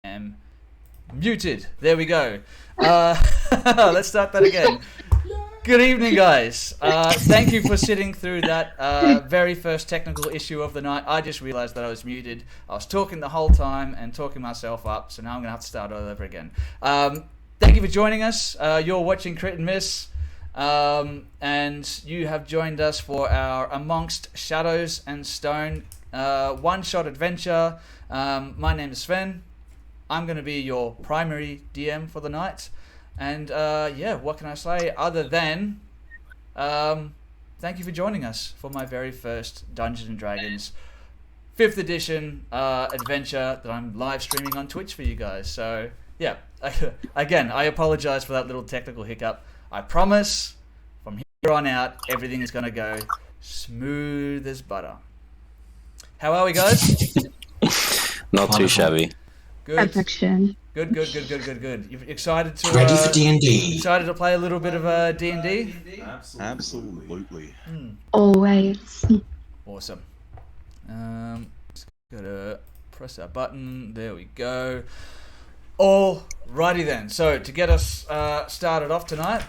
am muted. There we go. Let's start that again. Good evening, guys. Thank you for sitting through that very first technical issue of the night. I just realized that I was muted. I was talking the whole time and talking myself up, so now I'm going to have to start all over again. Thank you for joining us. You're watching Crit and Miss, and you have joined us for our Amongst Shadows and Stone one-shot adventure. My name is Sven. I'm going to be your primary DM for the night. And yeah, what can I say other than thank you for joining us for my very first Dungeons & Dragons 5th edition adventure that I'm live streaming on Twitch for you guys. So yeah, again, I apologize for that little technical hiccup. I promise from here on out everything is going to go smooth as butter. How are we, guys? Not too shabby. Good. Perfection. Good. You excited to ready for D&D? Excited to play a little bit of D&D? Absolutely. Always. Awesome. Just gotta press that button. There we go. Alrighty then. So to get us started off tonight,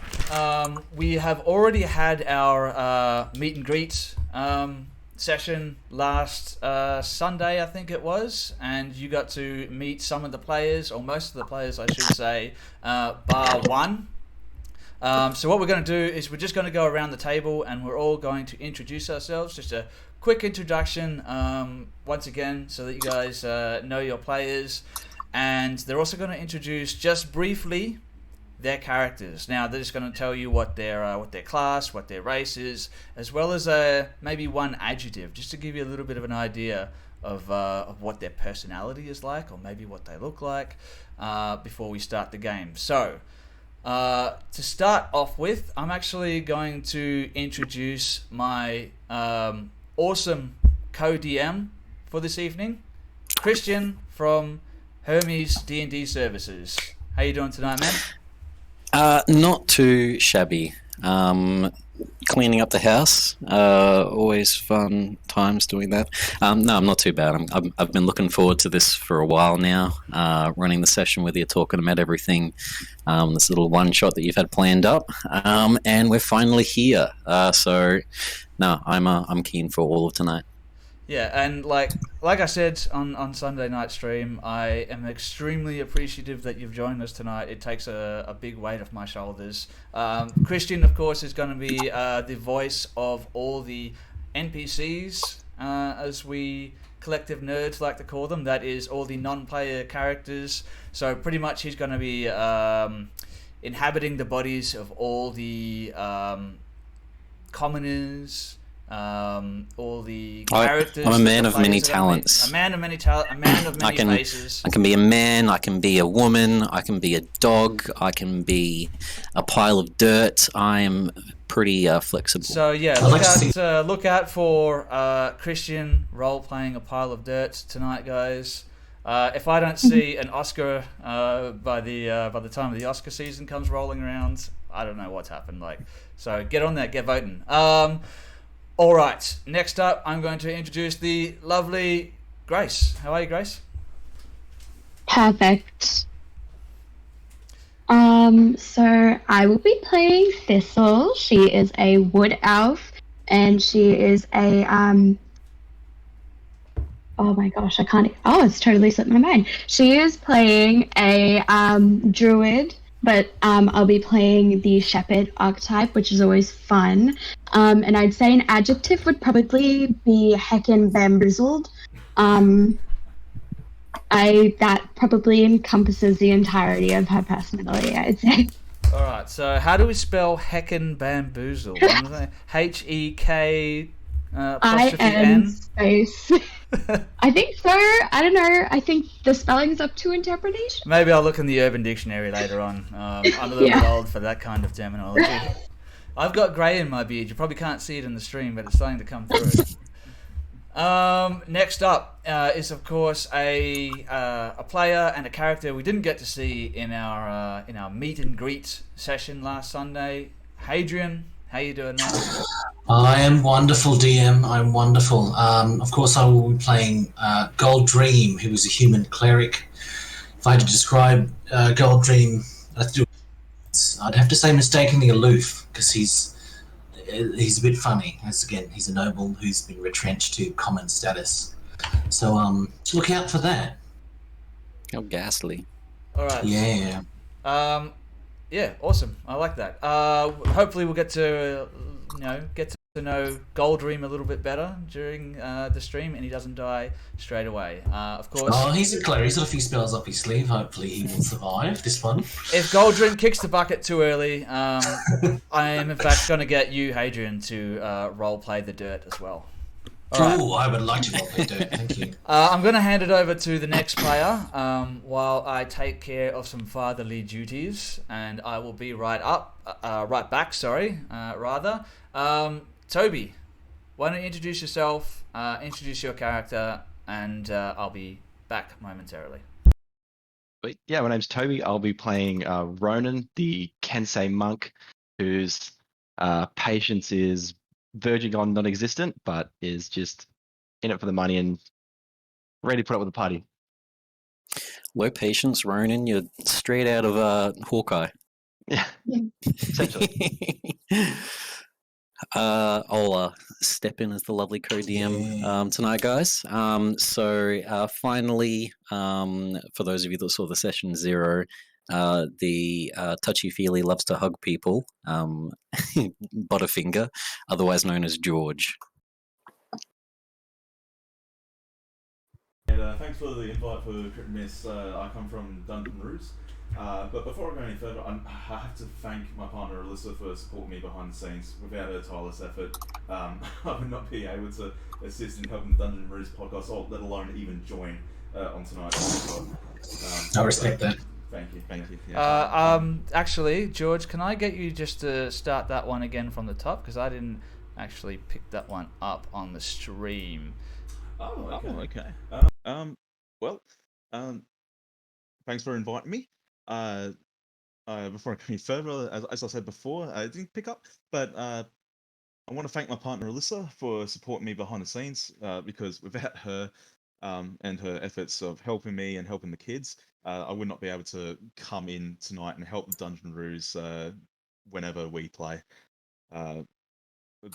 we have already had our meet and greet session last Sunday, I think it was, and you got to meet some of the players, or most of the players I should say, bar one. So what we're going to do is we're just going to go around the table and we're all going to introduce ourselves, just a quick introduction once again so that you guys know your players, and they're also going to introduce just briefly their characters. Now they're just going to tell you what their class, what their race is, as well as maybe one adjective, just to give you a little bit of an idea of what their personality is like, or maybe what they look like before we start the game. So to start off with, I'm actually going to introduce my awesome co-DM for this evening, Christian from Hermes D&D Services. How you doing tonight, man? Not too shabby. Cleaning up the house, always fun times doing that. No, I'm not too bad. I've been looking forward to this for a while now, running the session with you, talking about everything, this little one-shot that you've had planned up, and we're finally here. So, no, I'm keen for all of tonight. Yeah, and like I said on Sunday night stream, I am extremely appreciative that you've joined us tonight. It takes a big weight off my shoulders. Christian, of course, is going to be the voice of all the NPCs, as we collective nerds like to call them. That is all the non-player characters. So pretty much he's going to be inhabiting the bodies of all the commoners, all the characters. I'm a man of many talents. A man of many faces. I can be a man, I can be a woman, I can be a dog, I can be a pile of dirt. I am pretty flexible. So yeah, look out for Christian role-playing a pile of dirt tonight, guys. If I don't see an Oscar by the time the Oscar season comes rolling around, I don't know what's happened. So get on that, get voting. Alright, next up I'm going to introduce the lovely Grace. How are you, Grace? Perfect. So I will be playing Thistle. She is a wood elf, and she is a oh my gosh, it's totally slipped my mind. She is playing a druid, but I'll be playing the shepherd archetype, which is always fun. And I'd say an adjective would probably be heckin' bamboozled. That probably encompasses the entirety of her personality, I'd say. Alright, so how do we spell heckin' bamboozled? H-E-K I-N space. I think so. I don't know. I think the spelling's up to interpretation. Maybe I'll look in the Urban Dictionary later on. I'm a little bit old for that kind of terminology. I've got grey in my beard. You probably can't see it in the stream, but it's starting to come through. Next up is, of course, a player and a character we didn't get to see in our meet and greet session last Sunday. Hadrian, how you doing now? I am wonderful, DM. I'm wonderful. Of course, I will be playing Gold Dream, who is a human cleric. If I had to describe Gold Dream, I'd have to say mistakenly aloof, because he's a bit funny. As again, he's a noble who's been retrenched to common status. So look out for that. How ghastly. All right. Yeah. Yeah, awesome. I like that. Hopefully we'll get to know Goldream a little bit better during the stream, and he doesn't die straight away. Of course. Oh, he's a clever. He's got a few spells up his sleeve. Hopefully he will survive this one. If Goldream kicks the bucket too early, I am in fact going to get you, Hadrian, to roleplay the dirt as well. Oh, I would like to roleplay dirt. Thank you. I'm going to hand it over to the next player while I take care of some fatherly duties, and I will be right back. Toby, why don't you introduce yourself, introduce your character, and I'll be back momentarily. But yeah, my name's Toby. I'll be playing Ronan, the Kensei monk, whose patience is verging on non-existent, but is just in it for the money and ready to put up with the party. Low patience, Ronan. You're straight out of Hawkeye. Yeah, essentially. I'll step in as the lovely co-DM tonight, guys. Finally, for those of you that saw the session 0, the touchy-feely loves to hug people, Butterfinger, otherwise known as George. And thanks for the invite for Crit and Miss. I come from Dungeon Ruse. But before I go any further, I have to thank my partner Alyssa for supporting me behind the scenes. Without her tireless effort, I would not be able to assist in helping the Dungeon Ruse podcast, or let alone even join on tonight's episode. I respect that. Thank you. Yeah. Actually, George, can I get you just to start that one again from the top? Because I didn't actually pick that one up on the stream. Oh, okay. Well, Thanks for inviting me. Before I go any further, as I said before, I didn't pick up, but I want to thank my partner Alyssa for supporting me behind the scenes, because without her and her efforts of helping me and helping the kids, I would not be able to come in tonight and help the Dungeon Ruse whenever we play. The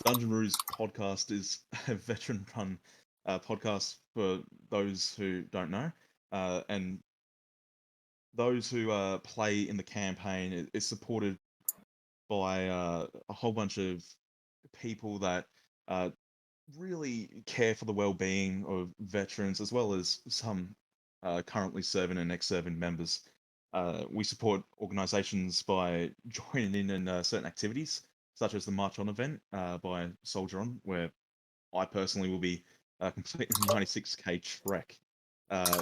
Dungeon Ruse podcast is a veteran-run podcast for those who don't know, and those who play in the campaign. It's supported by a whole bunch of people that really care for the well-being of veterans, as well as some currently serving and ex-serving members. We support organisations by joining in certain activities, such as the March On event by Soldier On, where I personally will be completing the 96k trek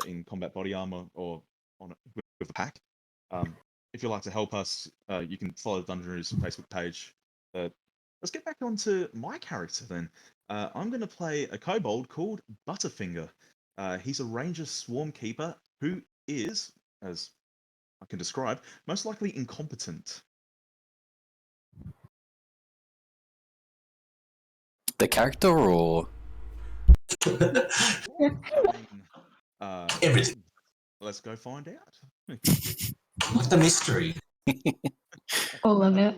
in combat body armor or on with the pack. If you'd like to help us, you can follow the Dungeon Ruse Facebook page. Let's get back onto my character then. I'm going to play a kobold called Butterfinger. He's a ranger swarm keeper who is, as I can describe, most likely incompetent. The character, or Everything. Let's go find out. Like the mystery. All of it.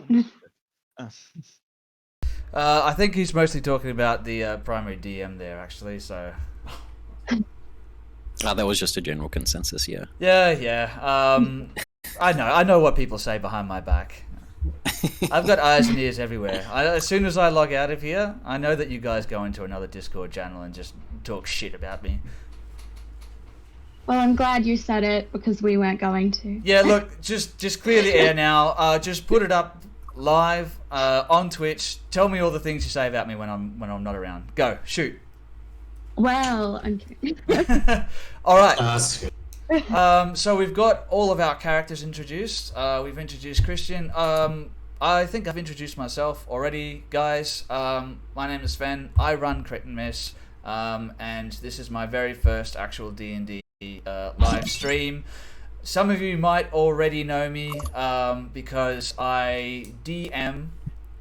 I think he's mostly talking about the primary DM there, actually. So. that was just a general consensus, yeah. Yeah. I know what people say behind my back. I've got eyes and ears everywhere. As soon as I log out of here, I know that you guys go into another Discord channel and just talk shit about me. Well, I'm glad you said it because we weren't going to. Yeah, look, just clear the air now. Just put it up live on Twitch. Tell me all the things you say about me when I'm not around. Go, shoot. Well, I'm kidding. All right. That's good. So we've got all of our characters introduced. We've introduced Christian. I think I've introduced myself already, guys. My name is Sven. I run Crit and Miss, and this is my very first actual D&D live stream. Some of you might already know me because I DM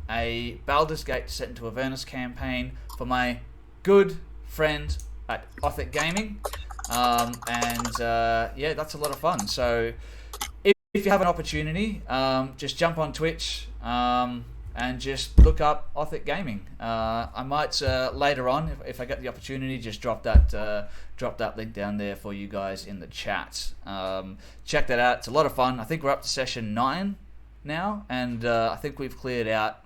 a Baldur's Gate Descent into Avernus campaign for my good friend at Othic Gaming. Yeah, that's a lot of fun. So if you have an opportunity, just jump on Twitch and just look up Othic Gaming. I might later on, if I get the opportunity, just drop that link down there for you guys in the chat. Check that out. It's a lot of fun. I think we're up to session 9 now, and I think we've cleared out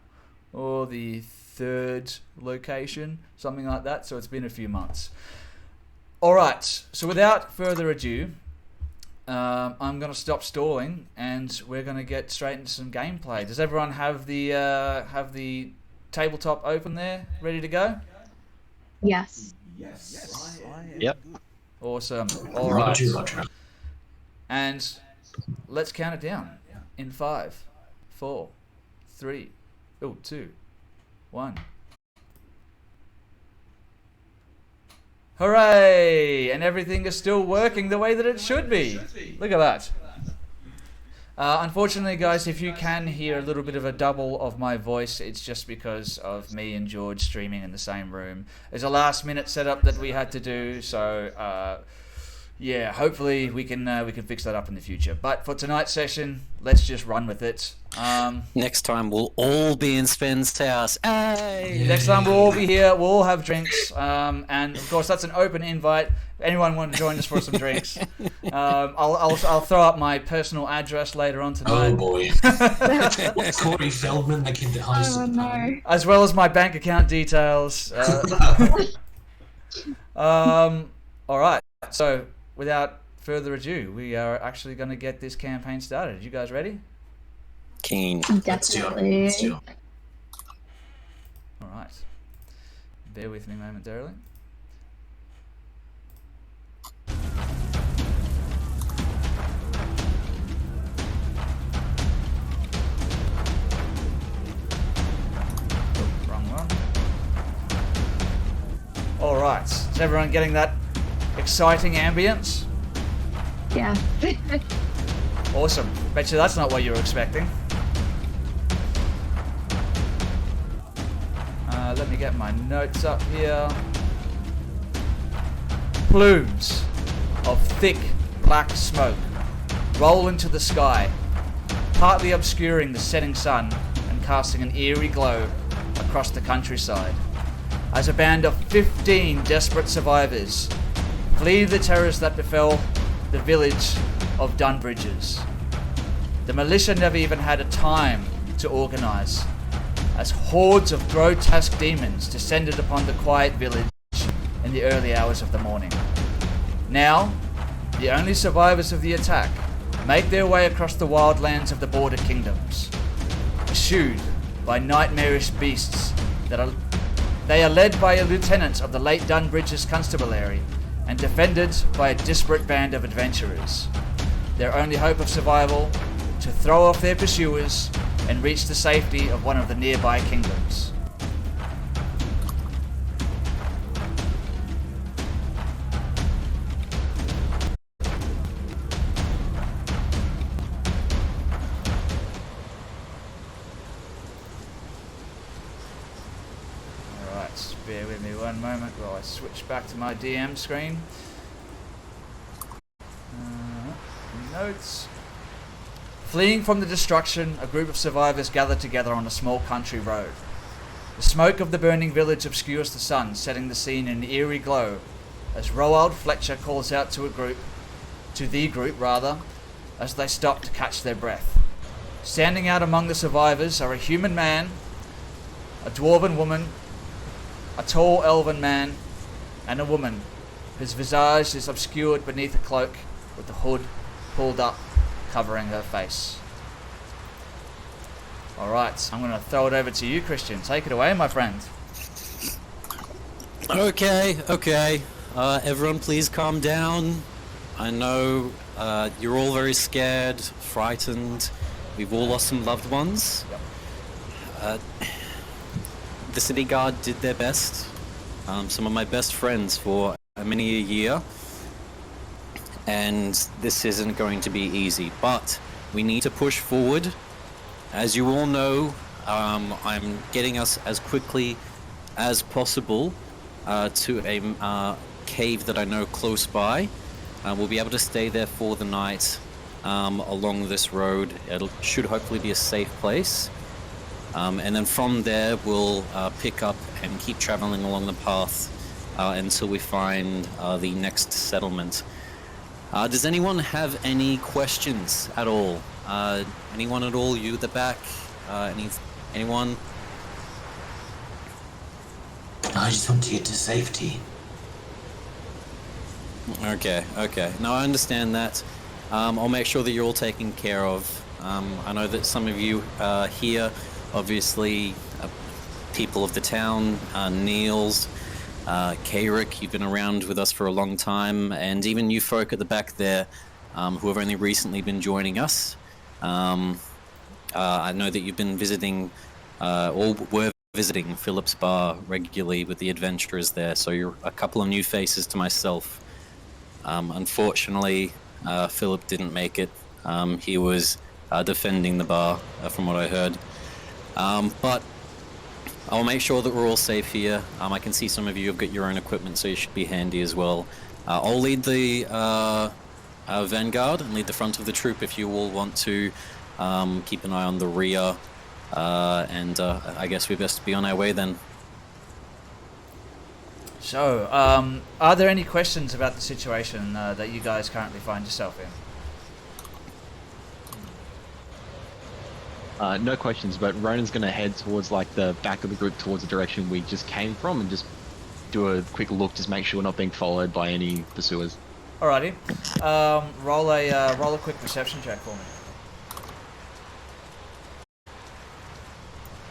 the 3rd location, something like that. So it's been a few months. All right. So without further ado, I'm going to stop stalling, and we're going to get straight into some gameplay. Does everyone have the tabletop open there, ready to go? Yes. Yes. Yep. Awesome. All right. Roger. And let's count it down in 5, 4, 3, 2, 1. Hooray! And everything is still working the way that it should be. Look at that. Unfortunately, guys, if you can hear a little bit of a double of my voice, it's just because of me and George streaming in the same room. There's a last-minute setup that we had to do, so yeah, hopefully we can fix that up in the future. But for tonight's session, let's just run with it. Next time we'll all be in Sven's house. Hey! Next time we'll all be here. We'll all have drinks, and of course that's an open invite. Anyone want to join us for some drinks? I'll throw up my personal address later on tonight. Oh boy. Corey Feldman, the kid that hosted. Oh no. As well as my bank account details. All right. So without further ado, we are actually going to get this campaign started. You guys ready? Keen. Definitely. Let's do it. All right. Bear with me momentarily. Wrong one. All right. Is everyone getting that exciting ambience? Yeah. Awesome. Bet you that's not what you were expecting. Let me get my notes up here. Plumes of thick black smoke roll into the sky, partly obscuring the setting sun and casting an eerie glow across the countryside, as a band of 15 desperate survivors flee the terrors that befell the village of Dunbridges. The militia never even had a time to organize, as hordes of grotesque demons descended upon the quiet village in the early hours of the morning. Now, the only survivors of the attack make their way across the wild lands of the border kingdoms, pursued by nightmarish beasts they are led by a lieutenant of the late Dunbridges Constabulary and defended by a disparate band of adventurers. Their only hope of survival, to throw off their pursuers and reach the safety of one of the nearby kingdoms. Alright, bear with me one moment while I switch back to my DM screen. Notes. Fleeing from the destruction, a group of survivors gather together on a small country road. The smoke of the burning village obscures the sun, setting the scene in an eerie glow, as Roald Fletcher calls out to the group, as they stop to catch their breath. Standing out among the survivors are a human man, a dwarven woman, a tall elven man, and a woman whose visage is obscured beneath a cloak with the hood pulled up, covering her face. Alright, I'm going to throw it over to you, Christian. Take it away, my friend. Okay. Everyone please calm down. I know you're all very scared, frightened. We've all lost some loved ones. The city guard did their best. Some of my best friends for many a year. And this isn't going to be easy, but we need to push forward. As you all know, I'm getting us as quickly as possible to a cave that I know close by. We'll be able to stay there for the night along this road. It should hopefully be a safe place. And then from there, we'll pick up and keep traveling along the path until we find the next settlement. Does anyone have any questions at all? Anyone at all? You at the back? Anyone? I just want to get to safety. Okay. No, I understand that. I'll make sure that you're all taken care of. I know that some of you here, obviously, people of the town, Niels, Kairik, you've been around with us for a long time, and even you folk at the back there who have only recently been joining us. I know that you've been visiting, or were visiting Philip's Bar regularly with the adventurers there, so you're a couple of new faces to myself. Unfortunately, Philip didn't make it. He was defending the bar, from what I heard. But I'll make sure that we're all safe here. I can see some of you have got your own equipment, so you should be handy as well. I'll lead the vanguard and lead the front of the troop if you all want to keep an eye on the rear. And I guess we best be on our way then. So, are there any questions about the situation that you guys currently find yourself in? No questions, but Ronan's going to head towards like the back of the group, towards the direction we just came from, and just do a quick look, just make sure we're not being followed by any pursuers. Alrighty. Roll a quick perception check for me.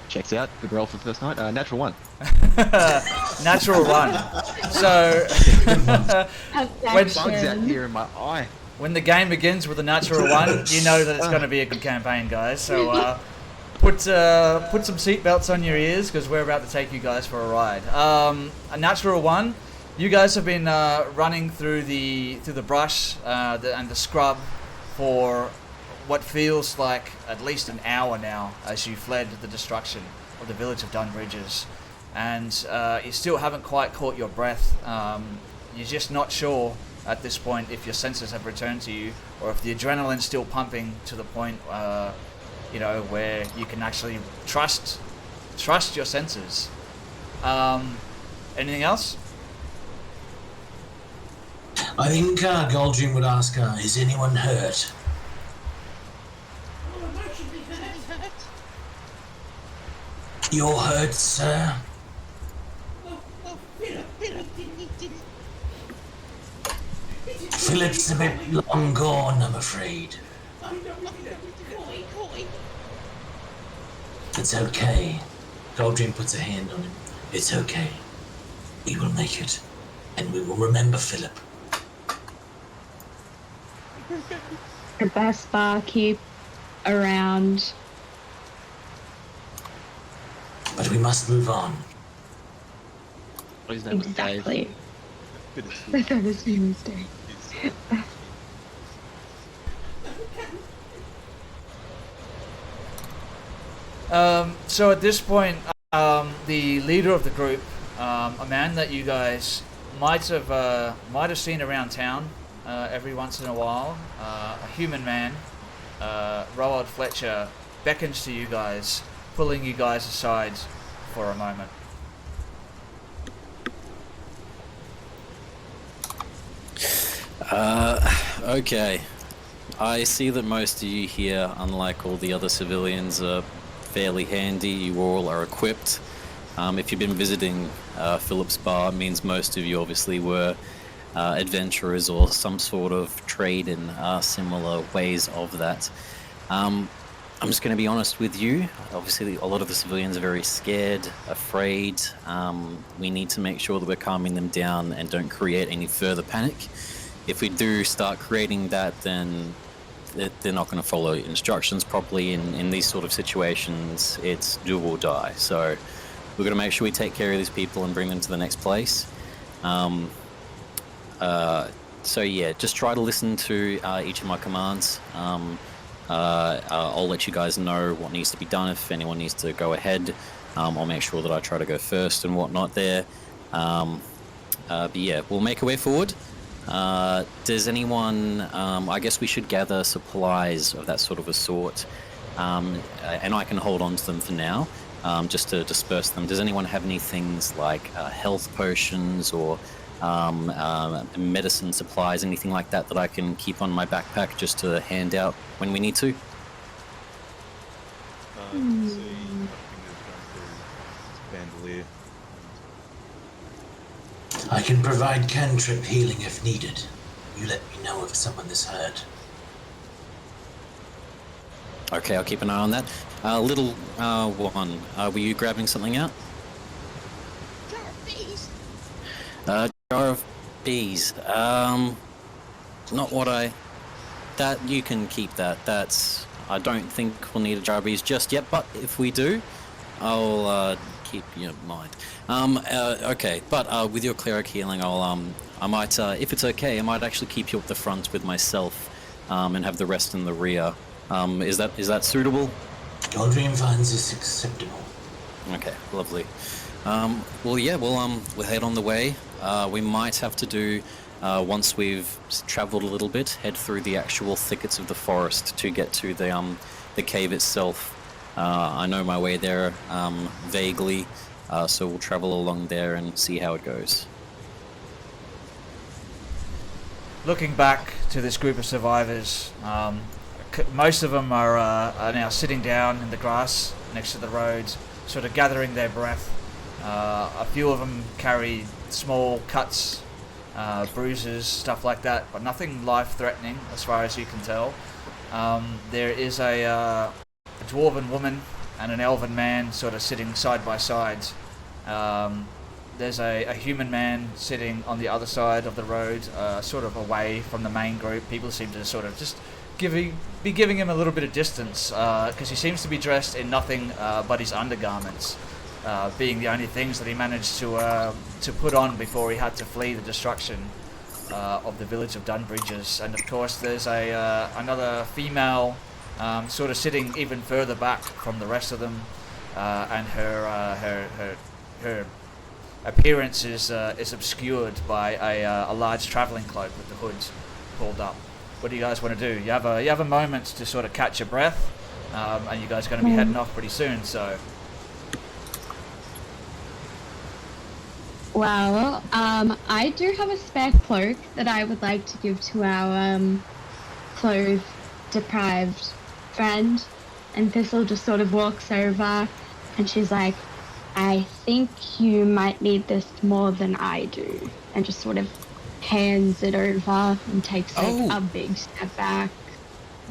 Checks out. Good roll for the first night. Natural 1. Natural 1. So Bugs out here in my eye. when the game begins with a natural 1, you know that it's going to be a good campaign, guys. So put some seatbelts on your ears, because we're about to take you guys for a ride. A natural 1. You guys have been running through the brush and the scrub for what feels like at least an hour now, as you fled the destruction of the village of Dunbridges, and you still haven't quite caught your breath. You're just not sure at this point if your senses have returned to you, or if the adrenaline's still pumping to the point where you can actually trust your senses. Anything else? I think Goldream would ask, is anyone hurt? You're hurt, sir? Philip's a bit long gone, I'm afraid. It's okay. Goldream puts a hand on him. It's okay. We will make it. And we will remember Philip. The best barkeep around. But we must move on. His name was Dave. Exactly. I thought his name was Dave. So at this point, the leader of the group, a man that you guys might have seen around town every once in a while, a human man, Roald Fletcher, beckons to you guys, pulling you guys aside for a moment. Okay. I see that most of you here, unlike all the other civilians, are fairly handy. You all are equipped. If you've been visiting Philip's Bar, it means most of you obviously were adventurers or some sort of trade in similar ways of that. I'm just going to be honest with you. Obviously, a lot of the civilians are very scared, afraid. We need to make sure that we're calming them down and don't create any further panic. If we do start creating that, then they're not going to follow instructions properly. In these sort of situations, it's do or die. So we're going to make sure we take care of these people and bring them to the next place. So yeah, just try to listen to each of my commands. I'll let you guys know what needs to be done. If anyone needs to go ahead, I'll make sure that I try to go first and whatnot there. But yeah, we'll make our way forward. Does anyone? I guess we should gather supplies of that sort of a sort, and I can hold on to them for now, just to disperse them. Does anyone have any things like health potions or medicine supplies, anything like that I can keep on my backpack just to hand out when we need to? You can see my fingers going through bandolier. I can provide cantrip healing if needed. You let me know if someone is hurt. Okay, I'll keep an eye on that. Little one, were you grabbing something out? Jar of bees. Jar of bees. Not what I... That, you can keep that. That's... I don't think we'll need a jar of bees just yet, but if we do, I'll keep you in mind. Okay, but with your cleric healing, I might, if it's okay, I might actually keep you up the front with myself, and have the rest in the rear. Is that suitable? Your dream finds this acceptable. Okay, lovely. Well, yeah, we'll head on the way. We might have to do, once we've travelled a little bit, head through the actual thickets of the forest to get to the cave itself. I know my way there vaguely, so we'll travel along there and see how it goes. Looking back to this group of survivors, most of them are now sitting down in the grass next to the roads, sort of gathering their breath. A few of them carry small cuts, bruises, stuff like that, but nothing life-threatening as far as you can tell. There is a dwarven woman and an elven man sort of sitting side by side. There's a human man sitting on the other side of the road, sort of away from the main group. People seem to sort of just be giving him a little bit of distance, because he seems to be dressed in nothing but his undergarments, being the only things that he managed to put on before he had to flee the destruction of the village of Dunbridges. And of course there's another female sort of sitting even further back from the rest of them, and her appearance is obscured by a large travelling cloak with the hood pulled up. What do you guys want to do? You have a moment to sort of catch your breath, and you guys are going to be heading off pretty soon, so... Well, I do have a spare cloak that I would like to give to our clothes-deprived friend, and Thistle just sort of walks over, and she's like, I think you might need this more than I do, and just sort of hands it over and takes a big step back.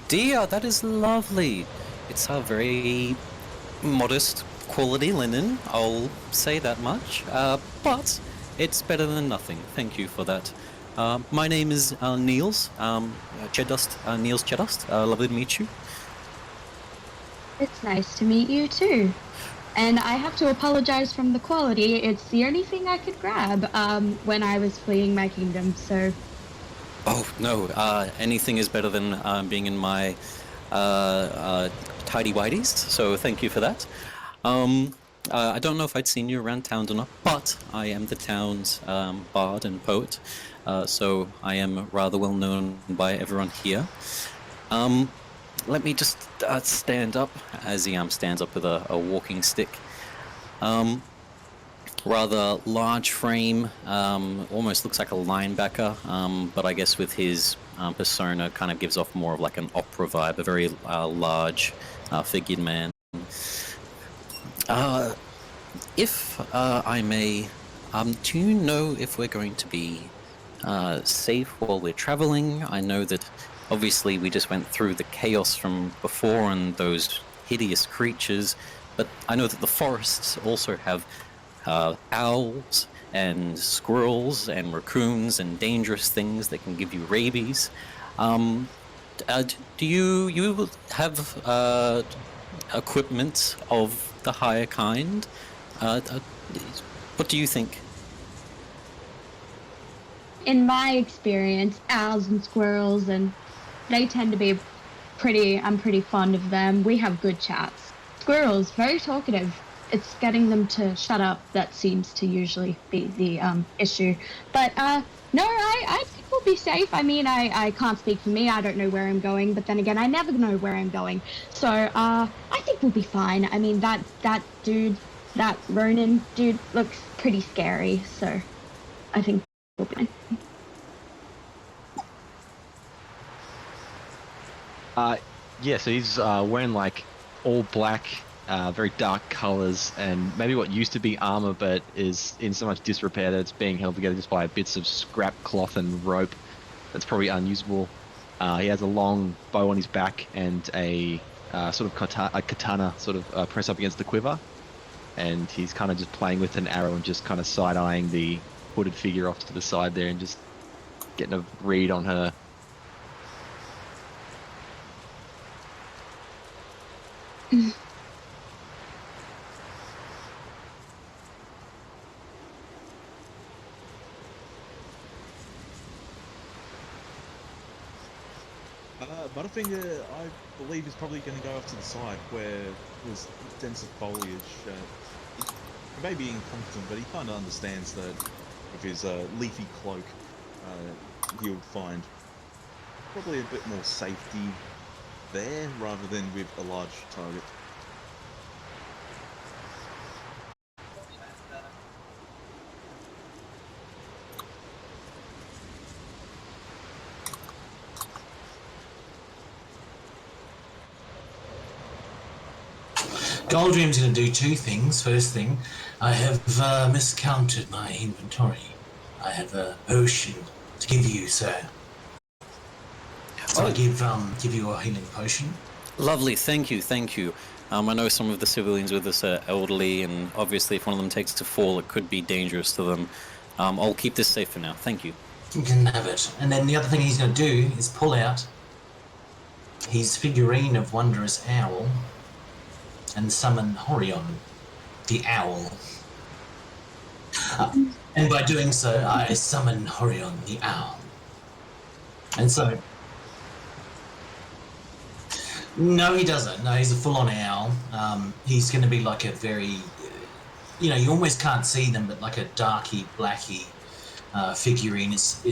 Dear, that is lovely. It's a very modest quality linen, I'll say that much, but it's better than nothing. Thank you for that. My name is Niels, Niels Chedust. Lovely to meet you. It's nice to meet you too. And I have to apologize from the quality. It's the only thing I could grab when I was fleeing my kingdom, so... Oh, no. Anything is better than being in my tidy whities, so thank you for that. I don't know if I'd seen you around town or not, but I am the town's bard and poet, so I am rather well known by everyone here. Let me just stand up, as he stands up with a walking stick. Rather large frame, almost looks like a linebacker, but I guess with his persona kind of gives off more of like an opera vibe, a very large figured man. If I may, do you know if we're going to be safe while we're traveling? I know that obviously we just went through the chaos from before and those hideous creatures, but I know that the forests also have owls and squirrels and raccoons and dangerous things that can give you rabies. Do you have equipment of the higher kind? What do you think? In my experience, owls and squirrels, and they tend to be I'm pretty fond of them. We have good chats. Squirrels, very talkative. it's getting them to shut up that seems to usually be the issue. But no, I think we'll be safe. I mean, I can't speak for me. I don't know where I'm going, but then again, I never know where I'm going. So I think we'll be fine. I mean, that dude, that Ronin dude, looks pretty scary. So I think we'll be fine. Yeah, so he's wearing like all black, very dark colors, and maybe what used to be armor, but is in so much disrepair that it's being held together just by bits of scrap cloth and rope that's probably unusable. He has a long bow on his back and a sort of katana sort of press up against the quiver, and he's kind of just playing with an arrow and just kind of side-eyeing the hooded figure off to the side there and just getting a read on her. Butterfinger, I believe, is probably going to go off to the side where there's denser foliage. He may be incompetent, but he kind of understands that with his leafy cloak, he'll find probably a bit more safety there rather than with a large target. Goldream's going to do two things. First thing, I have miscounted my inventory. I have a potion to give you, sir. So I give you a healing potion. Lovely, thank you, thank you. I know some of the civilians with us are elderly, and obviously if one of them takes to fall, it could be dangerous to them. I'll keep this safe for now, thank you. You can have it. And then the other thing he's going to do is pull out his figurine of Wondrous Owl and summon Horion, the owl. And by doing so, I summon Horion, the owl. And so... No, he doesn't. No, he's a full-on owl. He's going to be like a very... you almost can't see them, but like a darky, blacky figurine. It's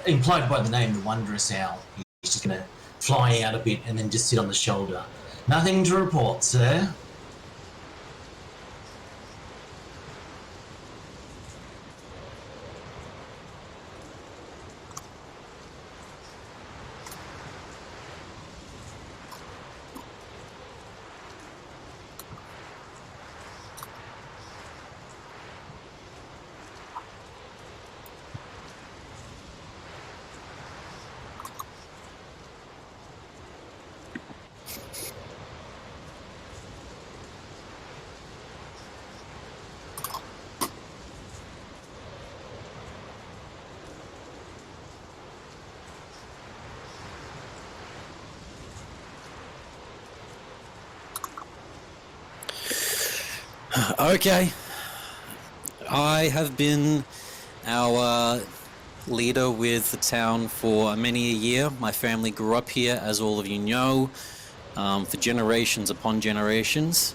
implied by the name, the Wondrous Owl. He's just going to fly out a bit and then just sit on the shoulder. Nothing to report, sir. Okay. I have been our leader with the town for many a year. My family grew up here, as all of you know, for generations upon generations.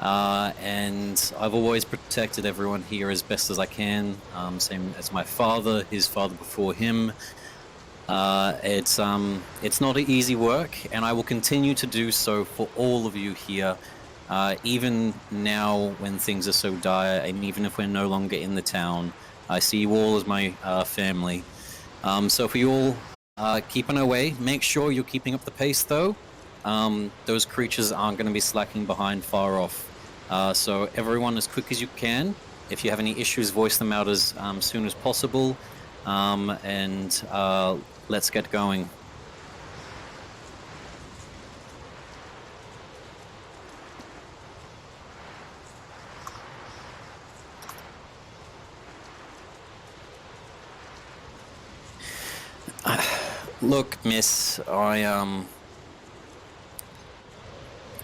And I've always protected everyone here as best as I can. Same as my father, his father before him. It's not an easy work, and I will continue to do so for all of you here. Even now when things are so dire, and even if we're no longer in the town, I see you all as my family. So if you all keep on our way, make sure you're keeping up the pace though. Those creatures aren't going to be slacking behind far off. So everyone as quick as you can. If you have any issues, voice them out as soon as possible. And let's get going. Look, miss,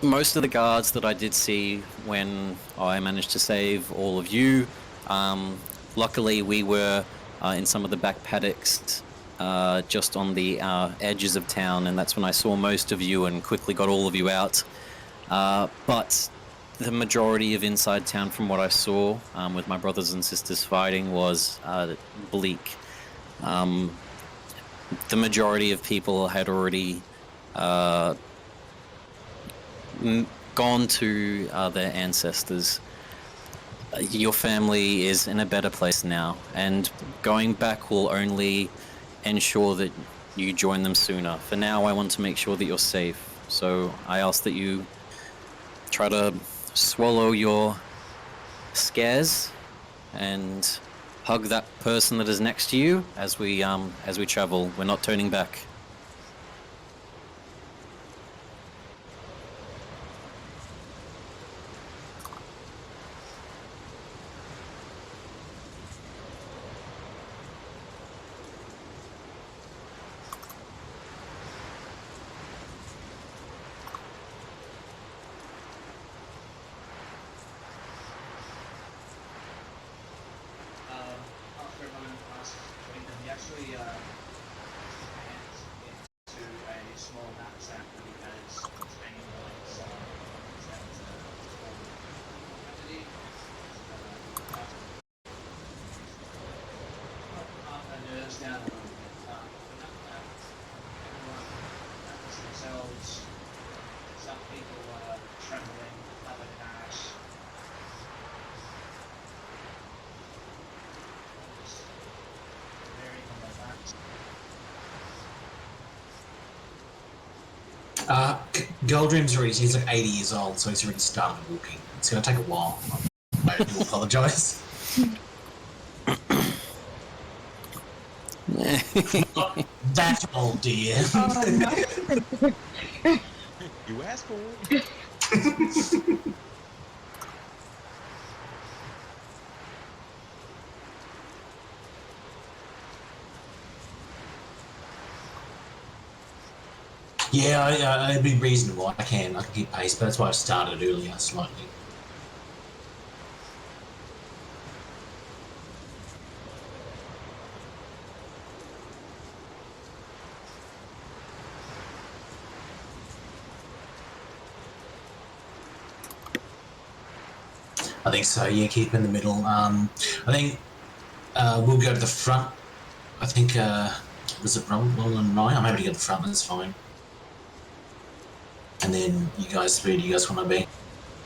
most of the guards that I did see when I managed to save all of you, luckily we were in some of the back paddocks just on the edges of town, and that's when I saw most of you and quickly got all of you out. But the majority of inside town, from what I saw, with my brothers and sisters fighting, was bleak. The majority of people had already gone to their ancestors. Your family is in a better place now, and going back will only ensure that you join them sooner. For now, I want to make sure that you're safe, so I ask that you try to swallow your scares and hug that person that is next to you as we travel. We're not turning back. After a moment passes between them, he actually hands into a small knapsack that he has hanging on his side. Calm their nerves down a little bit. Everyone practice themselves. Some people are trembling, covered in ash. Goldrim's already, he's like 80 years old, so he's already started walking. It's going to take a while. I do apologise. Not that old, dear. You asked for it. Yeah, I'd be reasonable. I can keep pace, but that's why I started earlier slightly. I think so. Yeah, keep in the middle. I think we'll go to the front. I think was it Roland and Ryan? I'm happy to go to the front. That's fine. And then you guys, where do you guys want to be?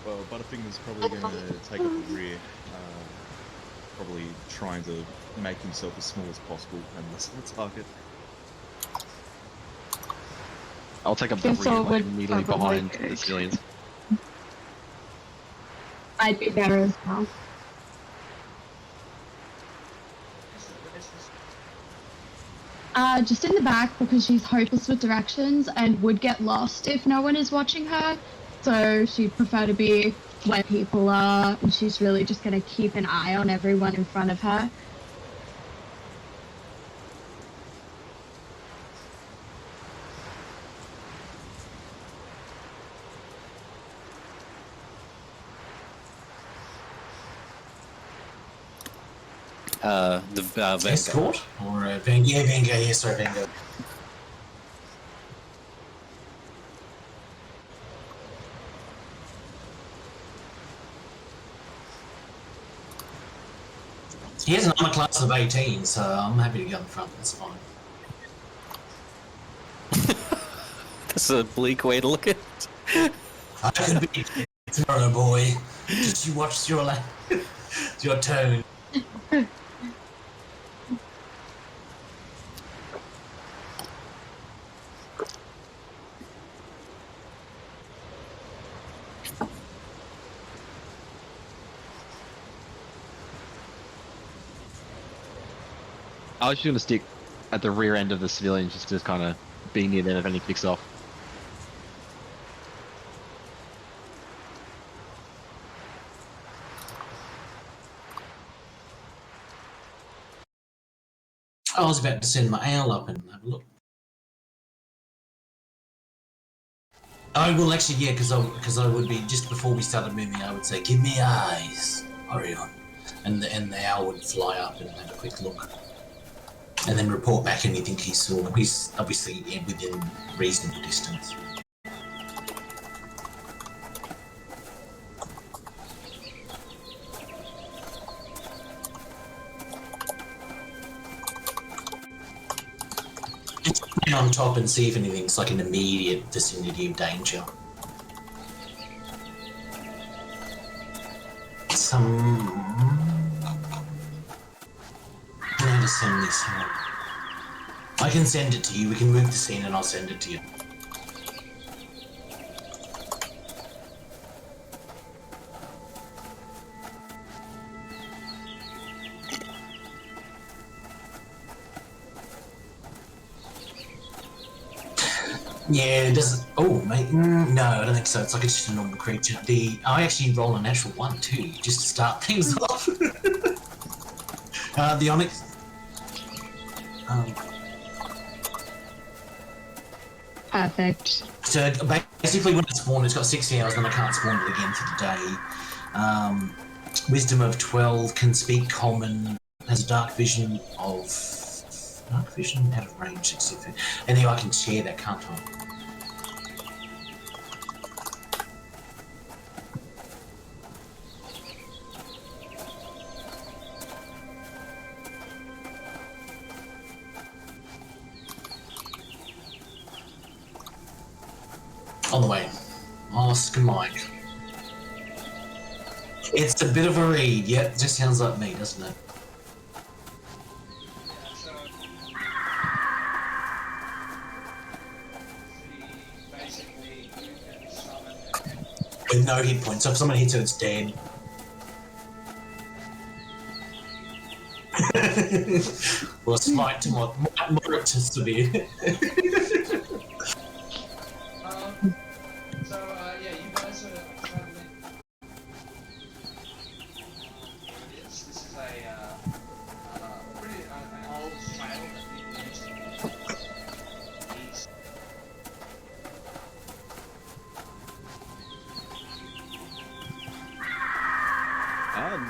Well, Butterfinger's probably going to take up the rear, probably trying to make himself as small as possible and miss the target. I'll take up the Guess rear, I like, would immediately probably behind go. the civilians. I'd be better as well. Just in the back because she's hopeless with directions and would get lost if no one is watching her. So she'd prefer to be where people are, and she's really just going to keep an eye on everyone in front of her. The Vanguard. Escort? Or Vanguard? Yeah, sorry, Vanguard. He has an armor class of 18, so I'm happy to go in front, that's fine. That's a bleak way to look at it. I can be tomorrow, boy. Just you watch your your tone. I was just going to stick at the rear end of the civilians just to kind of be near them if anything kicks off. I was about to send my owl up and have a look. I will actually, yeah, because I would be, just before we started moving, I would say, give me eyes, Orion. And the owl would fly up and have a quick look. And then report back anything he saw. He's obviously within reasonable distance. scan on top and see if anything's like an immediate vicinity of danger. I need to send this out. I can send it to you. We can move the scene and I'll send it to you. Yeah, it doesn't. Oh, mate. No, I don't think so. It's like it's just a normal creature. I actually roll a natural 1 too, just to start things off. The Onyx. Perfect. So basically, when it's spawned, it's got 60 hours, then I can't spawn it again for the day. Wisdom of 12, can speak common, has a dark vision of. Dark vision out of range, etc. Anyway, I can share that, can't I? On the way. Ask Mike. It's a bit of a read. Yep, just sounds like me, doesn't it? With no hit points, so if someone hits her, it's dead. Or smite to moderate to severe. Yeah, you guys are traveling. This is a pretty an old trail that people used to use.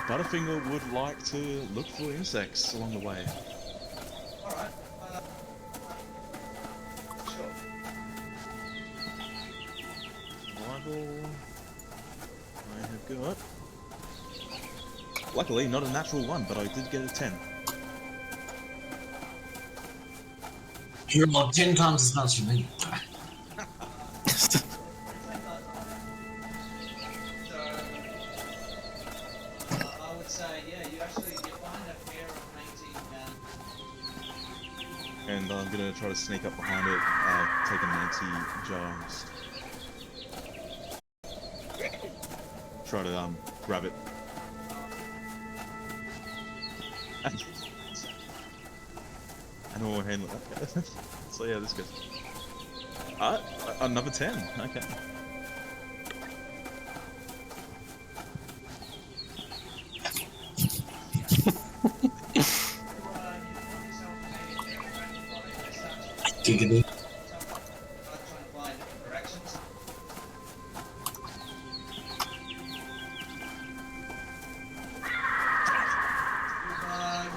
Butterfinger would like to look for insects along the way. Alright. Sure. Survival. I have got. Luckily, not a natural 1, but I did get a 10. You're like 10 times as much as me. I would say, yeah, you find a pair of painting And I'm gonna try to sneak up behind it, take an anti-jar. Try to grab it. And we'll handle that. So yeah, this goes. Another 10. Okay. Giggity.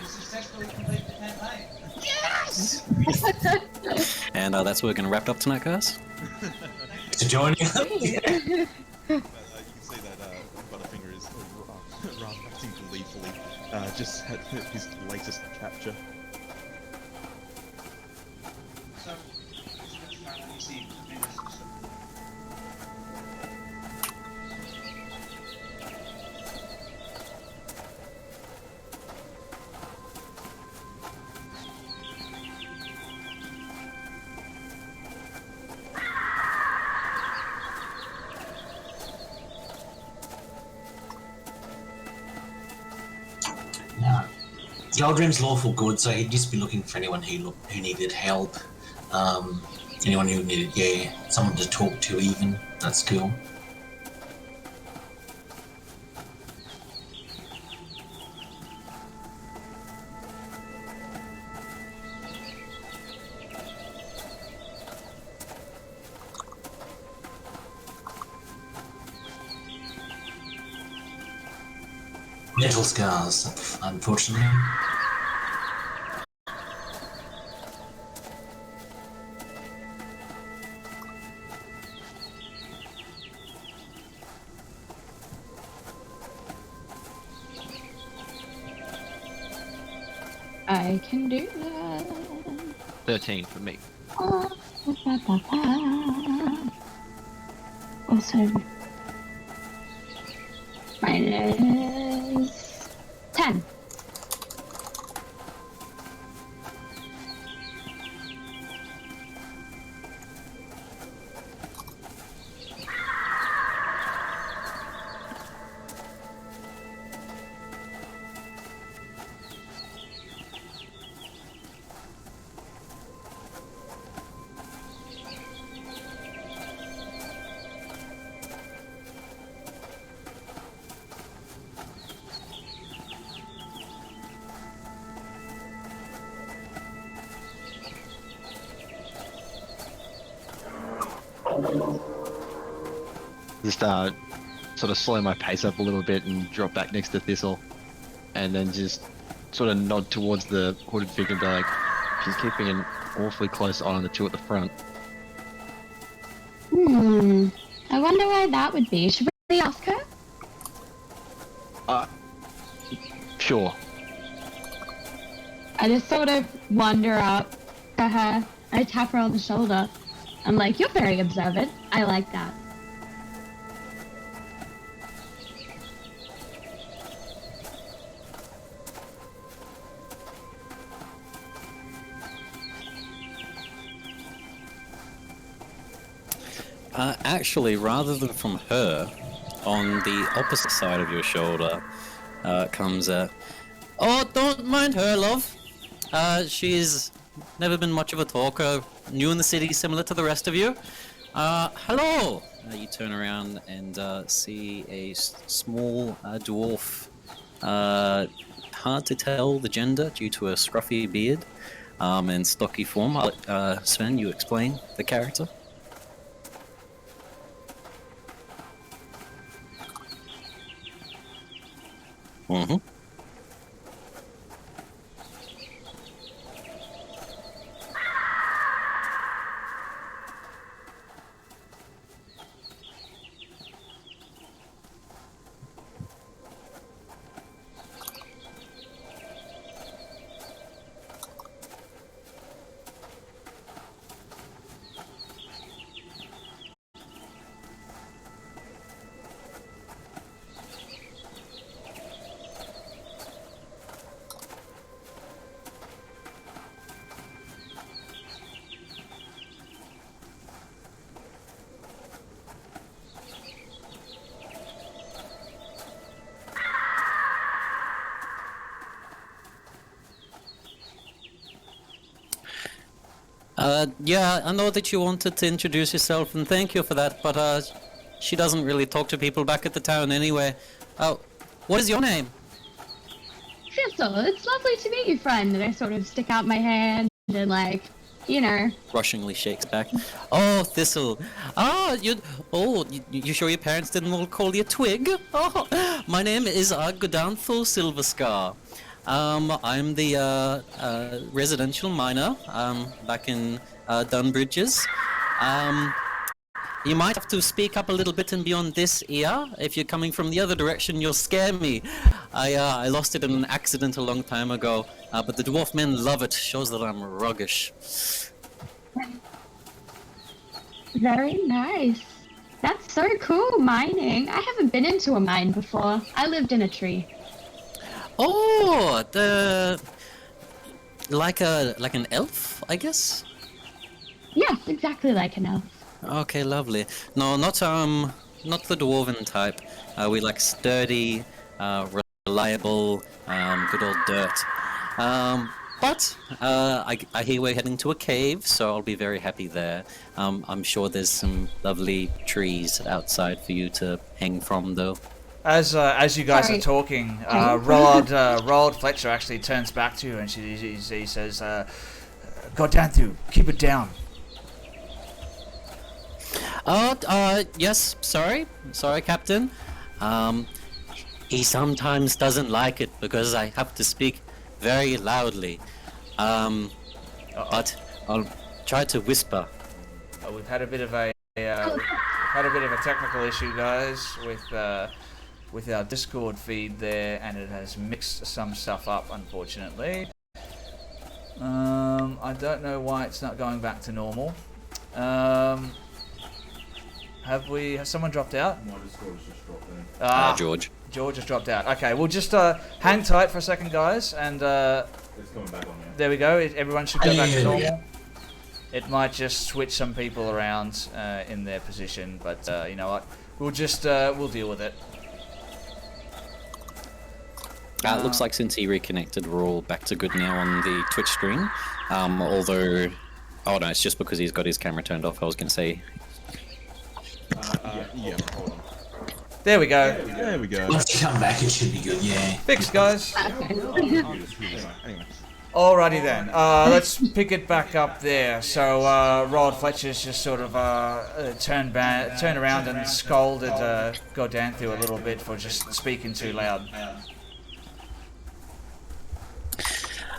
You successfully complete the campaign. Yes! And that's where we're going to wrap up tonight, guys. To join you. You can see that Butterfinger is rather acting gleefully. Just had his latest capture. So, you see No. Goldrim's lawful good, so he'd just be looking for anyone who needed help. Anyone who needed, someone to talk to even. That's cool. Mental scars, unfortunately. I can do that. 13 for me. Also, minus 10. Just sort of slow my pace up a little bit and drop back next to Thistle, and then just sort of nod towards the hooded figure and be like, she's keeping an awfully close eye on the two at the front. I wonder why that would be. Should we ask her? Sure. I just sort of wander up to her. I tap her on the shoulder. I'm like, you're very observant. I like that. Actually, rather than from her, on the opposite side of your shoulder comes oh, don't mind her, love. She's never been much of a talker, new in the city, similar to the rest of you. Hello! You turn around and see a small dwarf. Hard to tell the gender due to a scruffy beard and stocky form. Sven, you explain the character. Mm-hmm. Yeah, I know that you wanted to introduce yourself, and thank you for that, but she doesn't really talk to people back at the town anyway. What is your name? Thistle, it's lovely to meet you, friend. And I sort of stick out my hand and, like, you know. Rushingly shakes back. Oh, Thistle. You sure your parents didn't all call you Twig? Oh, my name is Godantho Silverscar. I'm the residential miner back in Dunbridges. You might have to speak up a little bit and be on this ear. If you're coming from the other direction, you'll scare me. I lost it in an accident a long time ago, but the dwarf men love it. Shows that I'm ruggish. Very nice. That's so cool, mining. I haven't been into a mine before. I lived in a tree. Oh, like an elf, I guess. Yes, exactly like an elf. Okay, lovely. No, not the dwarven type. We like sturdy, reliable, good old dirt. But I hear we're heading to a cave, so I'll be very happy there. I'm sure there's some lovely trees outside for you to hang from, though. As you guys are talking, Roald Fletcher actually turns back to you and he says, "Godanthu, keep it down." Yes, sorry, Captain. He sometimes doesn't like it because I have to speak very loudly. But I'll try to whisper. We've had a bit of a technical issue, guys, with our Discord feed there, and it has mixed some stuff up, unfortunately. I don't know why it's not going back to normal. Has someone dropped out? My Discord's just dropped in. George. George has dropped out. Okay, we'll just hang tight for a second, guys, and It's coming back on now. there we go. Everyone should go back to Yeah. normal. It might just switch some people around in their position, but you know what? We'll just we'll deal with it. It looks like since he reconnected, we're all back to good now on the Twitch stream. Although, oh no, it's just because he's got his camera turned off. I was going to say, Yeah, hold on. There we go. There we go. Once you come back, it should be good. Yeah. Fixed, guys. Anyway. Alrighty then. Let's pick it back up there. So Rod Fletcher's just sort of turned around and scolded Godanthu a little bit for just speaking too loud.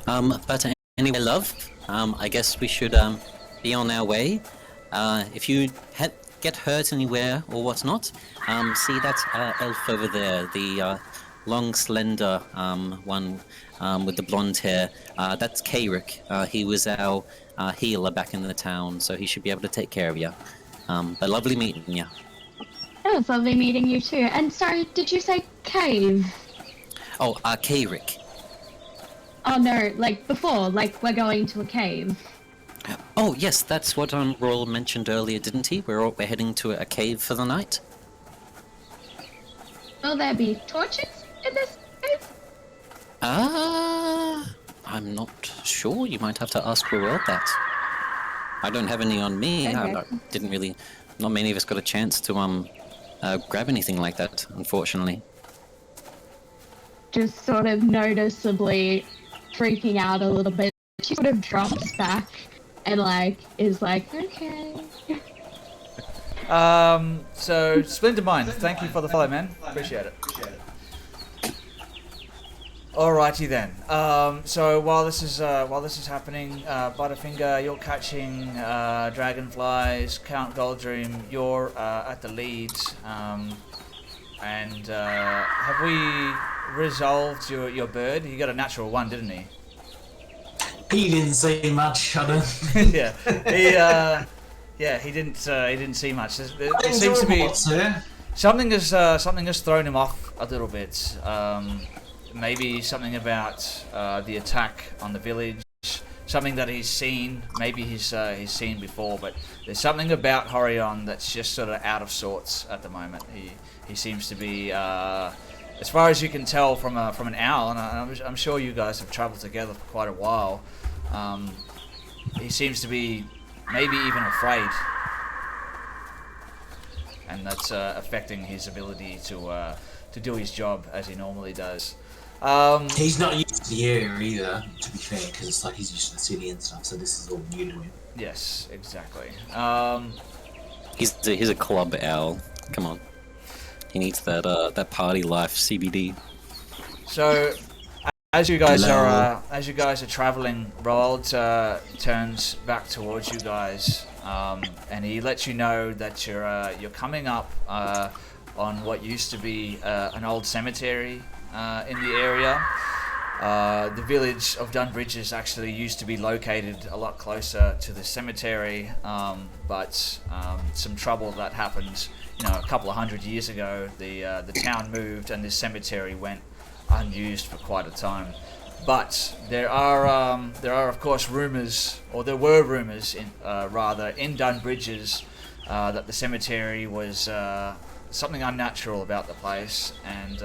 but anyway, love, I guess we should be on our way. If you get hurt anywhere or whatnot, see that elf over there, the long, slender one with the blonde hair. That's Kayrick. He was our healer back in the town, so he should be able to take care of you. But lovely meeting you. It was lovely meeting you too. And sorry, did you say cave? Oh, Kayrick. Oh no, like before, like we're going to a cave. Oh, yes, that's what Royal mentioned earlier, didn't he? We're heading to a cave for the night. Will there be torches in this cave? I'm not sure. You might have to ask Royal that. I don't have any on me. Okay. Not many of us got a chance to grab anything like that, unfortunately. Just sort of noticeably freaking out a little bit. She sort of drops back and is like, okay. So Splinter Mind, thank you for the follow, man. Appreciate it. Alrighty then. So while this is happening, Butterfinger, you're catching dragonflies. Count Goldream, you're at the lead. And have we resolved your bird? He got a natural 1, didn't he? He didn't say much. I don't. He didn't see much. There seems to be Sir. something has thrown him off a little bit. Maybe something about the attack on the village. Something that he's seen. Maybe he's seen before, but there's something about Horion that's just sort of out of sorts at the moment. He seems to be, as far as you can tell from an owl, and I'm sure you guys have travelled together for quite a while. He seems to be maybe even afraid, and that's affecting his ability to do his job as he normally does. He's not used to the area either, to be fair, because it's like he's used to the city and stuff, so this is all new to him. Yes, exactly. He's a club owl. Come on. He needs that party life CBD. So, as you guys are traveling, Roald turns back towards you guys, and he lets you know that you're coming up on what used to be an old cemetery in the area. The village of Dunbridges actually used to be located a lot closer to the cemetery, but some trouble that happened, a couple of 100 years ago. The town moved, and this cemetery went unused for quite a time. But there are of course rumours, or there were rumours in Dunbridges that the cemetery was something unnatural about the place, and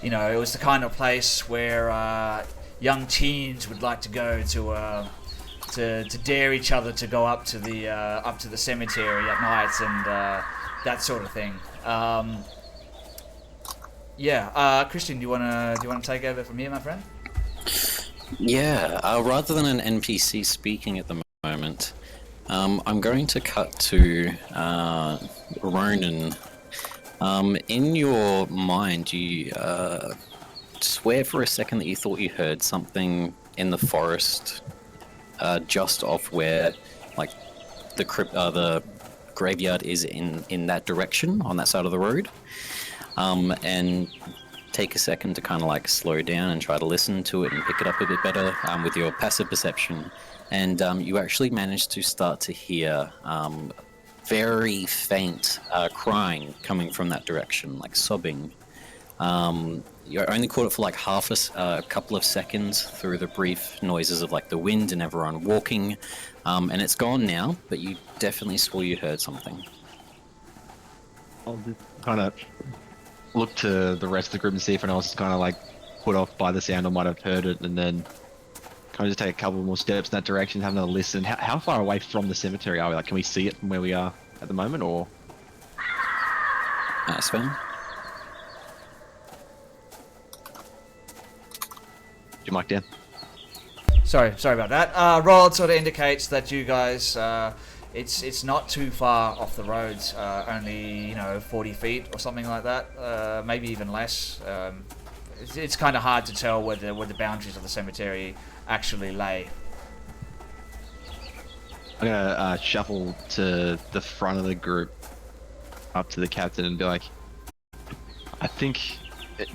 it was the kind of place where young teens would like to go to dare each other to go up to the cemetery at night and that sort of thing. Christian, do you wanna take over from here, my friend? Yeah. Rather than an NPC speaking at the moment, I'm going to cut to Ronan. In your mind, you swear for a second that you thought you heard something in the forest, just off where, the graveyard is in that direction, on that side of the road. And take a second to kind of like slow down and try to listen to it and pick it up a bit better with your passive perception. And you actually manage to start to hear very faint crying coming from that direction, like sobbing. You only caught it for like a couple of seconds through the brief noises of like the wind and everyone walking, and it's gone now, but you definitely swore you heard something. I'll just kind of look to the rest of the group and see if anyone else is kind of like put off by the sound or might have heard it, and then kind of just take a couple more steps in that direction, have another listen. How far away from the cemetery are we? Like, can we see it from where we are at the moment, or? Sven? Your mic down. Sorry about that. Roll sort of indicates that you guys, it's not too far off the roads, only 40 feet or something like that, maybe even less. It's kind of hard to tell where the boundaries of the cemetery actually lay. I'm gonna shuffle to the front of the group, up to the captain, and be like, I think,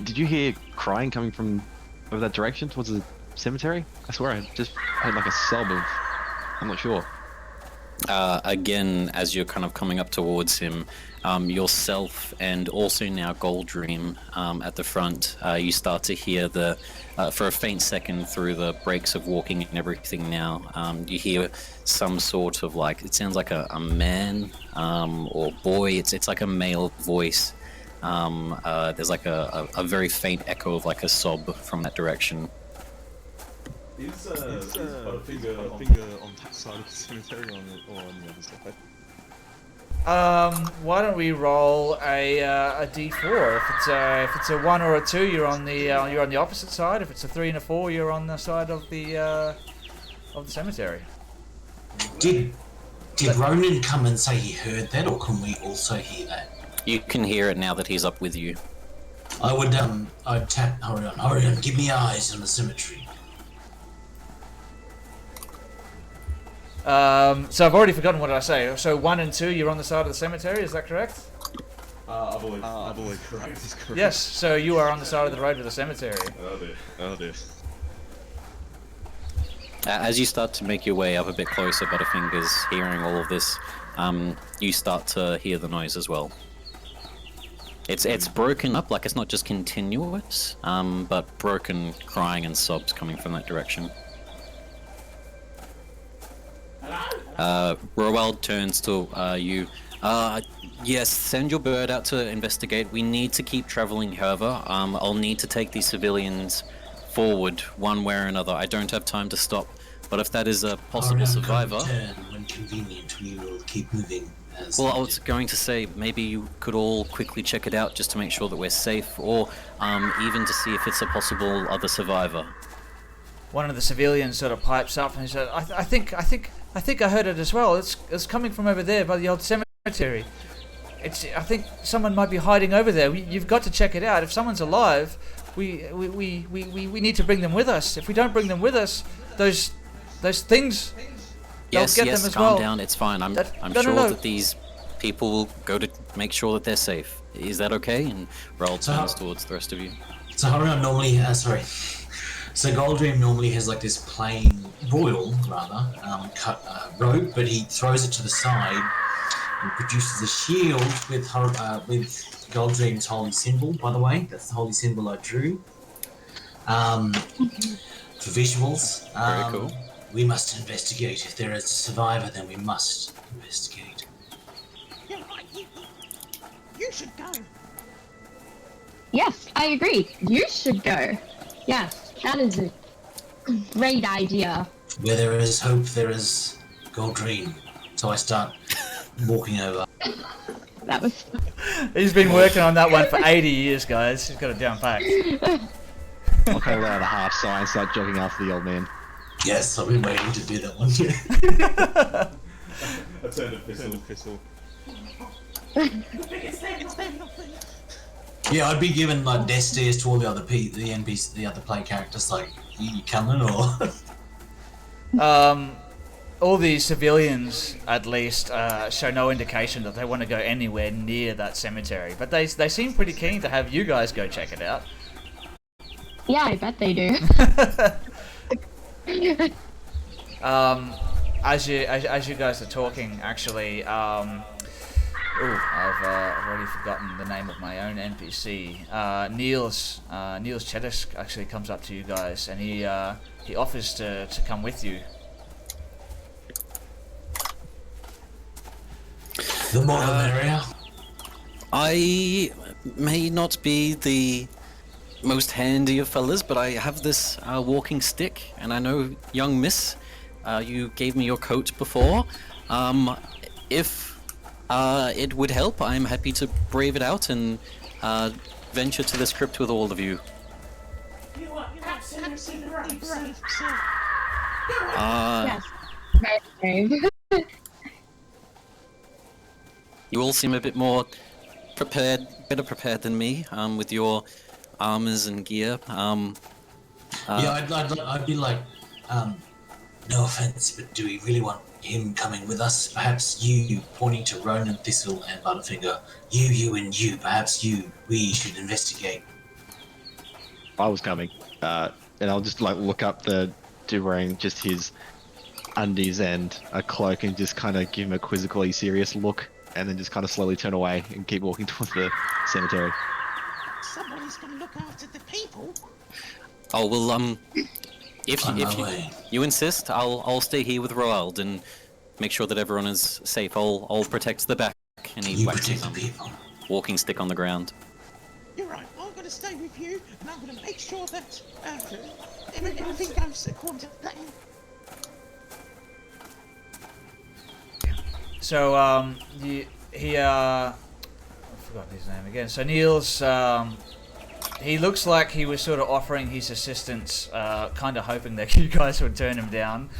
did you hear crying coming from over that direction towards the cemetery? I swear I just heard like a sob of, I'm not sure. Again, as you're kind of coming up towards him, yourself and also now Goldream at the front, you start to hear for a faint second through the breaks of walking and everything now, you hear some sort of like, it sounds like a man or boy, it's like a male voice. There's like a very faint echo of like a sob from that direction. Is finger on that side of the cemetery or on the other side? Why don't we roll a d4? If it's a 1 or a 2, you're on the opposite side. If it's a 3 and a 4, you're on the side of the cemetery. Did Ronan come and say he heard that, or can we also hear that? You can hear it now that he's up with you. I'd tap Hurry on, give me eyes on the cemetery. So I've already forgotten what I say. So 1 and 2, you're on the side of the cemetery. Is that correct? I believe correct. Is correct. Yes. So you are on the side of the road with the cemetery. Oh dear. As you start to make your way up a bit closer, Butterfingers, hearing all of this, you start to hear the noise as well. It's broken up, like it's not just continuous, but broken crying and sobs coming from that direction. Roald turns to you. Yes, send your bird out to investigate. We need to keep traveling, however. I'll need to take these civilians forward one way or another. I don't have time to stop. But if that is a possible survivor... When convenient, we will keep moving. Well, I was going to say, maybe you could all quickly check it out just to make sure that we're safe, or even to see if it's a possible other survivor. One of the civilians sort of pipes up and he said, I think I heard it as well. It's coming from over there by the old cemetery. I think someone might be hiding over there. You've got to check it out. If someone's alive, we need to bring them with us. If we don't bring them with us, those things, yes, they'll get them as calm well. down. It's fine. I'm sure that these people will go to make sure that they're safe. Is that okay? And Raoul turns towards the rest of you. So Harion normally, So Goldream normally has like this plain royal, cut robe, but he throws it to the side and produces a shield with Goldream's holy symbol. By the way, that's the holy symbol I drew. For visuals, very cool. We must investigate. If there is a survivor, then we must investigate. You're right. You should go. Yes, I agree. You should go. Yes, that is a great idea. Where there is hope, there is Goldream. So I start walking over. That was... He's been working on that one for 80 years, guys. He's got it down pat. I'll kind of let out a half sigh and start jogging after the old man. Yes, I've been waiting to do that one. I turned a pistol. Yeah, I'd be giving like death stares to all the other NPC, the other play characters. Like, you coming or? All these civilians, at least, show no indication that they want to go anywhere near that cemetery. But they seem pretty keen to have you guys go check it out. Yeah, I bet they do. As you guys are talking, actually, I've already forgotten the name of my own NPC. Niels Chedisk actually comes up to you guys, and he offers to come with you. The more the merrier. I may not be the most handy of fellas, but I have this walking stick, and I know, young miss, you gave me your coat before. If it would help, I'm happy to brave it out and venture to this crypt with all of you. You are absolutely brave, sir. Yes. Very brave. You all seem a bit more better prepared than me, with your armors and gear. Yeah, I'd be like, no offense, but do we really want him coming with us? Perhaps you, pointing to Ronan, Thistle, and Butterfinger, you, and you, perhaps we should investigate. I was coming, and I'll just like look up the dude wearing just his undies and a cloak, and just kind of give him a quizzically serious look, and then just kind of slowly turn away and keep walking towards the cemetery. Somebody's gonna look after the people. Oh well, if On my you, way. you insist, I'll stay here with Roald and make sure that everyone is safe. I'll protect the back, and he You whacks protect his the people. walking stick on the ground. You're right. I'm gonna stay with you, and I'm gonna make sure that everything goes according to plan. So I forgot his name again. So Niels, he looks like he was sort of offering his assistance, kind of hoping that you guys would turn him down.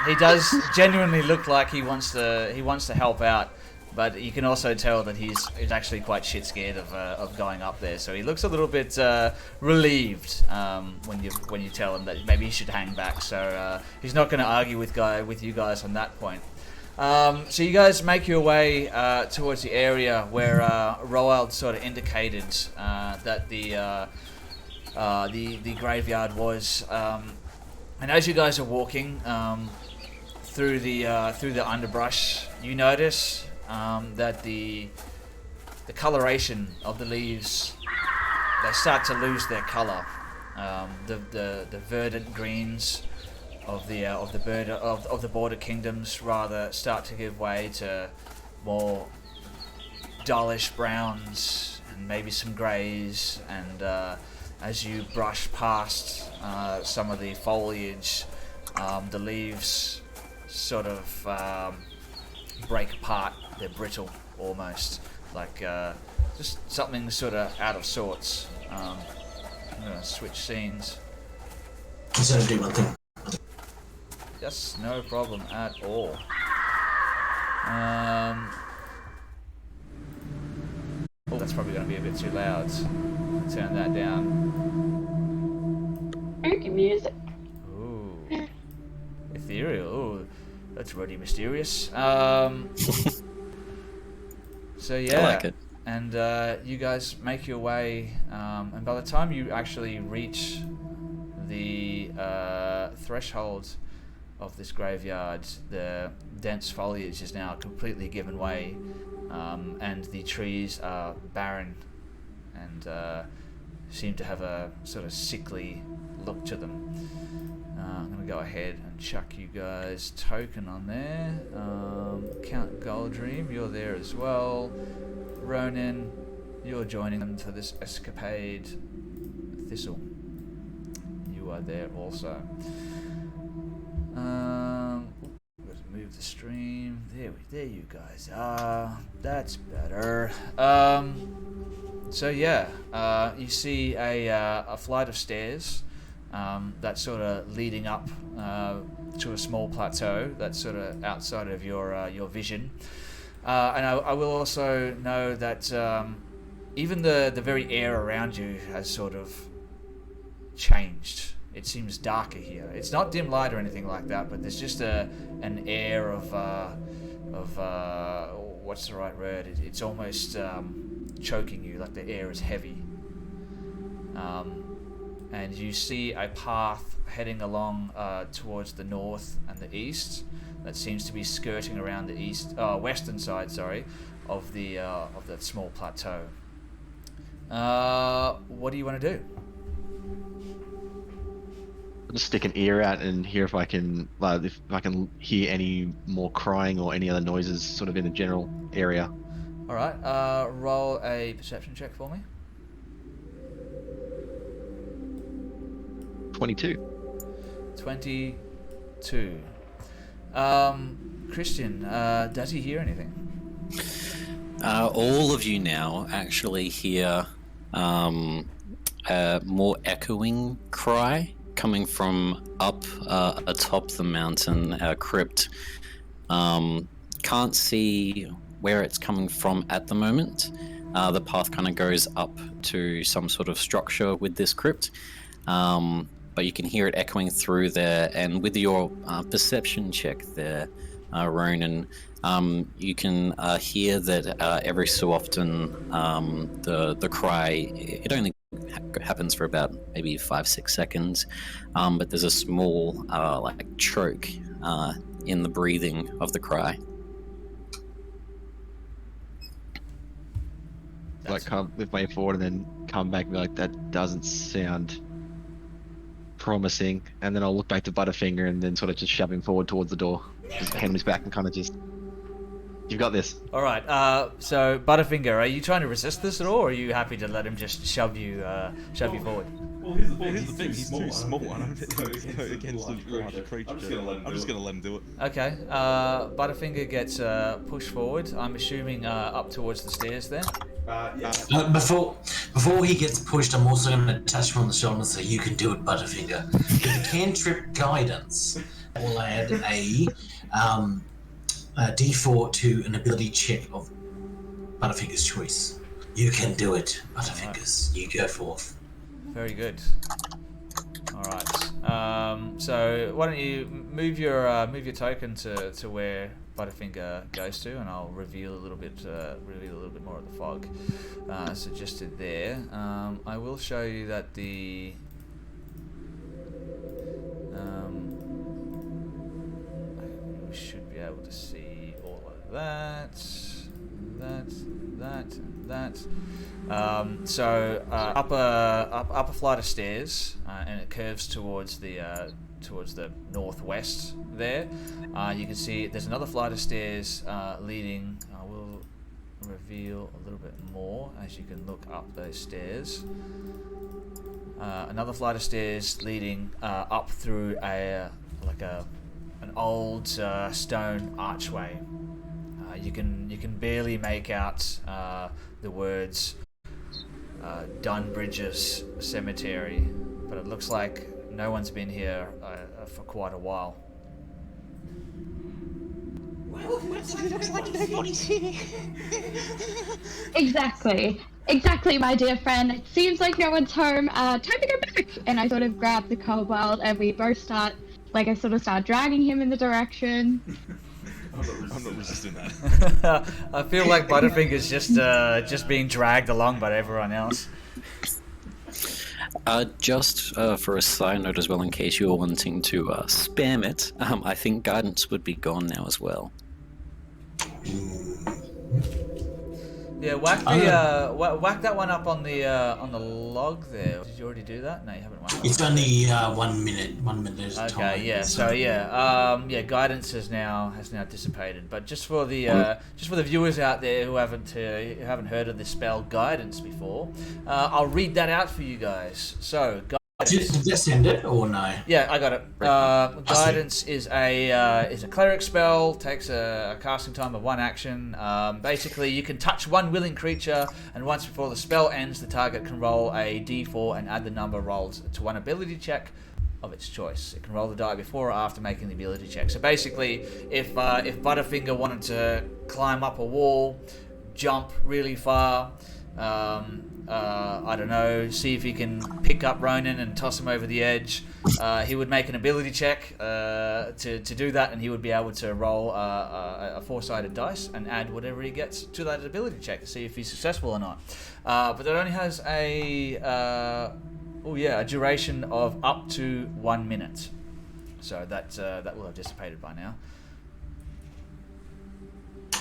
He does genuinely look like he wants to help out, but you can also tell that he's actually quite shit scared of going up there. So he looks a little bit relieved when you tell him that maybe he should hang back. So he's not going to argue with you guys on that point. So you guys make your way towards the area where Roald sort of indicated that the graveyard was, and as you guys are walking through the underbrush, you notice that the coloration of the leaves, they start to lose their color. The verdant greens of the border kingdoms rather start to give way to more dullish browns and maybe some greys, and as you brush past some of the foliage, the leaves sort of break apart. They're brittle almost, like just something sort of out of sorts. I'm going to switch scenes. So do one thing. Yes, no problem at all. Oh, that's probably going to be a bit too loud. Turn that down. Spooky music. Ooh. Ethereal. Ooh, that's really mysterious. So yeah. I like it. And you guys make your way, and by the time you actually reach the threshold of this graveyard, the dense foliage is now completely given way, and the trees are barren and seem to have a sort of sickly look to them. I'm going to go ahead and chuck you guys token on there. Count Goldream, you're there as well. Ronan, you're joining them for this escapade. Thistle, you are there also. Let's move the stream. There you guys are. That's better. So yeah, you see a flight of stairs that's sort of leading up to a small plateau that's sort of outside of your vision. And I will also know that even the very air around you has sort of changed. It seems darker here. It's not dim light or anything like that, but there's just an air of what's the right word? It's almost choking you, like the air is heavy. and you see a path heading along towards the north and the east that seems to be skirting around the western side, of the small plateau. What do you want to do? I'll just stick an ear out and hear if I can hear any more crying or any other noises sort of in the general area. All right. Roll a perception check for me. 22. 22. Christian, does he hear anything? All of you now actually hear a more echoing cry coming from up atop the mountain crypt. Can't see where it's coming from at the moment. The path kind of goes up to some sort of structure with this crypt. But you can hear it echoing through there, and with your perception check there, Ronan, you can hear that every so often the cry, it only happens for about maybe 5-6 seconds, but there's a small like choke in the breathing of the cry. Like lift my ear forward and then come back and be like, that doesn't sound promising, and then I'll look back to Butterfinger and then sort of just shove him forward towards the door, just hand him his back and kind of just, you've got this. All right. So Butterfinger, are you trying to resist this at all, or are you happy to let him just shove you forward? Well, here's the thing. He's too small. I don't think he's against the larger creature. I'm just gonna let him do it. Okay. Butterfinger gets pushed forward. I'm assuming up towards the stairs there. Before he gets pushed, I'm also going to touch him on the shoulder and say, "You can do it, Butterfinger." With the cantrip guidance, I will add a D4 to an ability check of Butterfinger's choice. You can do it, Butterfingers. Right. You go forth. Very good. All right. So why don't you move your token to where Butterfinger goes to, and I'll reveal a little bit more of the fog suggested there. I will show you that we should be able to see all of that. So up a flight of stairs, and it curves towards the northwest there. You can see there's another flight of stairs leading. I will reveal a little bit more as you can look up those stairs. Another flight of stairs leading up through an old stone archway. You can barely make out the words Dunbridge's Cemetery, but it looks like no one's been here for quite a while. Well, it looks like nobody's here. Exactly, my dear friend. It seems like no one's home. Time to go back. And I sort of grab the kobold, and we both start dragging him in the direction. I'm not resisting that. I feel like Butterfinger's just being dragged along by everyone else. Just for a side note as well, in case you were wanting to spam it, I think guidance would be gone now as well. Yeah, whack that one up on the log there. Did you already do that? No, you haven't. It's only 1 minute. 1 minute at a time. Okay, yeah. So guidance has now dissipated. But just for the viewers out there who haven't heard of the spell guidance before, I'll read that out for you guys. So. Did you send it or no? Yeah, I got it. Guidance is a cleric spell. Takes a casting time of 1 action. Basically, you can touch one willing creature, and once before the spell ends, the target can roll a d4 and add the number rolled to one ability check of its choice. It can roll the die before or after making the ability check. So basically, if Butterfinger wanted to climb up a wall, jump really far. I don't know, see if he can pick up Ronan and toss him over the edge. He would make an ability check to do that, and he would be able to roll a 4-sided dice and add whatever he gets to that ability check to see if he's successful or not. But it only has a Oh yeah, a duration of up to 1 minute. So that will have dissipated by now.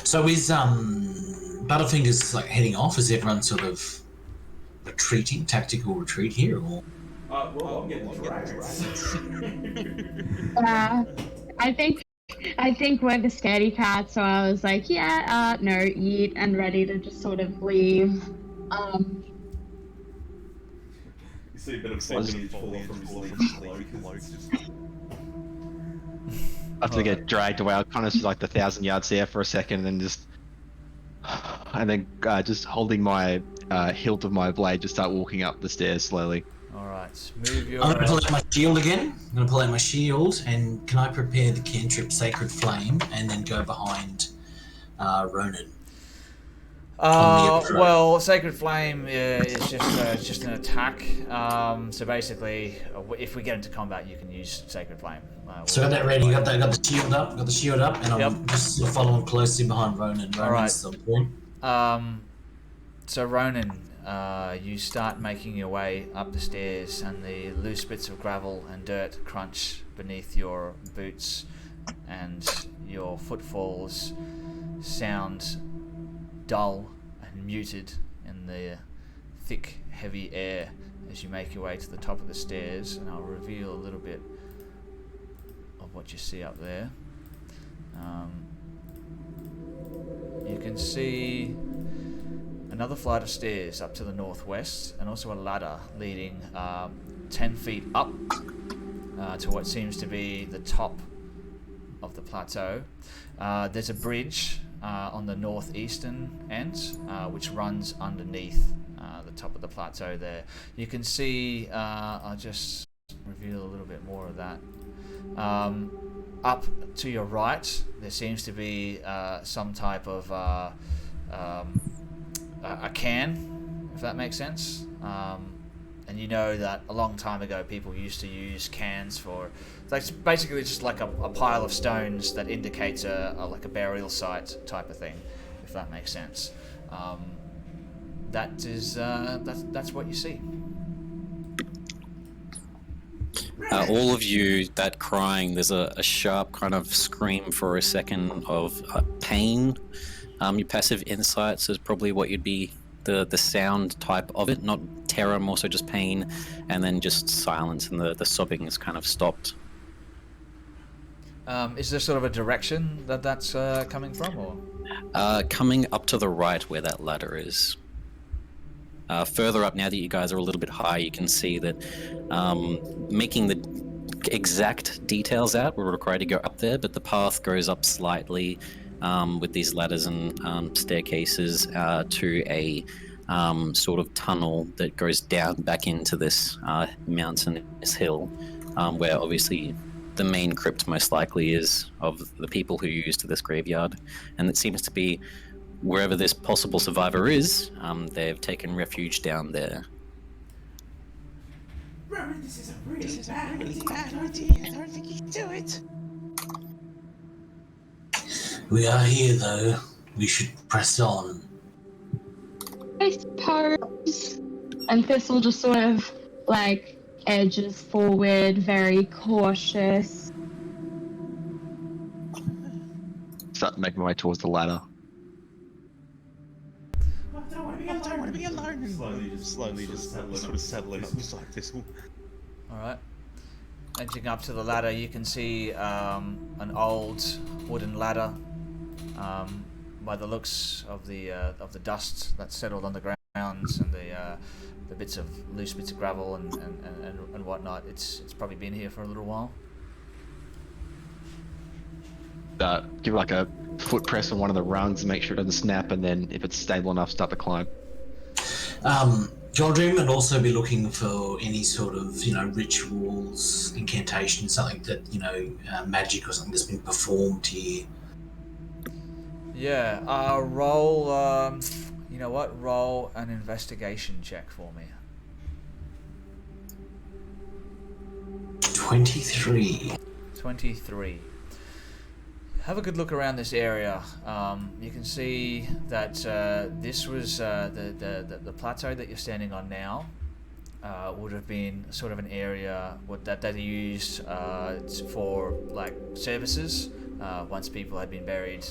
So is Butterfingers like heading off? Is everyone sort of retreating, tactical retreat here, or? Well, I'm getting dragged. I think we're the scaredy cat, so I was like, yeah, no, eat, and ready to just sort of leave. You see a bit of foliage fall off from his leaf below because it's just... After they get dragged away, I'll kind of just like the 1,000 yards there for a second, and then just holding my hilt of my blade, just start walking up the stairs slowly. All right, move your. I'm going to pull out my shield again. I'm going to pull out my shield, and can I prepare the cantrip Sacred Flame, and then go behind Ronan? Well, Sacred Flame is just an attack. So basically, if we get into combat, you can use Sacred Flame. So I got that ready. Got the shield up. Got the shield up, and I'm just sort of following closely behind Ronan. Ronan's the point. So Ronan, you start making your way up the stairs, and the loose bits of gravel and dirt crunch beneath your boots, and your footfalls sound dull and muted in the thick, heavy air as you make your way to the top of the stairs. And I'll reveal a little bit of what you see up there. You can see another flight of stairs up to the northwest, and also a ladder leading 10 feet up to what seems to be the top of the plateau. There's a bridge on the northeastern end, which runs underneath the top of the plateau there. You can see, I'll just reveal a little bit more of that. Up to your right, there seems to be some type of a can, if that makes sense. And you know that a long time ago people used to use cans for, it's basically just like a pile of stones that indicates like a burial site type of thing, if that makes sense. That's what you see. All of you that crying, there's a sharp kind of scream for a second of pain. Your passive insights is probably what you'd be the sound type of it, not terror, more so just pain, and then just silence, and the sobbing is kind of stopped. Is there sort of a direction that's coming from, or? Coming up to the right where that ladder is. Further up, now that you guys are a little bit high, you can see that making the exact details out, we're required to go up there, but the path goes up slightly with these ladders and staircases to a sort of tunnel that goes down back into this mountain, this hill, where obviously the main crypt most likely is of the people who used this graveyard, and it seems to be wherever this possible survivor is, they've taken refuge down there. Ronan, this is a really bad idea. I don't think you should do it. We are here, though. We should press on. I suppose. And Thistle just sort of like edges forward, very cautious. Start making my way towards the ladder. I don't want to be alone. Slowly just sort of settling up beside Thistle. Alright. Edging up to the ladder, you can see an old wooden ladder. By the looks of the dust that's settled on the grounds and the loose bits of gravel and whatnot, it's probably been here for a little while. Give like a foot press on one of the rungs and make sure it doesn't snap, and then if it's stable enough, start the climb. Goldream would also be looking for any sort of, rituals, incantations, something that, magic or something that's been performed here. Yeah, roll, you know what, roll an investigation check for me. 23. 23. Have a good look around this area. You can see that this was the plateau that you're standing on now would have been sort of an area that they used for like services. Once people had been buried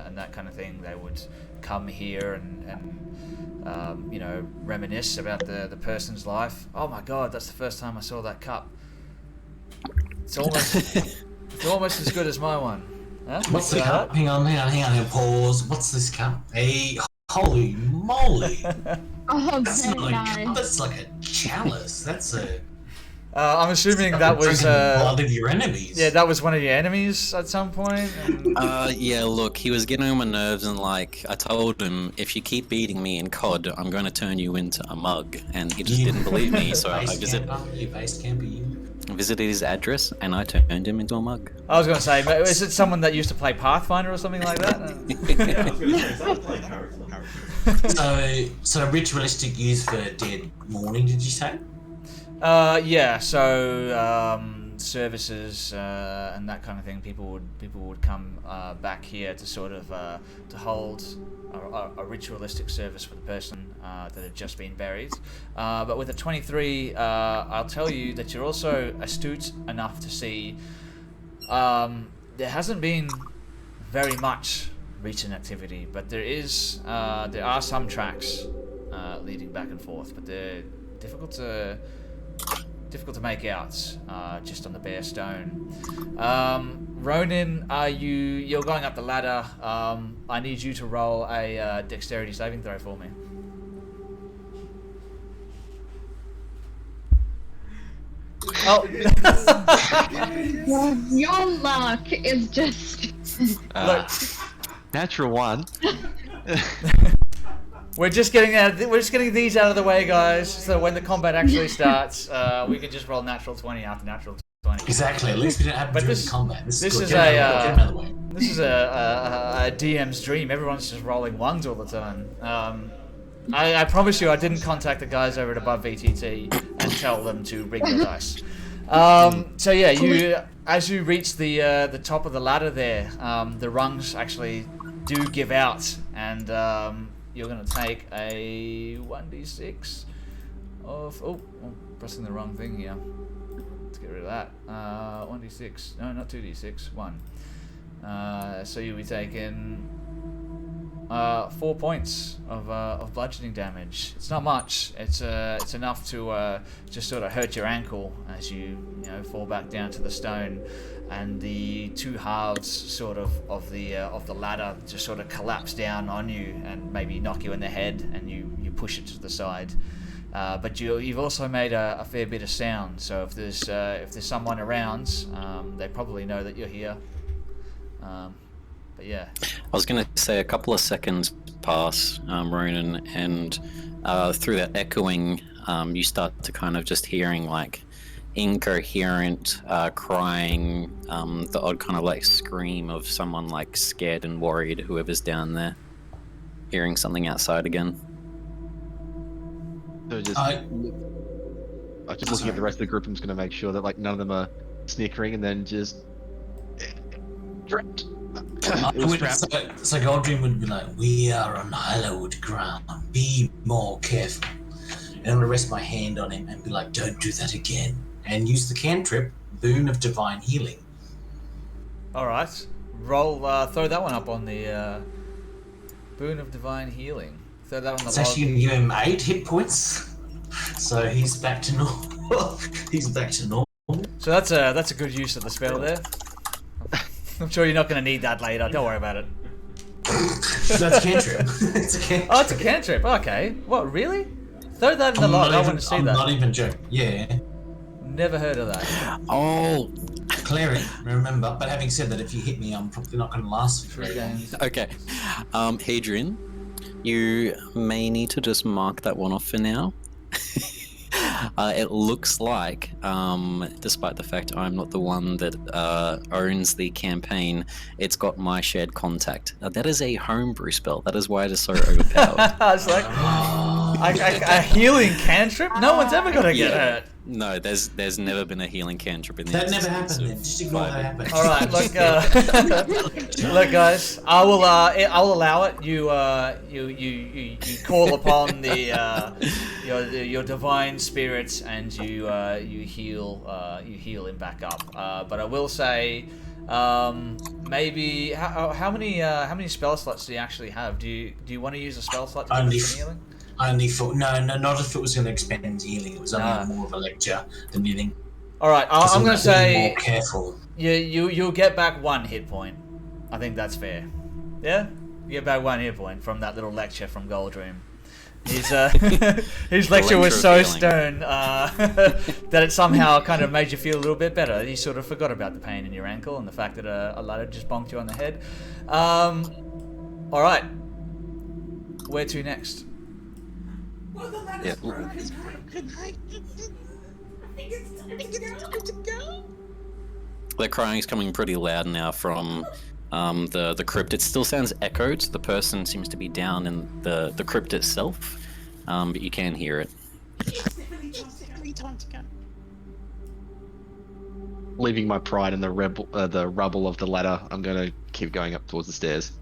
and that kind of thing, they would come here and you know, reminisce about the person's life. Oh my god, that's the first time I saw that cup. It's almost as good as my one. Huh? What's the cup? Hang on, pause. What's this cup? Hey, holy moly! Oh, That's not very a cup, nice. that's like a chalice. That's a... I'm assuming that was drinking the blood of your enemies. yeah, that was one of your enemies at some point. And... Yeah, look, he was getting on my nerves, and like I told him, if you keep beating me in COD, I'm going to turn you into a mug, and he just didn't believe me. So I visited his address, and I turned him into a mug. I was going to say, is it someone that used to play Pathfinder or something like that? Yeah, I was going to say, sounds like character. So ritualistic use for dead mourning, did you say? Yeah. So services and that kind of thing. People would come back here to sort of to hold a ritualistic service for the person that had just been buried. But with a 23, I'll tell you that you're also astute enough to see there hasn't been very much recent activity, but there are some tracks leading back and forth, but they're difficult to make out just on the bare stone. Ronin, you're going up the ladder. I need you to roll a dexterity saving throw for me. Oh. Your luck is just. Look, Natural one. we're just getting these out of the way, guys. So when the combat actually starts, we can just roll natural 20 after natural 20. Exactly. At least we don't have to But do this- the combat. this good. is Get him out of the way. This is a DM's dream. Everyone's just rolling ones all the time. I promise you, I didn't contact the guys over at Above VTT and tell them to rig their dice. So yeah, as you reach the top of the ladder there, the rungs actually do give out, and you're going to take a 1d6 of... Oh, I'm pressing the wrong thing here. Let's get rid of that. 1d6. No, not 2d6. 1. So you'll be taking 4 points of bludgeoning damage. It's not much. It's enough to just sort of hurt your ankle as you fall back down to the stone, and the two halves sort of the ladder just sort of collapse down on you and maybe knock you in the head, and you push it to the side. But you've also made a fair bit of sound. So if there's someone around, they probably know that you're here. But yeah. I was going to say a couple of seconds pass, Ronan, and through that echoing, you start to kind of just hearing like incoherent crying, the odd kind of like scream of someone like scared and worried, whoever's down there, hearing something outside again. So just looking at the rest of the group, I'm just going to make sure that like none of them are snickering, and then just trapped. So Goldream would be like, "We are on hallowed ground. Be more careful." And I'm gonna rest my hand on him and be like, "Don't do that again." And use the cantrip, Boon of Divine Healing. All right. Roll. Throw that one up on the Boon of Divine Healing. Throw that on the It's log. actually gonna give him 8 hit points. So he's back to normal. He's back to normal. So that's a good use of the spell there. I'm sure you're not going to need that later. Don't worry about it. That's cantrip. It's a cantrip. Oh, it's a cantrip. Okay. What, really? Throw that in the log. I want to see I'm that. not even joking. Yeah. Never heard of that. Oh, Cleric, remember. But having said that, if you hit me, I'm probably not going to last for very long. okay. Hadrian, you may need to just mark that one off for now. It looks like, despite the fact I'm not the one that owns the campaign, it's got my shared contact. That is a homebrew spell. That is why it is so overpowered. It's like a healing cantrip? No one's ever going to get hurt. No, there's never been a healing cantrip in the That never existence happened. of Then just ignore that 5e. happened. All right, look, guys, I'll allow it. You call upon your divine spirits, and you heal him back up. But I will say, maybe how many spell slots do you actually have? Do you want to use a spell slot to give Only us some healing? Only for no, not if it was going to expend healing. It was only Nah. more of a lecture than anything. All right, I'm gonna Being say more careful. you'll get back 1 hit point. I think that's fair. Yeah, you get back 1 hit point from that little lecture from Goldream. His lecture was so lecture of stern that it somehow kind of made you feel a little bit better. You sort of forgot about the pain in your ankle and the fact that a ladder just bonked you on the head. All right, where to next? Well, the ladder's Yeah. broken. I think it's time to go. The crying is coming pretty loud now from the crypt. It still sounds echoed. The person seems to be down in the crypt itself, but you can hear it. It's definitely time to go. Leaving my pride in the rubble of the ladder, I'm gonna keep going up towards the stairs.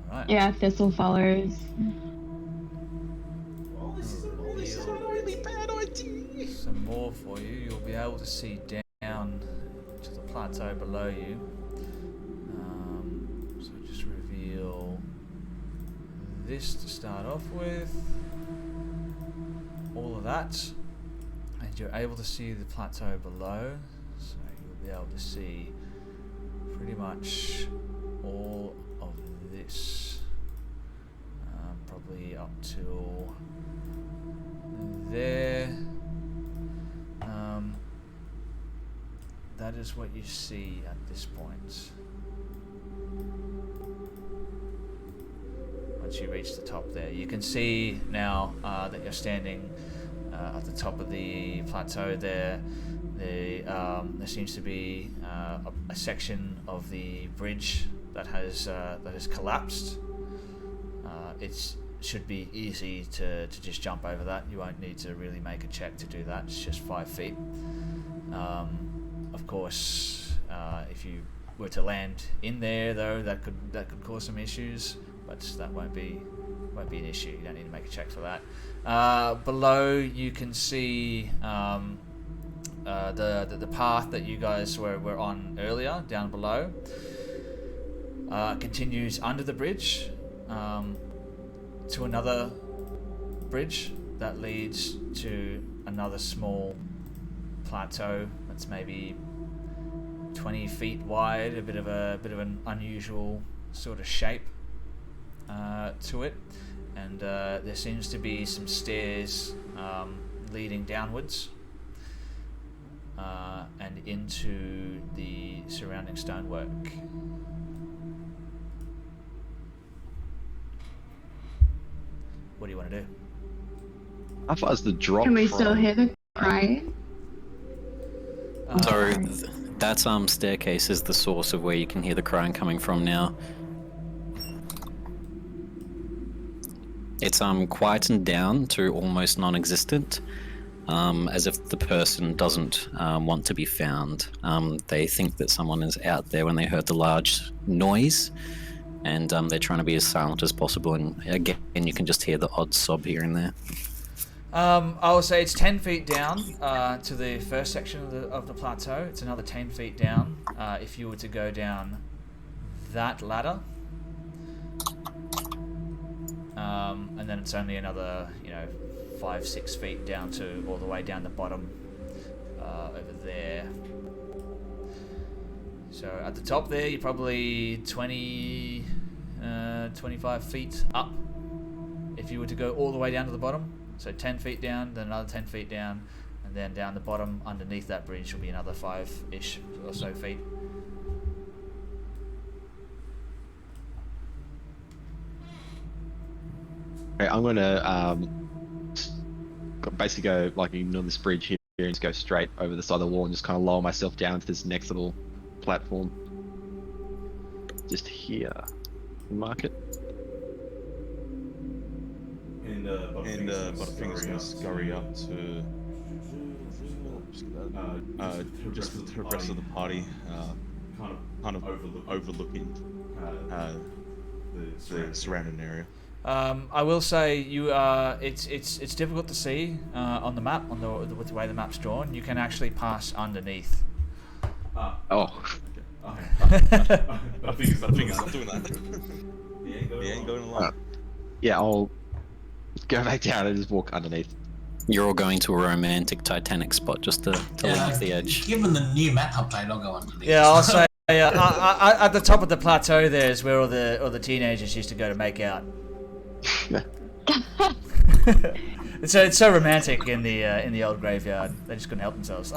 All right. Yeah, Thistle follows. Oh, this is a really bad idea. Some more for you. You'll be able to see down to the plateau below you. So just reveal this to start off with. All of that. And you're able to see the plateau below. So you'll be able to see pretty much all of this. Probably up till there. That is what you see at this point. Once you reach the top there, you can see now that you're standing at the top of the plateau there. There seems to be a section of the bridge that has collapsed. It should be easy to just jump over that. You won't need to really make a check to do that. It's just 5 feet. Of course, if you were to land in there, though, that could cause some issues, but that won't be an issue. You don't need to make a check for that. Below, you can see the path that you guys were on earlier, down below. Continues under the bridge to another bridge that leads to another small plateau that's maybe 20 feet wide, a bit of an unusual sort of shape to it, and there seems to be some stairs leading downwards and into the surrounding stonework. What do you want to do? How far is the drop? Can we from... still hear the crying? So that staircase is the source of where you can hear the crying coming from now. It's quietened down to almost non-existent, as if the person doesn't want to be found. They think that someone is out there when they heard the large noise, and they're trying to be as silent as possible. And again, you can just hear the odd sob here and there. I will say it's 10 feet down to the first section of the plateau. It's another 10 feet down if you were to go down that ladder. And then it's only another, 5-6 feet down to all the way down the bottom over there. So at the top there, you're probably 20, 25 feet up if you were to go all the way down to the bottom. So 10 feet down, then another 10 feet down, and then down the bottom underneath that bridge will be another 5-ish or so feet. Okay, I'm gonna basically go like ignore this bridge here and just go straight over the side of the wall and just kind of lower myself down to this next little platform. Just here. Mark it. And Butterfinger's gonna scurry up to just with the rest of the party, kind of overlooking the surrounding area. I will say you it's difficult to see on the map with the way the map's drawn. You can actually pass underneath. Oh, I think it's not doing that. He ain't going along. yeah. I'll go back down and just walk underneath. You're all going to a romantic Titanic spot just to lean off the edge. Given the new map update, I'll go underneath. Yeah, I'll say at the top of the plateau there is where all the teenagers used to go to make out. It's so romantic in the old graveyard. They just couldn't help themselves.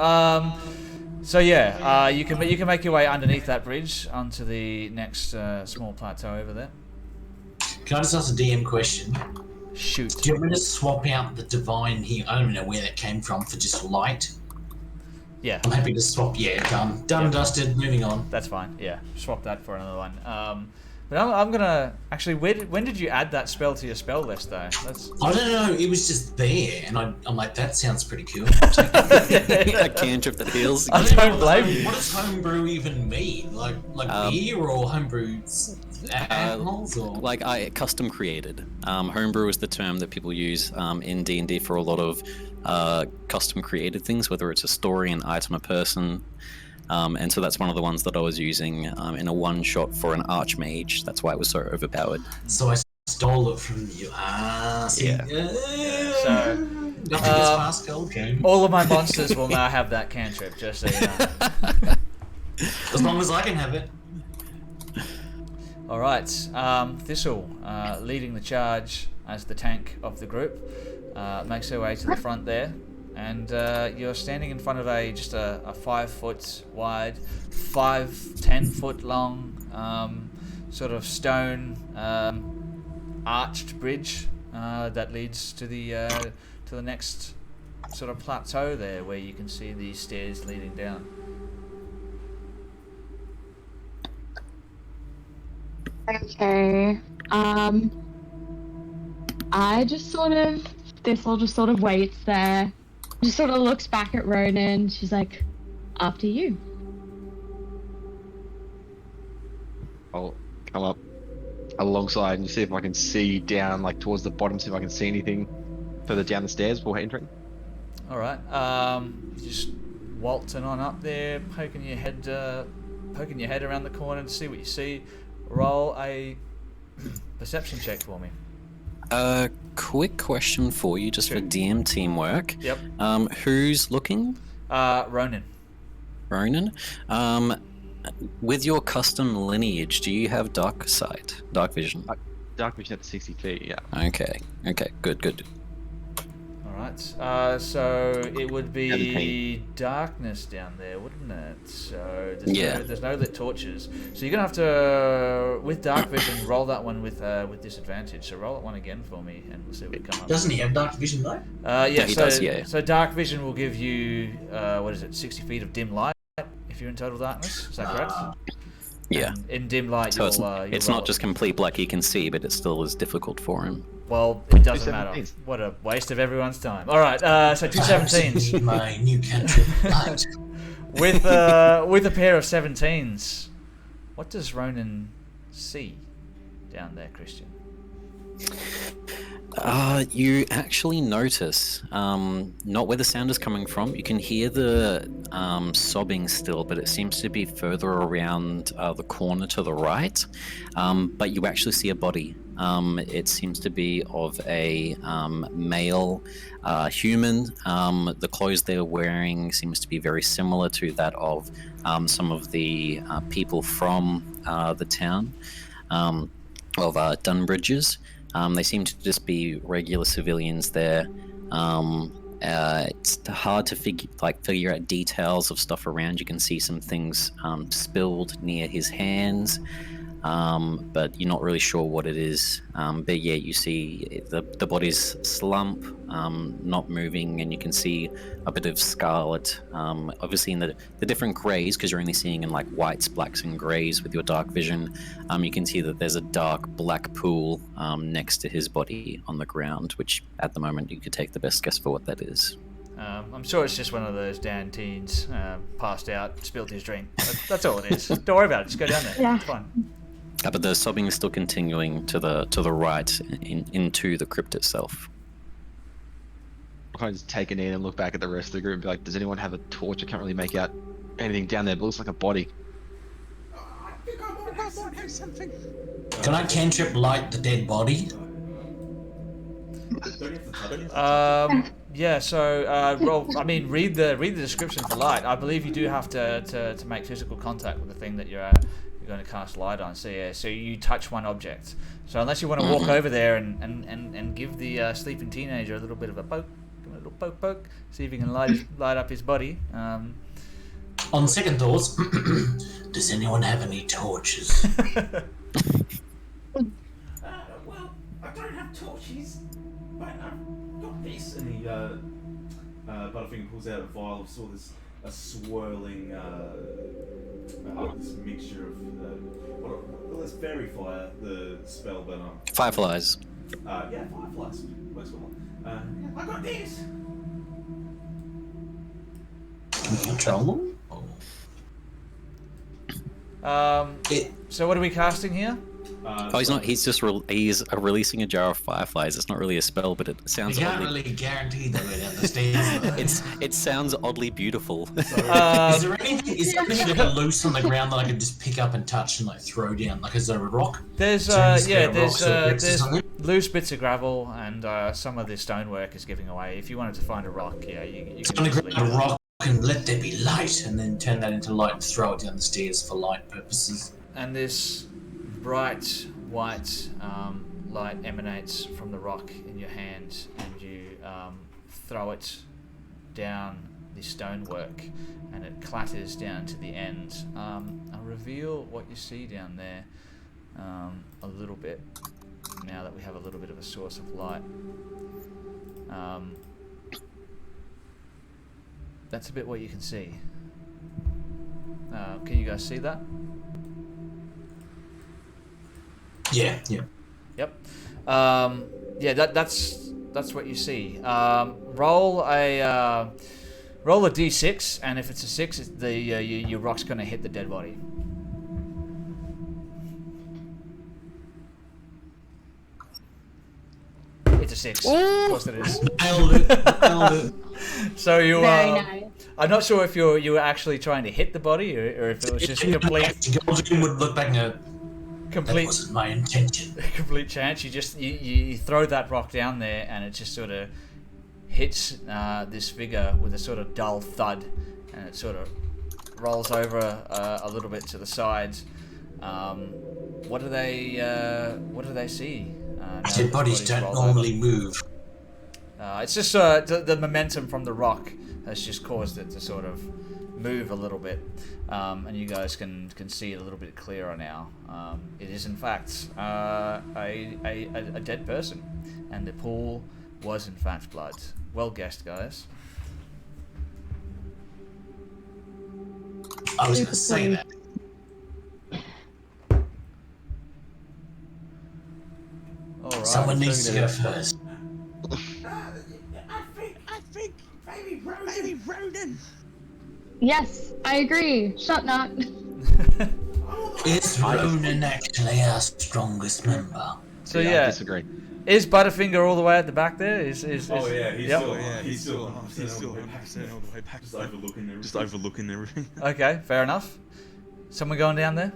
So yeah, you can make your way underneath that bridge onto the next small plateau over there. Can I just ask a DM question? Shoot. Do you want me to swap out the divine here? I don't know where that came from for just light. Yeah. I'm happy to swap. Yeah, done, dusted. Moving on. That's fine. Yeah, swap that for another one. But I'm gonna actually. When did you add that spell to your spell list though? I don't know. It was just there, and I'm like, that sounds pretty cool. A cantrip that heals. I don't blame you. What does homebrew even mean? Like beer or homebrew animals or Like I custom created. Homebrew is the term that people use in D&D for a lot of custom created things, whether it's a story, an item, a person. And so that's one of the ones that I was using in a one-shot for an archmage. That's why it was so overpowered. So I stole it from you. See, Yeah. So nothing gets past Gold Game. all of my monsters will now have that cantrip. Just so you know. As long as I can have it. All right, Thistle, leading the charge as the tank of the group, makes her way to the front there, and you're standing in front of just a 5 foot wide, 10 foot long, sort of stone arched bridge that leads to the next sort of plateau there, where you can see these stairs leading down. Okay. I just sort of, Thistle just sort of waits there, just sort of looks back at Ronan. She's like, after you. I'll come up alongside and see if I can see down, like towards the bottom, see if I can see anything further down the stairs before entering. All right. Just waltzing on up there, poking your head around the corner to see what you see. Roll a perception check for me. Quick question for you, just Sure. for DM teamwork. Yep. Who's looking? Ronan. Ronan. With your custom lineage, do you have dark vision? Dark vision at 60 feet, yeah. Okay, good. All right. So it would be 17. darkness down there, wouldn't it? So there's no lit torches. So you're gonna have to, with dark vision, roll that one with disadvantage. So roll that one again for me, and we'll see what we come up. Doesn't he have dark vision though? Yeah. He So does, yeah. so dark vision will give you 60 feet of dim light if you're in total darkness. Is that correct? Yeah. And in dim light, So it's you'll not just complete black he can see, but it still is difficult for him. Well, it doesn't matter. 217s. What a waste of everyone's time. All right, so 2 17s. My new cantrip. Light. with a pair of 17s. What does Ronan see down there, Christian? You actually notice, not where the sound is coming from. You can hear the sobbing still, but it seems to be further around the corner to the right. But you actually see a body. It seems to be of a male human. The clothes they're wearing seems to be very similar to that of some of the people from the town of Dunbridges. They seem to just be regular civilians there. It's hard to figure out details of stuff around. You can see some things spilled near his hands, but you're not really sure what it is. But yeah, you see the body's slump, not moving, and you can see a bit of scarlet. Obviously, in the different greys, because you're only seeing in like whites, blacks, and greys with your dark vision. You can see that there's a dark black pool next to his body on the ground, which at the moment you could take the best guess for what that is. I'm sure it's just one of those Dan teens passed out, spilled his drink. That's all it is. Don't worry about it. Just go down there. Yeah. It's fine. But the sobbing is still continuing to the right into the crypt itself. I'll kind of just take it in and look back at the rest of the group and be like, does anyone have a torch? I can't really make out anything down there, but it looks like a body. I think I might have something. Can I cantrip light the dead body? Yeah. So roll. I mean, read the description for light. I believe you do have to make physical contact with the thing that you're going to cast light on. So yeah. So you touch one object. So unless you want to walk over there and give the sleeping teenager a little bit of a poke, give him a little poke, see if you can light up his body. On second thoughts, does anyone have any torches? Well, I don't have torches, but I've got this. And he, Butterfinger pulls out a vial of sort of a swirling, this mixture of, well, let's verify the spell, but Fireflies. yeah, fireflies. Works well. Yeah, I got this. Can we control them? So what are we casting here? Oh, he's not. He's just he's releasing a jar of fireflies. It's not really a spell, but it We sounds can't oddly. really guarantee that we'd understand. It sounds oddly beautiful. Is there anything like loose on the ground that I could just pick up and touch and like throw down? Like, is there a rock? There's Is there any spare rocks or bricks or there's something? loose bits of gravel and some of the stonework is giving away. If you wanted to find a rock, yeah, you So can I'm easily gonna do grab a that. rock and let there be light, and then turn that into light and throw it down the stairs for light purposes. And this bright white light emanates from the rock in your hand, and you throw it down the stonework, and it clatters down to the end. I'll reveal what you see down there a little bit now that we have a little bit of a source of light. That's a bit what you can see. Can you guys see that? Yeah. Yep. Yeah, that's what you see. Roll a d6, and if it's a 6, your rock's going to hit the dead body. It's a 6. Of course it is. Nailed it. So you Very nice. I'm not sure if you were actually trying to hit the body or if it was just complete Goldring would look back and go, that complete wasn't my intention. complete chance. You throw that rock down there, and it just sort of hits this figure with a sort of dull thud, and it sort of rolls over a little bit to the sides. What do they see? Now that Dead the bodies body's don't rolled over? normally move. It's just the momentum from the rock has just caused it to sort of move a little bit, and you guys can see it a little bit clearer now. It is in fact a dead person, and the pool was in fact blood. Well guessed, guys. I was going to say that. All right. Someone needs to go first. I think maybe Ronan. Yes, I agree. Shut not. Is Ronan actually our strongest member? So I yeah, disagree. is Butterfinger all the way at the back there? Oh yeah, he's Yep. still he's still 100% all the way back. Just overlooking everything. Just overlooking everything. Okay, fair enough. Someone going down there?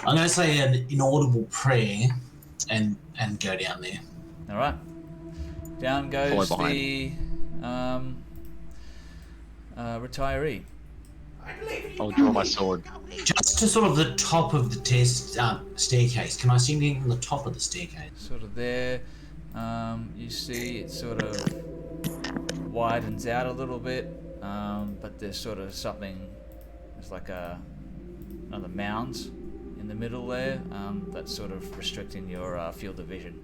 I'm going to say an inaudible prayer and go down there. All right. Down goes the retiree. I believe in you. I'll draw my sword. Just to sort of the top of the staircase. Can I see anything from the top of the staircase? Sort of there. You see it sort of widens out a little bit, but there's sort of something. There's like another mound in the middle there that's sort of restricting your field of vision.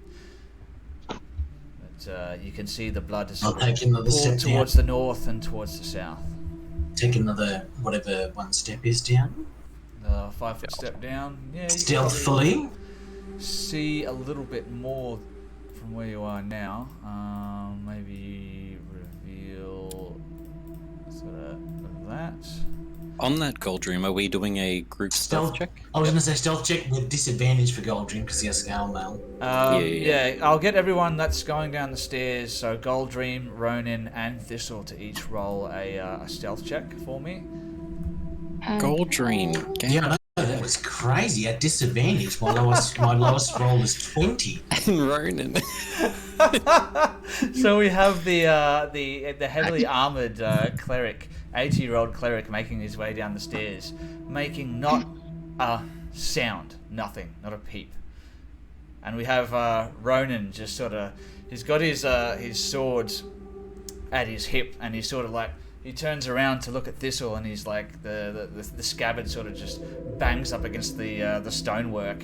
But you can see the blood is I'll sort of take another step pulled towards the north and towards the south. Take another, whatever one step is down. 5-foot step down. Yeah. You can Stealthily. probably see a little bit more from where you are now. Maybe Sort of that. On that Gold Dream, are we doing a group stealth check? I was going to say stealth check with disadvantage for Gold Dream because he has scale mail. Yeah, I'll get everyone that's going down the stairs. So Gold Dream, Ronin, and Thistle to each roll a stealth check for me. Gold Dream. Yeah, I know. That was crazy. At disadvantage, my lowest roll was 20. And Ronin. So we have the heavily armored cleric, 80-year-old cleric, making his way down the stairs, making not a sound, nothing, not a peep. And we have Ronin just sort of, he's got his sword at his hip, and he's sort of like, he turns around to look at Thistle, and he's like, the scabbard sort of just bangs up against the stonework,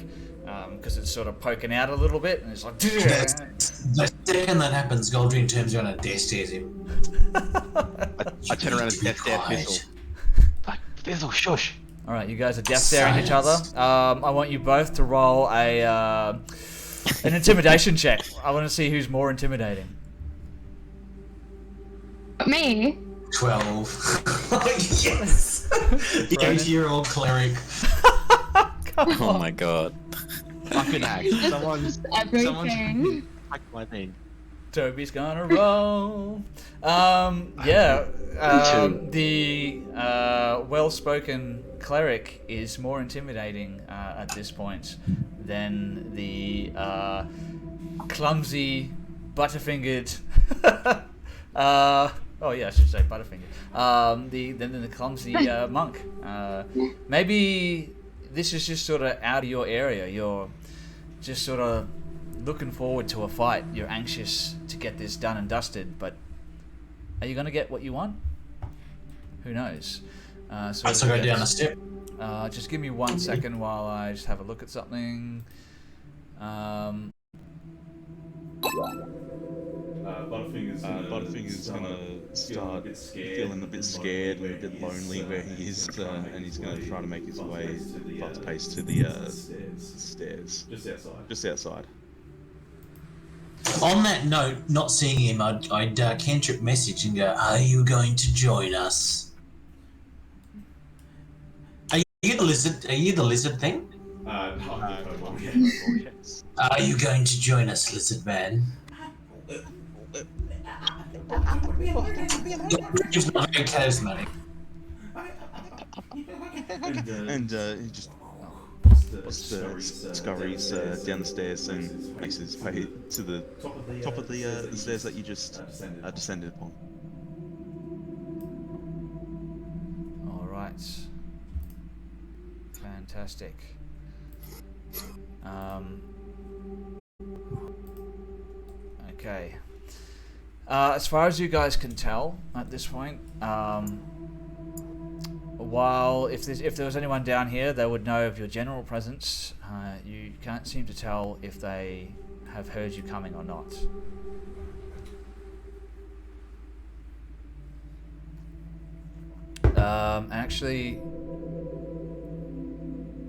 because it's sort of poking out a little bit, and it's like... The second that happens, Gold Dream turns around and death stares him. I turn around and death stare Thistle. Like, Thistle, shush. Alright, you guys are death staring each other. I want you both to roll an intimidation check. I want to see who's more intimidating. Me? 12. Yes! The 80-year-old cleric. Oh my god. Fucking act. Someone's Everything. hacked my thing. Toby's gonna roll. The well-spoken cleric is more intimidating at this point than the clumsy, butterfingered. I should say butterfingered. The clumsy monk. Maybe this is just sort of out of your area. You're just sort of looking forward to a fight. You're anxious to get this done and dusted, but are you going to get what you want? Who knows? So go down a step. Just give me 1 second while I just have a look at something. Butterfinger's gonna start feeling a bit scared and a bit lonely where he is, and he's gonna try to make his way fast paced to the stairs, just outside. On that note, not seeing him, I'd cantrip message and go, "Are you going to join us?" Are you the lizard? Are you the lizard thing? No. Are you going to join us, lizard man? He's not very charismatic. And he just scurries down the stairs and makes his way to the top of the stairs that you just descended upon. All right. Fantastic. Okay. As far as you guys can tell at this point, while if there was anyone down here, they would know of your general presence. You can't seem to tell if they have heard you coming or not. Actually,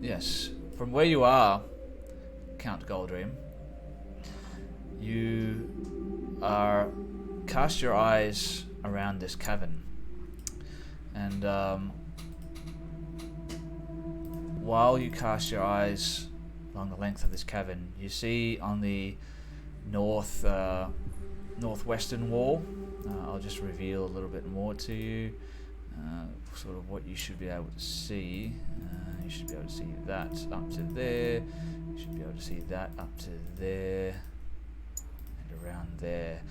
yes, from where you are, Count Goldream, you are cast your eyes around this cavern, and while you cast your eyes along the length of this cavern, you see on the northwestern wall, I'll just reveal a little bit more to you, sort of what you should be able to see. You should be able to see that up to there, you should be able to see that up to there, and around there.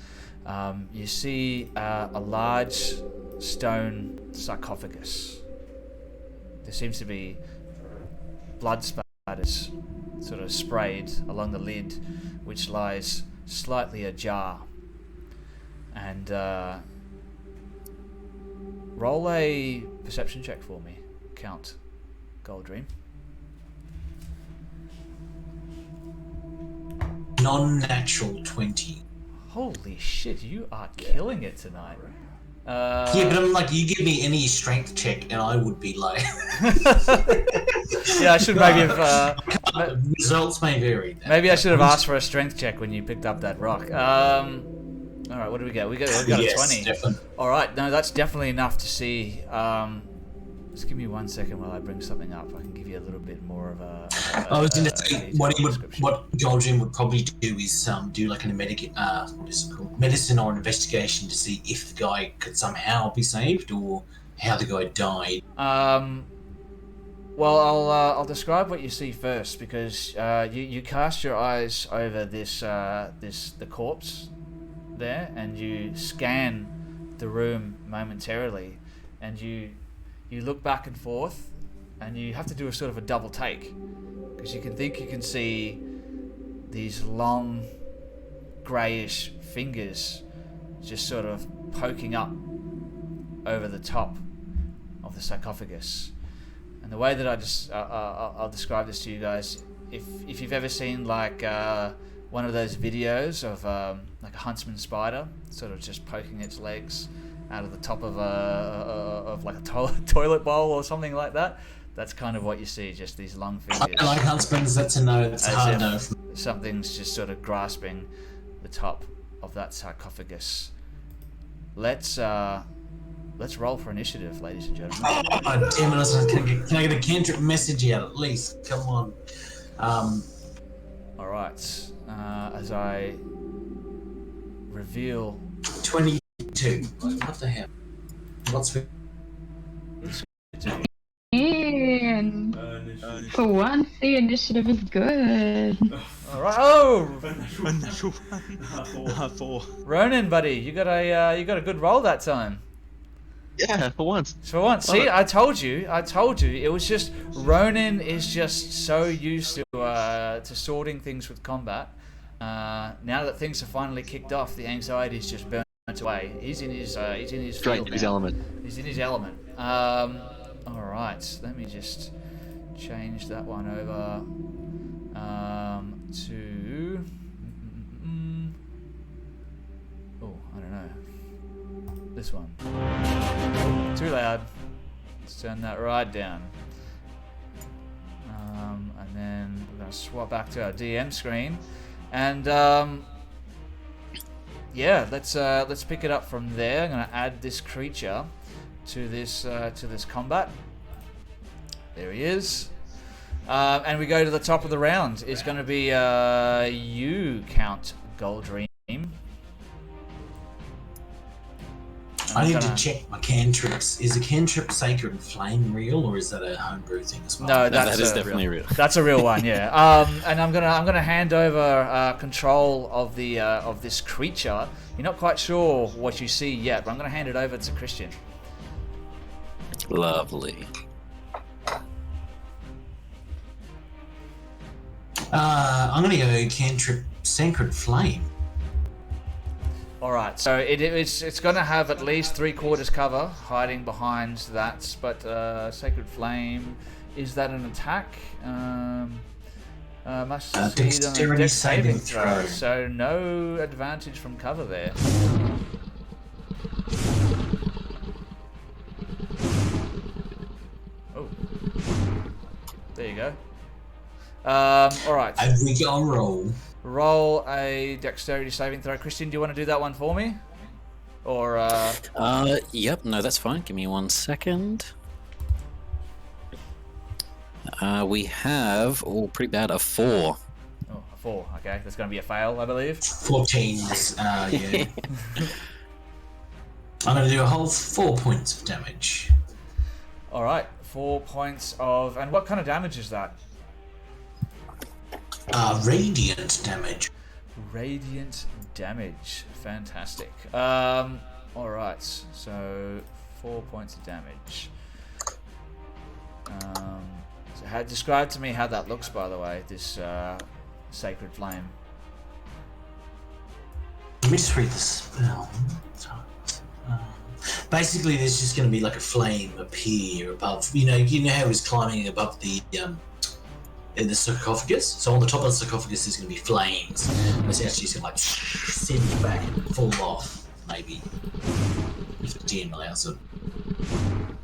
You see a large stone sarcophagus. There seems to be blood spatters sort of sprayed along the lid, which lies slightly ajar. And roll a perception check for me, Count Goldream. Non-natural 20. Holy shit, you are killing it tonight. Yeah, but I'm like, you give me any strength check and I would be like... Yeah, I should maybe have... results may vary. Maybe I should have asked for a strength check when you picked up that rock. All right, what do we get? We got a Yes, 20. definitely. All right, no, that's definitely enough to see. Just give me 1 second while I bring something up. I can give you a little bit more of a I was going to say detailed description. what Goldrin would probably do is do like what is it called, medicine or an investigation to see if the guy could somehow be saved or how the guy died. Well, I'll describe what you see first, because you cast your eyes over the corpse there, and you scan the room momentarily, and you look back and forth, and you have to do a sort of a double take, because you can see these long greyish fingers just sort of poking up over the top of the sarcophagus. And the way that I'll describe this to you guys, if you've ever seen like one of those videos of like a huntsman spider sort of just poking its legs out of the top of like a toilet bowl or something like that, that's kind of what you see, just these long fingers. I like huntsmans, that's a no, it's hard no. Something's just sort of grasping the top of that sarcophagus. Let's roll for initiative, ladies and gentlemen. Oh, damn it, can I get a cantrip message out at least? Come on. Alright, as I reveal... 22. What the hell? What's with... And for once, the initiative is good. Alright, oh! Unnatural one. 4. Ronan, buddy, you got a good roll that time. Yeah, for once. For once, see, I told you. It was just Ronan is just so used to sorting things with combat. Now that things are finally kicked off, the anxiety's just burnt away. He's in his Straight field in his now. element. He's in his element. All right, let me just change that one over to. Oh, I don't know. This one. Too loud. Let's turn that right down. And then we're going to swap back to our DM screen. And yeah, let's pick it up from there. I'm going to add this creature to this combat. There he is. And we go to the top of the round. It's going to be you, Count Goldream. I need to check my cantrips. Is a cantrip Sacred Flame real, or is that a homebrew thing as well? No, That is definitely real. That's a real one, yeah. And I'm gonna hand over control of the of this creature. You're not quite sure what you see yet, but I'm gonna hand it over to Christian. Lovely. I'm gonna go cantrip Sacred Flame. All right, so it's gonna have at least 3/4 cover, hiding behind that. But Sacred Flame, is that an attack? Must succeed on a Dexterity dex saving throw. throw. So no advantage from cover there. Oh, there you go. All right. Have we got a roll? Roll a dexterity saving throw. Christian, do you want to do that one for me? Or Yep, no, that's fine. Give me 1 second. We have, pretty bad, a 4. oh, a 4. Okay, that's going to be a fail, I believe. 14s, yeah. I'm going to do a whole 4 points of damage. All right, 4 points of, and what kind of damage is that? Radiant damage. Radiant damage. Fantastic. All right, so 4 points of damage. So describe to me how that looks, by the way, this Sacred Flame. Let me just read the spell. Basically, there's just going to be like a flame appear above. You know how he's climbing above the sarcophagus. So on the top of the sarcophagus, there's going to be flames. And essentially, it's going to like send back and fall off, maybe, if the DM allows it.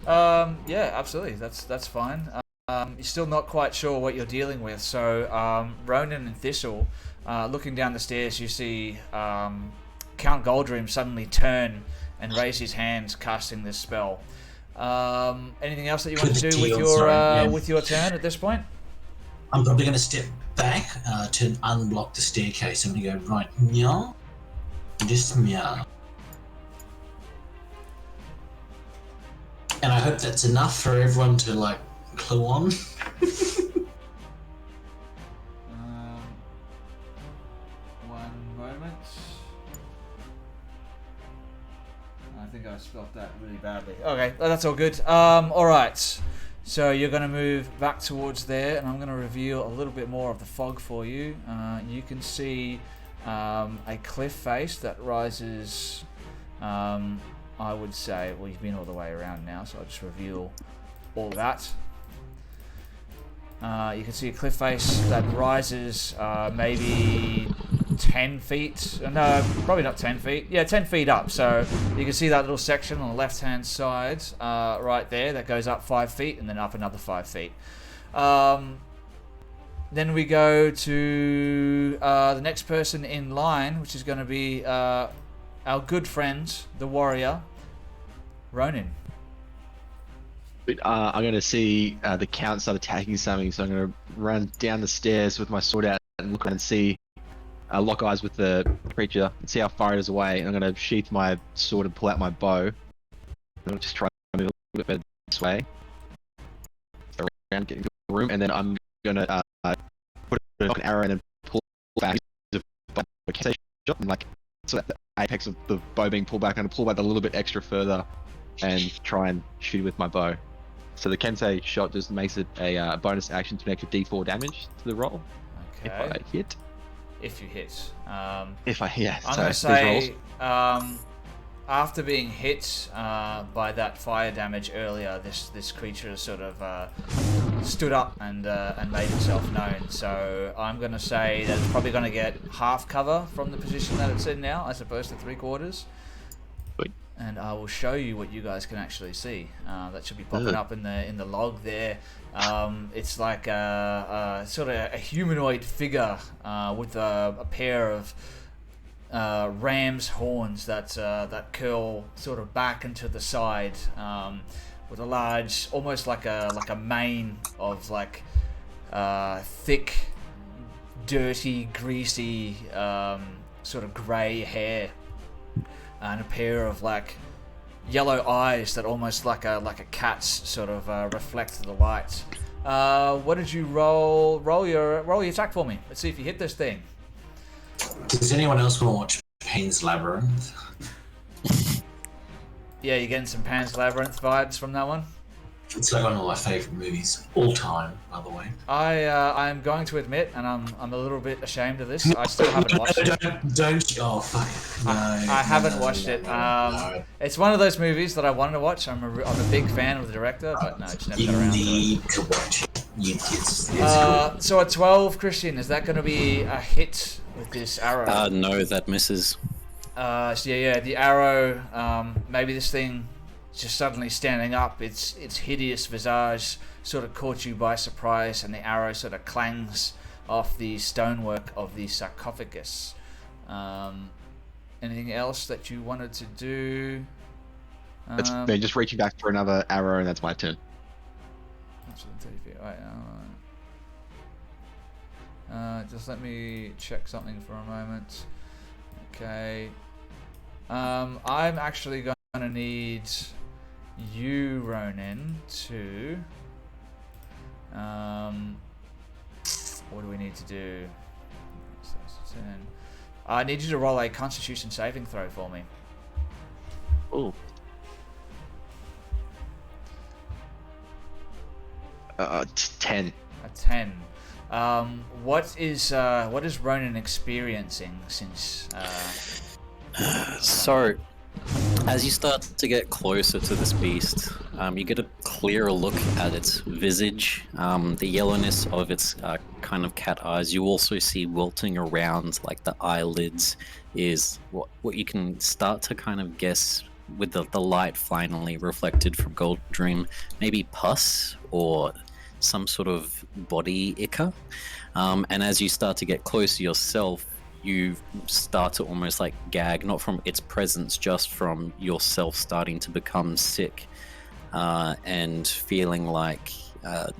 Yeah, absolutely. That's fine. You're still not quite sure what you're dealing with. So Ronan and Thistle, looking down the stairs, you see Count Goldream suddenly turn and raise his hands, casting this spell. Anything else that you want to do with your turn at this point? I'm probably going to step back to unblock the staircase. I'm going to go right meow, just meow. And I hope that's enough for everyone to like clue on. One moment. I think I spelled that really badly. Okay, that's all good. All right. So you're going to move back towards there, and I'm going to reveal a little bit more of the fog for you. You can see a cliff face that rises, I would say, well, you've been all the way around now, so I'll just reveal all that. You can see a cliff face that rises maybe 10 feet. No, probably not 10 feet. Yeah, 10 feet up. So you can see that little section on the left-hand side right there that goes up 5 feet and then up another 5 feet. Then we go to the next person in line, which is going to be our good friend, the warrior, Ronin. I'm going to see the Count start attacking something, so I'm going to run down the stairs with my sword out and look around and see, lock eyes with the creature and see how far it is away. And I'm going to sheath my sword and pull out my bow. I'm going to just try to move a little bit this way, around, getting to the room, and then I'm going to put an arrow and then pull back. And like, so at the apex of the bow being pulled back, I'm going to pull back a little bit extra further and try and shoot with my bow. So the Kensei shot just makes it a bonus action to make a D4 damage to the roll. Okay. If I hit. If you hit. If I, yeah. I'm going to say, after being hit by that fire damage earlier, this creature has sort of stood up and made itself known. So I'm going to say that it's probably going to get half cover from the position that it's in now, as opposed to 3/4. And I will show you what you guys can actually see. That should be popping up in the log there. It's like sort of a humanoid figure with a pair of ram's horns that curl sort of back and to the side, with a large, almost like a mane of like thick, dirty, greasy, sort of grey hair. And a pair of like yellow eyes that almost like a cat's sort of reflect the light. What did you roll? Roll your attack for me. Let's see if you hit this thing. Does anyone else want to watch Pan's Labyrinth? Yeah, you're getting some Pan's Labyrinth vibes from that one. It's like one of my favourite movies all time, by the way. I am going to admit, and I'm a little bit ashamed of this. I still haven't watched it. Don't. Oh fuck. No. I haven't watched it. No. It's one of those movies that I wanted to watch. I'm a big fan of the director, but no, just never got around to it. You need to watch it. It's good. So a 12, Christian, is that going to be a hit with this arrow? No, that misses. So yeah, the arrow. Maybe this thing just suddenly standing up. Its hideous visage sort of caught you by surprise, and the arrow sort of clangs off the stonework of the sarcophagus. Anything else that you wanted to do? They're just reaching back for another arrow, and that's my turn. Just let me check something for a moment. Okay. I'm actually going to need you, Ronin, to... what do we need to do? I need you to roll a Constitution saving throw for me. Oh. 10. A 10. What is Ronin experiencing since? So, as you start to get closer to this beast, you get a clearer look at its visage, the yellowness of its kind of cat eyes. You also see wilting around, like the eyelids, is what you can start to kind of guess with the light finally reflected from Gold Dream, maybe pus or some sort of body ichor. And as you start to get closer yourself, you start to almost like gag, not from its presence, just from yourself starting to become sick, and feeling like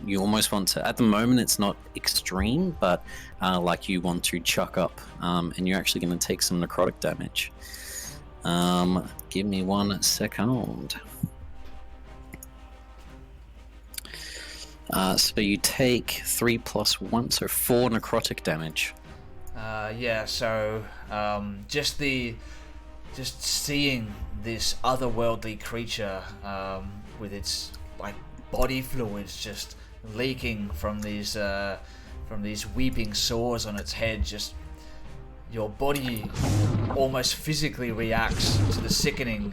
you almost want to, at the moment it's not extreme, but like you want to chuck up, and you're actually going to take some necrotic damage. Give me 1 second. So you take 3 + 1, so 4 necrotic damage. Yeah, so just seeing this otherworldly creature with its like body fluids just leaking from these weeping sores on its head, just your body almost physically reacts to the sickening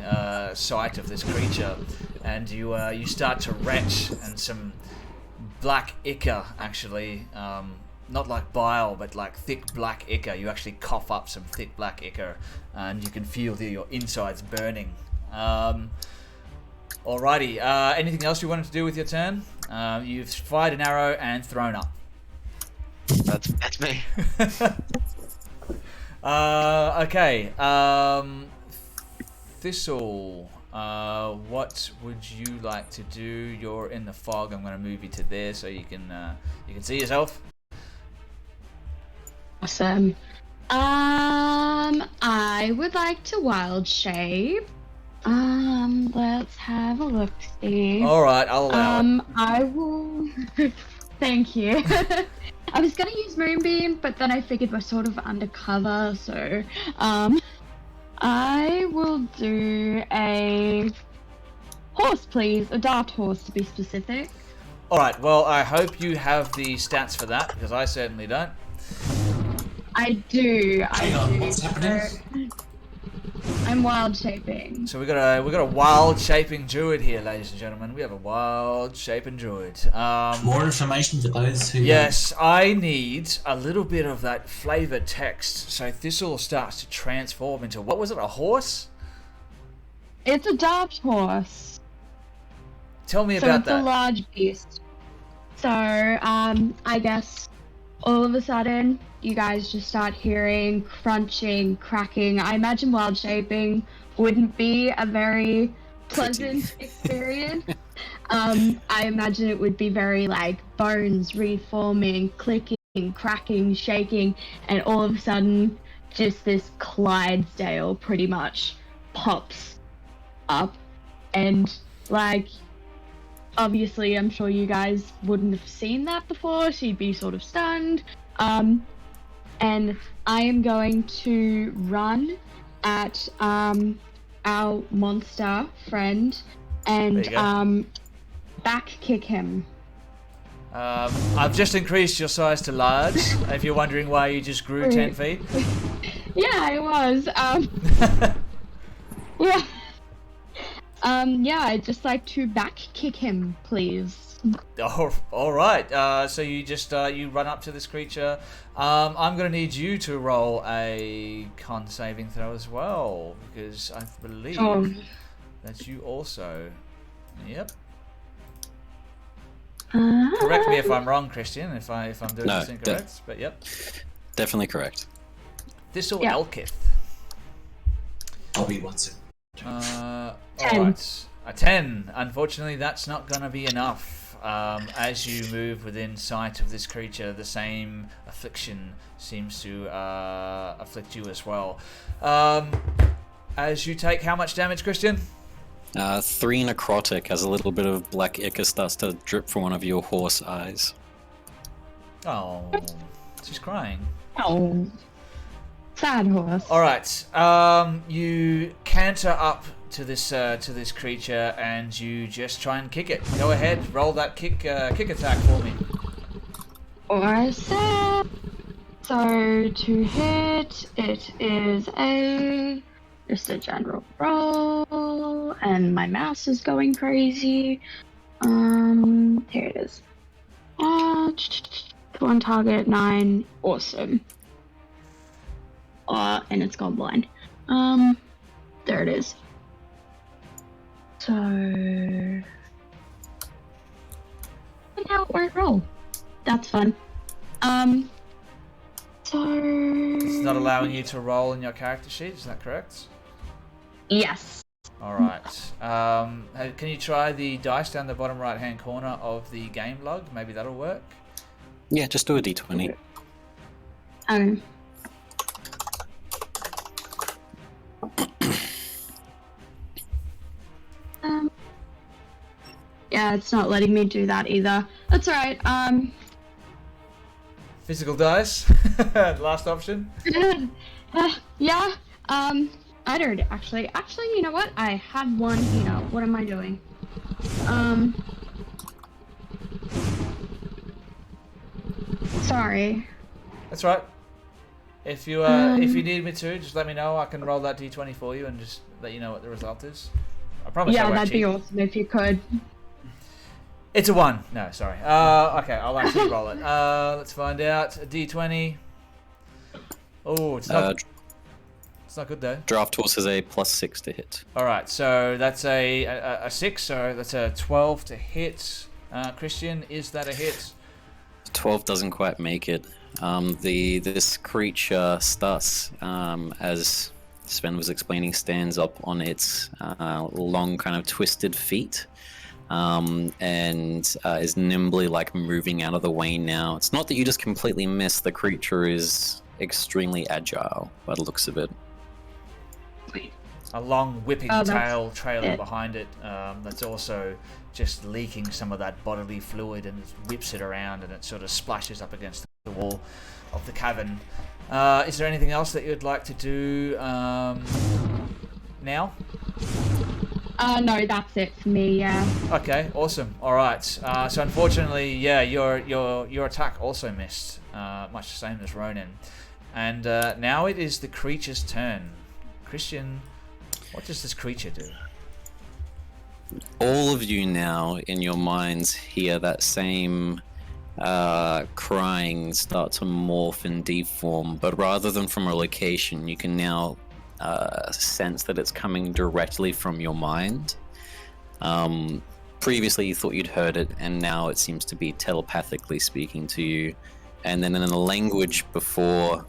sight of this creature, and you start to retch, and some black ichor, actually, not like bile, but like thick black ichor. You actually cough up some thick black ichor, and you can feel your insides burning. Alrighty, anything else you wanted to do with your turn? You've fired an arrow and thrown up. That's me. Okay, Thistle, what would you like to do? You're in the fog. I'm going to move you to there so you can see yourself. Awesome. I would like to wild shape. Let's have a look. See. All right, I'll allow it. I will. Thank you. I was gonna use Moonbeam, but then I figured we're sort of undercover, so I will do a horse, please. A dart horse, to be specific. All right. Well, I hope you have the stats for that, because I certainly don't. I do. Hang on, what's happening? I'm wild shaping. So we got a wild shaping druid here, ladies and gentlemen. We have a wild shaping druid. More information for those who... Yes, I need a little bit of that flavoured text. So Thistle starts to transform into, what was it, a horse? It's a dart horse. Tell me So about it's that. a large beast. So, I guess all of a sudden, you guys just start hearing crunching, cracking. I imagine wild shaping wouldn't be a very pleasant experience. I imagine it would be very like bones reforming, clicking, cracking, shaking, and all of a sudden, just this Clydesdale pretty much pops up, and like, obviously, I'm sure you guys wouldn't have seen that before. She'd be sort of stunned. And I am going to run at our monster friend and back kick him. I've just increased your size to large, if you're wondering why you just grew 10 feet. Yeah, I was. Yeah. Yeah, I'd just like to back kick him, please. Oh, all right. So you just you run up to this creature. I'm going to need you to roll a con saving throw as well, because I believe that you also. Yep. Correct me if I'm wrong, Christian. If I'm doing this incorrect, but yep. Definitely correct. Thistle Elkith. I'll be one second. Alright. A 10. Unfortunately, that's not going to be enough. As you move within sight of this creature, the same affliction seems to afflict you as well. As you take how much damage, Christian? 3 necrotic, as a little bit of black ichor starts to drip from one of your horse eyes. Oh, she's crying. Oh, sad horse. All right. You canter up to this creature and you just try and kick it. Go ahead, roll that kick attack for me. Awesome. So to hit, it is just a general roll, and my mouse is going crazy. Here it is. One target, 9. Awesome. And it's gone blind. There it is. So, and now it won't roll. That's fun. So It's not allowing you to roll in your character sheet, is that correct? yes. Alright. Can you try the dice down the bottom right hand corner of the game log? Maybe that'll work. Yeah, just do a d20. Um. Yeah, it's not letting me do that either. That's alright. Physical dice. Last option. Yeah. I don't actually. Actually, you know what? I had one. You know, what am I doing? Sorry. That's right. If you need me to, just let me know. I can roll that d20 for you and just let you know what the result is. I promise. I Yeah, won't that'd cheat. be awesome if you could. It's a 1. No, sorry. Okay, I'll actually roll it. Let's find out. A d20. Oh, it's not good though. Draft horse is a +6 to hit. Alright, so that's a 6, so that's a 12 to hit. Christian, is that a hit? 12 doesn't quite make it. This creature starts, as Sven was explaining, stands up on its long kind of twisted feet. And is nimbly moving out of the way now. It's not that you just completely miss. The creature is extremely agile by the looks of it. A long whipping Oh, tail trailing it. behind it. That's also just leaking some of that bodily fluid, and it whips it around, and it sort of splashes up against the wall of the cavern. Is there anything else that you'd like to do now? No, that's it for me. Yeah. Okay, awesome. All right. So unfortunately, yeah, your attack also missed, much the same as Ronan. And now it is the creature's turn. Christian, what does this creature do? All of you now in your minds hear that same crying start to morph and deform, but rather than from a location, you can now sense that it's coming directly from your mind. Previously you thought you'd heard it, and now it seems to be telepathically speaking to you. And then in a language before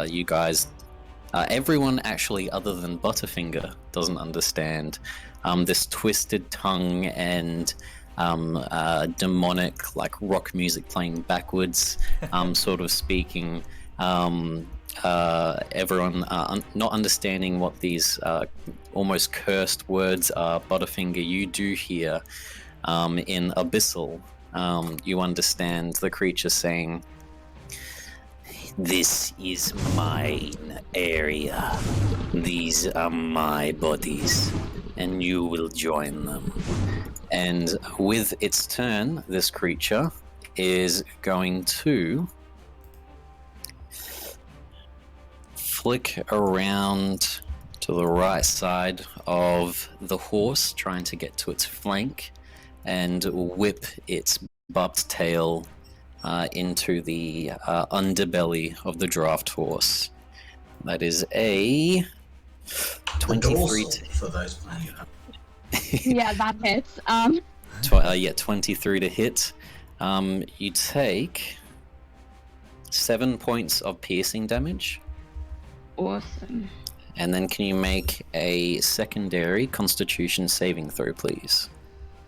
you guys, everyone actually other than Butterfinger doesn't understand, this twisted tongue and demonic rock music playing backwards, sort of speaking. Everyone not understanding what these almost cursed words are. Butterfinger, you do hear in Abyssal, you understand the creature saying, "This is mine area. These are my bodies, and you will join them." And with its turn, this creature is going to flick around to the right side of the horse, trying to get to its flank, and whip its barbed tail into the underbelly of the draft horse. That is a 23 for those playing at home. Yeah, that hits. 23 to hit. You take 7 points of piercing damage. Awesome. And then can you make a secondary Constitution saving throw, please?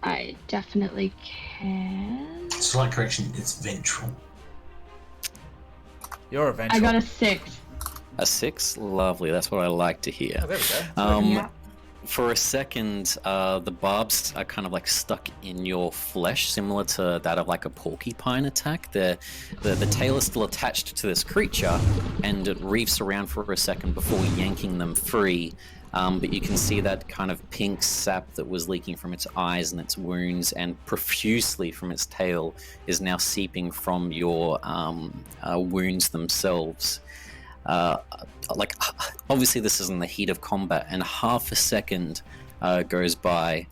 I definitely can. Slight correction, it's ventral. You're a vengeful. I got a 6. A 6? Lovely, that's what I like to hear. Oh, there we go. Yeah. For a second, the barbs are kind of stuck in your flesh, similar to that of a porcupine attack. The tail is still attached to this creature, and it reefs around for a second before yanking them free. But you can see that kind of pink sap that was leaking from its eyes and its wounds, and profusely from its tail, is now seeping from your wounds themselves. Obviously this is in the heat of combat, and half a second goes by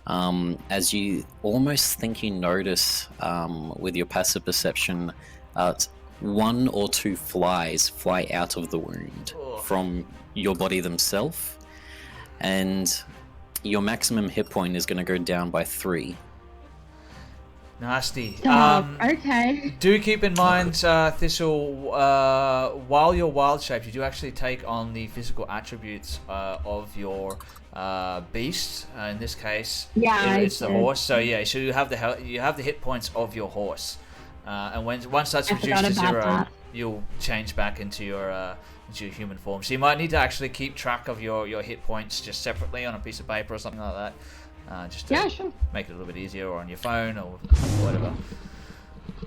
as you almost think you notice with your passive perception 1 or 2 flies fly out of the wound from your body themselves, and your maximum hit point is going to go down by 3. Nasty. Stop. Okay. Do keep in mind, Thistle, while you're wild shaped, you do actually take on the physical attributes of your beast. In this case, Yeah, it's the I did. horse. So yeah, so you have the hit points of your horse, and once that's I reduced to forgot about 0, that. you'll change back into your human form. So you might need to actually keep track of your hit points just separately on a piece of paper or something like that. Just to Yeah, sure. make it a little bit easier, or on your phone, or whatever.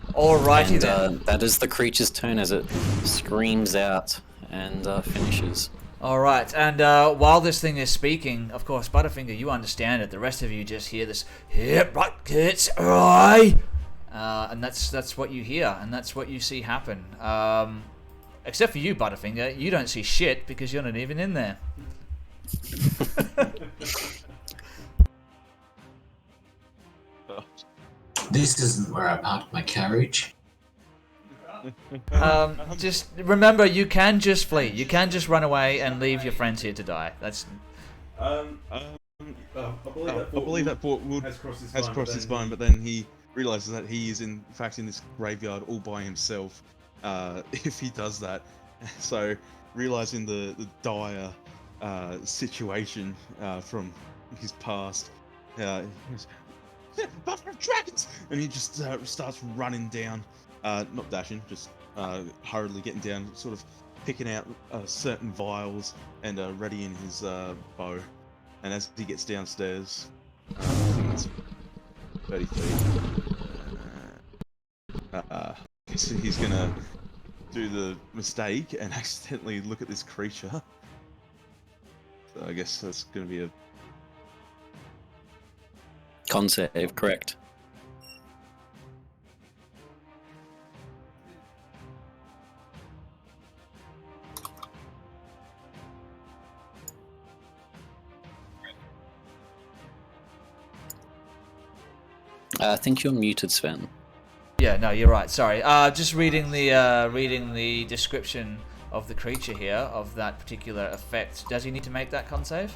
Alrighty And then. that is the creature's turn as it screams out and finishes. Alright, and while this thing is speaking, of course, Butterfinger, you understand it. The rest of you just hear this, "Yep, right, kids, right," and that's what you hear, and that's what you see happen. Except for you, Butterfinger, you don't see shit because you're not even in there. This isn't where I parked my carriage. Just remember, you can just flee. You can just run away and leave your friends here to die. That's I believe that thought has crossed his mind, but then he realizes that he is in fact in this graveyard all by himself. If he does that, so realizing the dire situation from his past, he goes, "Mother of dragons!" and he just starts running down, not dashing, just hurriedly getting down, sort of picking out certain vials and readying his bow. And as he gets downstairs, I think it's 30 feet. So he's gonna do the mistake and accidentally look at this creature. So I guess that's gonna be a Con save, correct. I think you're muted, Sven. yeah. No, you're right. Sorry. Just reading the description of the creature here of that particular effect. Does he need to make that con save?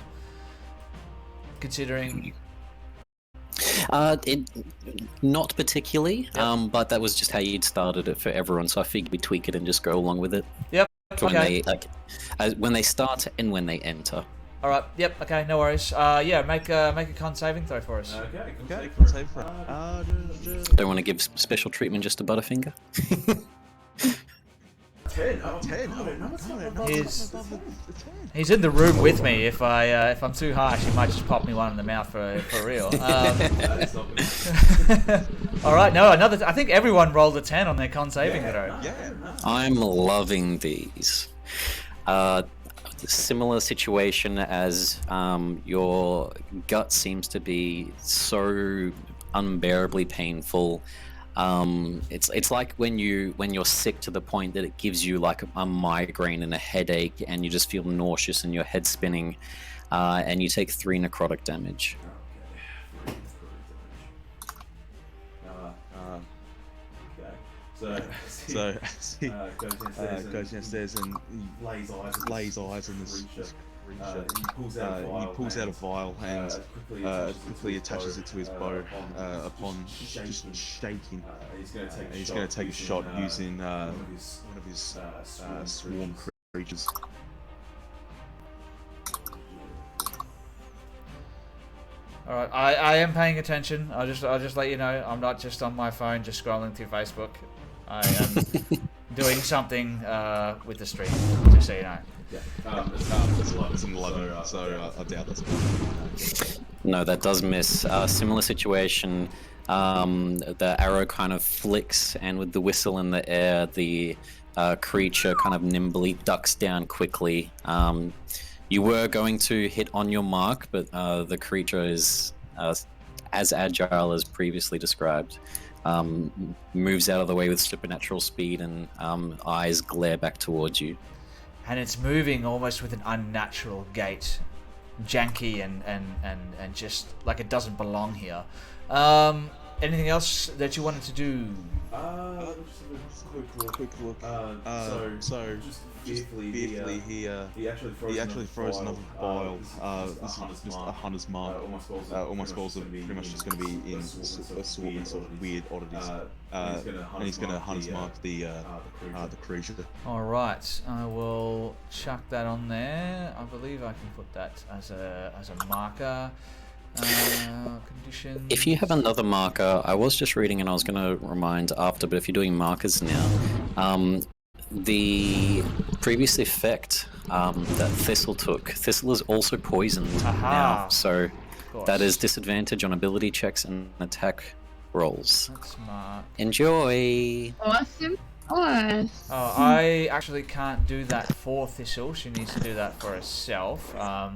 Considering. Not particularly, but that was just how you'd started it for everyone, so I figured we tweak it and just go along with it. Yep. When Okay. when they start and when they enter. All right. Yep. Okay. No worries. Yeah. Make a con saving throw for us. okay. Con save for it. Don't want to give special treatment just to Butterfinger. 10. He's in the room with me. If I'm too harsh, he might just pop me one in the mouth for real. All right. No, another. I think everyone rolled a 10 on their con saving throw. I'm loving these. Similar situation as your gut seems to be so unbearably painful. It's like when you're sick to the point that it gives you like a migraine and a headache, and you just feel nauseous and your head spinning, and you take 3 necrotic damage. So he goes downstairs and he lays eyes on this creature. He pulls out a vial and quickly attaches it to his bow. Upon just shaking, he's going to take a shot using one of his swarm creatures. All right. I am paying attention. I'll just let you know. I'm not just on my phone, just scrolling through Facebook. I am doing something with the stream, just so you know. It's an 11, so I doubt that's. No, that does miss. Similar situation. The arrow kind of flicks, and with the whistle in the air, the creature kind of nimbly ducks down quickly. You were going to hit on your mark, but the creature is as agile as previously described. Moves out of the way with supernatural speed, and eyes glare back towards you. And it's moving almost with an unnatural gait, janky and just like it doesn't belong here. Anything else that you wanted to do? Let's have a quick look. So just fearfully, he actually froze another bile. This is just a hunter's mark. All my spells are pretty much just going to be in assortments of weird oddities. And he's going to hunter's mark the creature. All right, I will chuck that on there. I believe I can put that as a marker. Conditions. If you have another marker, I was just reading and I was going to remind after, but if you're doing markers now, the previous effect that Thistle took, Thistle is also poisoned now, so that is disadvantage on ability checks and attack rolls. That's smart. Awesome. Enjoy! Awesome. Oh, I actually can't do that for Thistle. She needs to do that for herself. Or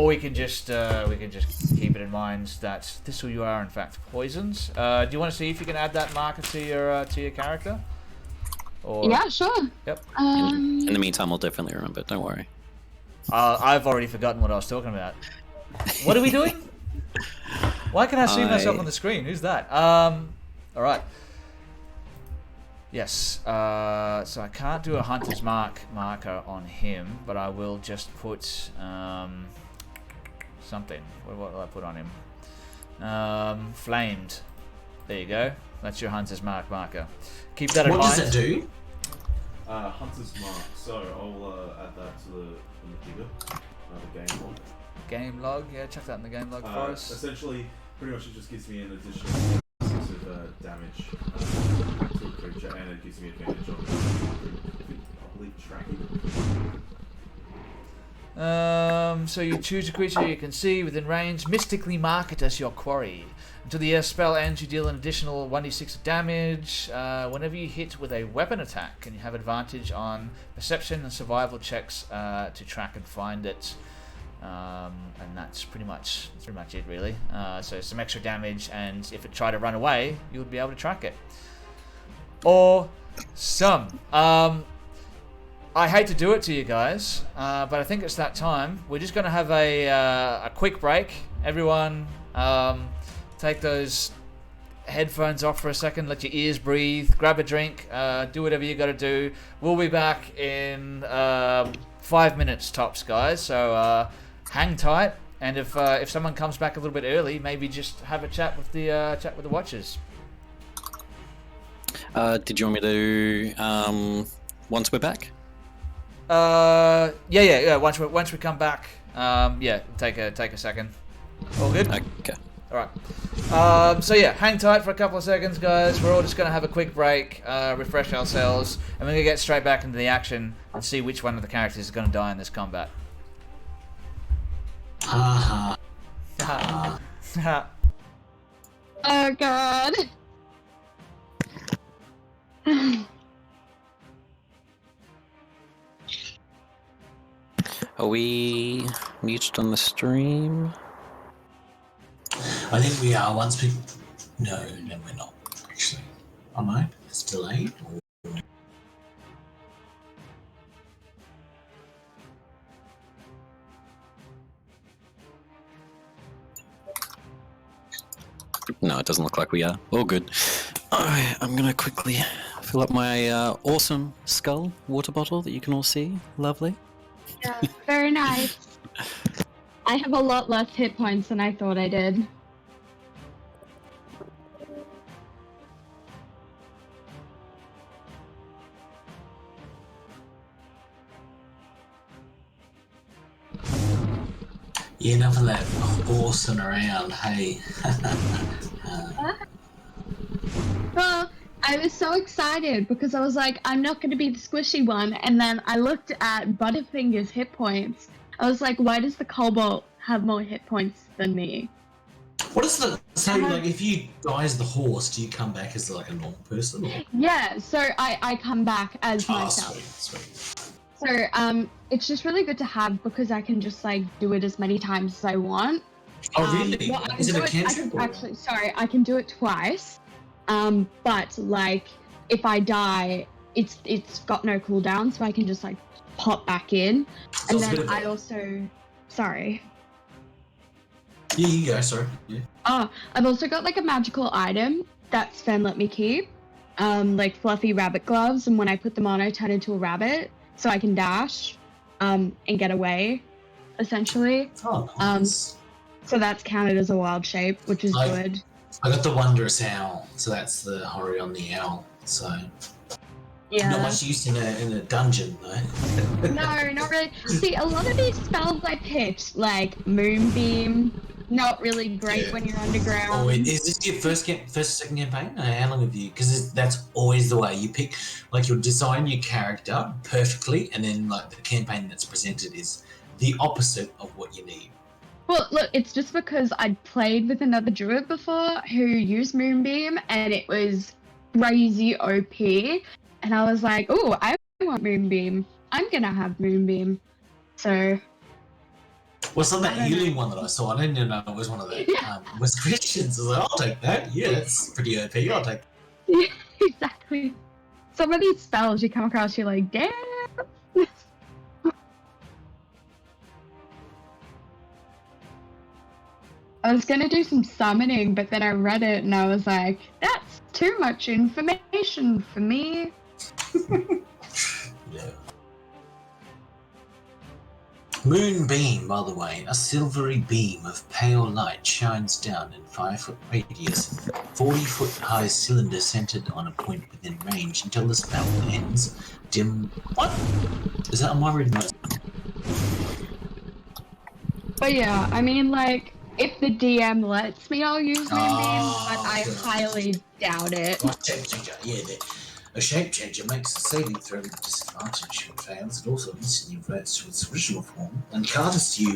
we can just keep it in mind that Thistle, you are in fact poisoned. Do you want to see if you can add that marker to your character? Or... Yeah, sure. Yep. In the meantime, I'll definitely remember. Don't worry. I've already forgotten what I was talking about. What are we doing? Why can I see myself on the screen? Who's that? All right. Yes. So I can't do a hunter's marker on him, but I will just put something. What will I put on him? Flamed. There you go. That's your hunter's marker. Keep that in mind. What does it do? Hunter's Mark. So I'll add that to the game log. Game log. Yeah, check that in the game log for us. Essentially, pretty much it just gives me an additional 6 of damage to a creature, and it gives me advantage on, I believe, tracking. So you choose a creature you can see within range, mystically mark it as your quarry. Until the spell ends, you deal an additional 1d6 of damage. Whenever you hit with a weapon attack, and you have advantage on perception and survival checks to track and find it. And that's pretty much it, really. So some extra damage, and if it tried to run away, you would be able to track it. Or some. I hate to do it to you guys, but I think it's that time. We're just going to have a quick break. Everyone, take those headphones off for a second, let your ears breathe, grab a drink, do whatever you got to do. We'll be back in 5 minutes tops, guys. So hang tight, and if someone comes back a little bit early, maybe just have a chat with the watchers. Did you want me to once we're back? Yeah. Once we come back, take a second. All good? Okay. All right. So yeah, hang tight for a couple of seconds, guys. We're all just gonna have a quick break, refresh ourselves, and we're gonna get straight back into the action and see which one of the characters is gonna die in this combat. Oh god. Are we muted on the stream? I think we are. Once we... No, we're not, actually. Oh no, it's delayed. No, it doesn't look like we are. All good. Alright, I'm gonna quickly fill up my awesome skull water bottle that you can all see. Lovely. Yeah, very nice. I have a lot less hit points than I thought I did. Yeah, enough of that horsing around, hey. Well, I was so excited because I was like, I'm not going to be the squishy one. And then I looked at Butterfinger's hit points. I was like, why does the Cobalt have more hit points than me? What is the... So, like, if you die as the horse, do you come back as, like, a normal person? Or... Yeah, so I come back as myself. Sweet. So, it's just really good to have because I can just, like, do it as many times as I want. Oh, really? Well, Is it a cantrip? I can do it twice. But, like, if I die, it's got no cooldown, so I can just, like, pop back in. So and then I also... Sorry. Yeah, you go, sorry. Yeah. Oh, I've also got, like, a magical item that Sven let me keep. like fluffy rabbit gloves, and when I put them on, I turn into a rabbit, so I can dash, and get away, essentially. Oh, nice. So that's counted as a wild shape, which is Like- good. I got the wondrous owl, so that's the horror on the owl. So not Yeah. much use in a dungeon though. No, not really. See, a lot of these spells I picked, like Moonbeam, not really great Yeah. when you're underground. Oh, is this your first second campaign? How long have you? Because that's always the way you pick. Like you'll design your character perfectly, and then like the campaign that's presented is the opposite of what you need. Well, look, it's just because I'd played with another druid before who used Moonbeam, and it was crazy OP, and I was like, oh, I want Moonbeam. I'm gonna have Moonbeam. So, What's on that I don't know. healing one that I saw? I didn't even know it was one of the Yeah. was Christians. I was like, I'll take that. Yeah, that's pretty OP. I'll take. yeah, exactly. Some of these spells you come across, you're like, damn. I was gonna do some summoning, but then I read it and I was like, that's too much information for me. Yeah. Moonbeam, by the way, a silvery beam of pale light shines down in 5-foot radius, 40-foot high cylinder centered on a point within range until the spell ends. Dim. What? Is that on my reading? But yeah, I mean, like, if the DM lets me, I'll use Moonbeam, Oh, but I good. highly doubt it. Oh, shape changer. Yeah, a shape changer makes a saving throw with disadvantage when it fails. It also instantly reverts to its original form and can't assume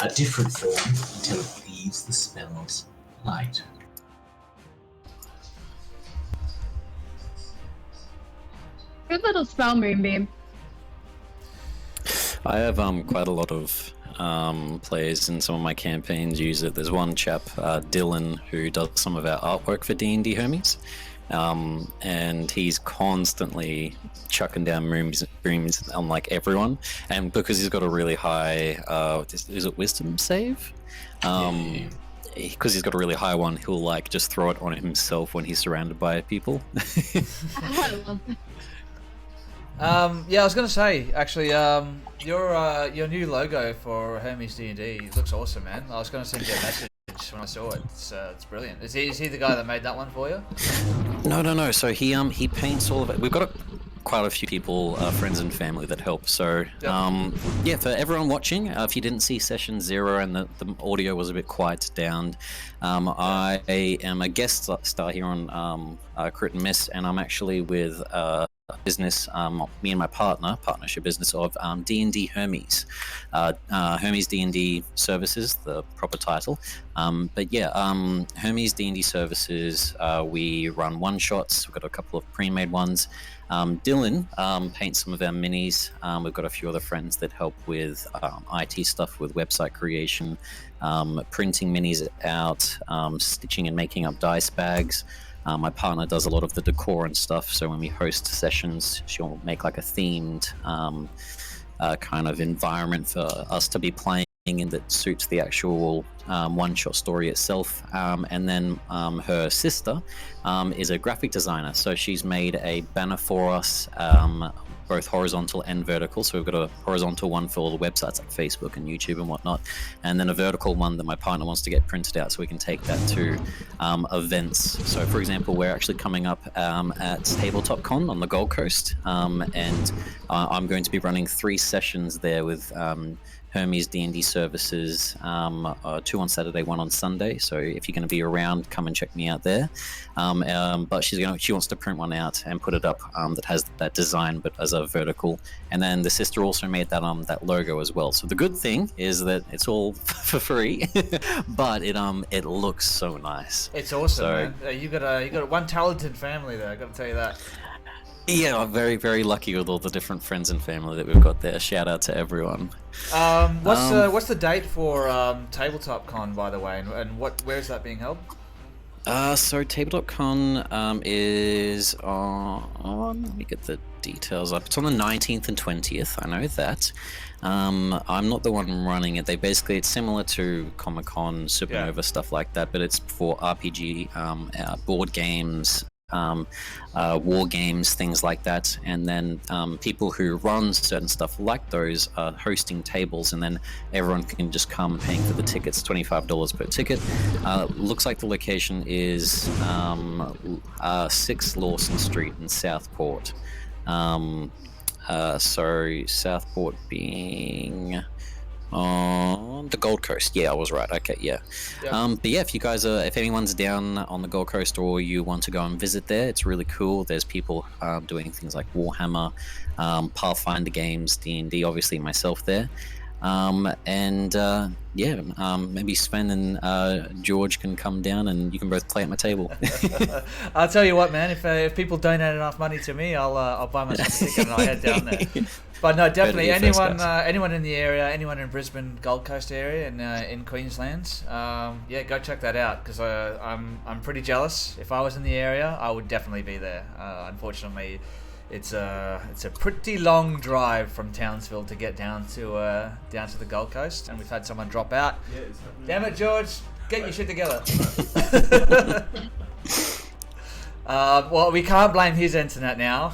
a different form until it leaves the spell's light. Good little spell, Moonbeam. I have quite a lot of players in some of my campaigns use it. There's one chap, Dylan, who does some of our artwork for D&D Hermes, and he's constantly chucking down brooms on like everyone, and because he's got a really high, is it wisdom save? Because he's got a really high one, he'll like just throw it on himself when he's surrounded by people. I love that. Yeah, I was gonna say actually, your new logo for Hermes D&D looks awesome, man. I was gonna send you a message when I saw it. It's brilliant. Is he the guy that made that one for you? No. So he paints all of it. We've got quite a few people, friends and family that help. So yeah, for everyone watching, if you didn't see session 0 and the audio was a bit quiet down, I am a guest star here on Crit and Miss, and I'm actually with business, me and my partnership business of D&D Hermes, Hermes D&D Services, the proper title. But yeah, Hermes D&D Services, we run one-shots. We've got a couple of pre-made ones. Dylan paints some of our minis. We've got a few other friends that help with IT stuff, with website creation, printing minis out, stitching and making up dice bags. My partner does a lot of the decor and stuff, so when we host sessions, she'll make like a themed kind of environment for us to be playing in that suits the actual one-shot story itself. And then her sister is a graphic designer, so she's made a banner for us, both horizontal and vertical. So we've got a horizontal one for all the websites like Facebook and YouTube and whatnot, and then a vertical one that my partner wants to get printed out so we can take that to events. So for example, we're actually coming up at Tabletop Con on the Gold Coast, and I'm going to be running 3 sessions there with Hermes D&D Services, 2 on Saturday, 1 on Sunday. So if you're going to be around, come and check me out there. But she wants to print one out and put it up that has that design, but as a vertical. And then the sister also made that logo as well. So the good thing is that it's all for free, but it looks so nice. It's awesome, So- man. You got one talented family there. I got to tell you that. Yeah, I'm very, very lucky with all the different friends and family that we've got there. Shout out to everyone. What's the date for Tabletop Con, by the way, and where is that being held? So Tabletop Con is on. Let me get the details up. It's on the 19th and 20th. I know that. I'm not the one running it. It's similar to Comic Con, Supernova, stuff like that, but it's for RPG, board games, war games, things like that. And then people who run certain stuff like those are hosting tables, and then everyone can just come paying for the tickets, $25 per ticket. Looks like the location is 6 Lawson Street in Southport. So Southport being on the Gold Coast. Yeah, I was right. Okay, yeah. But yeah, if anyone's down on the Gold Coast or you want to go and visit there, it's really cool. There's people doing things like Warhammer, Pathfinder games, D&D, obviously myself there. Maybe Sven and George can come down and you can both play at my table. I'll tell you what, man. If people donate enough money to me, I'll buy myself a ticket and I'll head down there. But no, definitely anyone in the area, anyone in Brisbane, Gold Coast area, and in Queensland, go check that out because I'm pretty jealous. If I was in the area, I would definitely be there. Unfortunately, it's a pretty long drive from Townsville to get down to the Gold Coast, and we've had someone drop out. Yeah, it's happening. Damn it, George! Get your shit together. Well, we can't blame his internet now.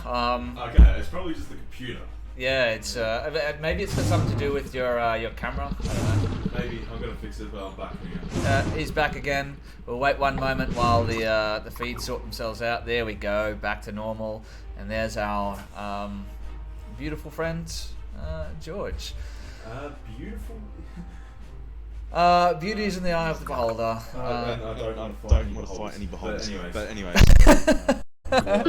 Okay, it's probably just the computer. Yeah, it's maybe it's got something to do with your camera. I don't know. Maybe I'm gonna fix it, but I'm back again. He's back again. We'll wait one moment while the feeds sort themselves out. There we go, back to normal. And there's our beautiful friend, George. Beautiful. Beauty is in the eye of the beholder. I don't want to fight any beholders. But anyway. We'll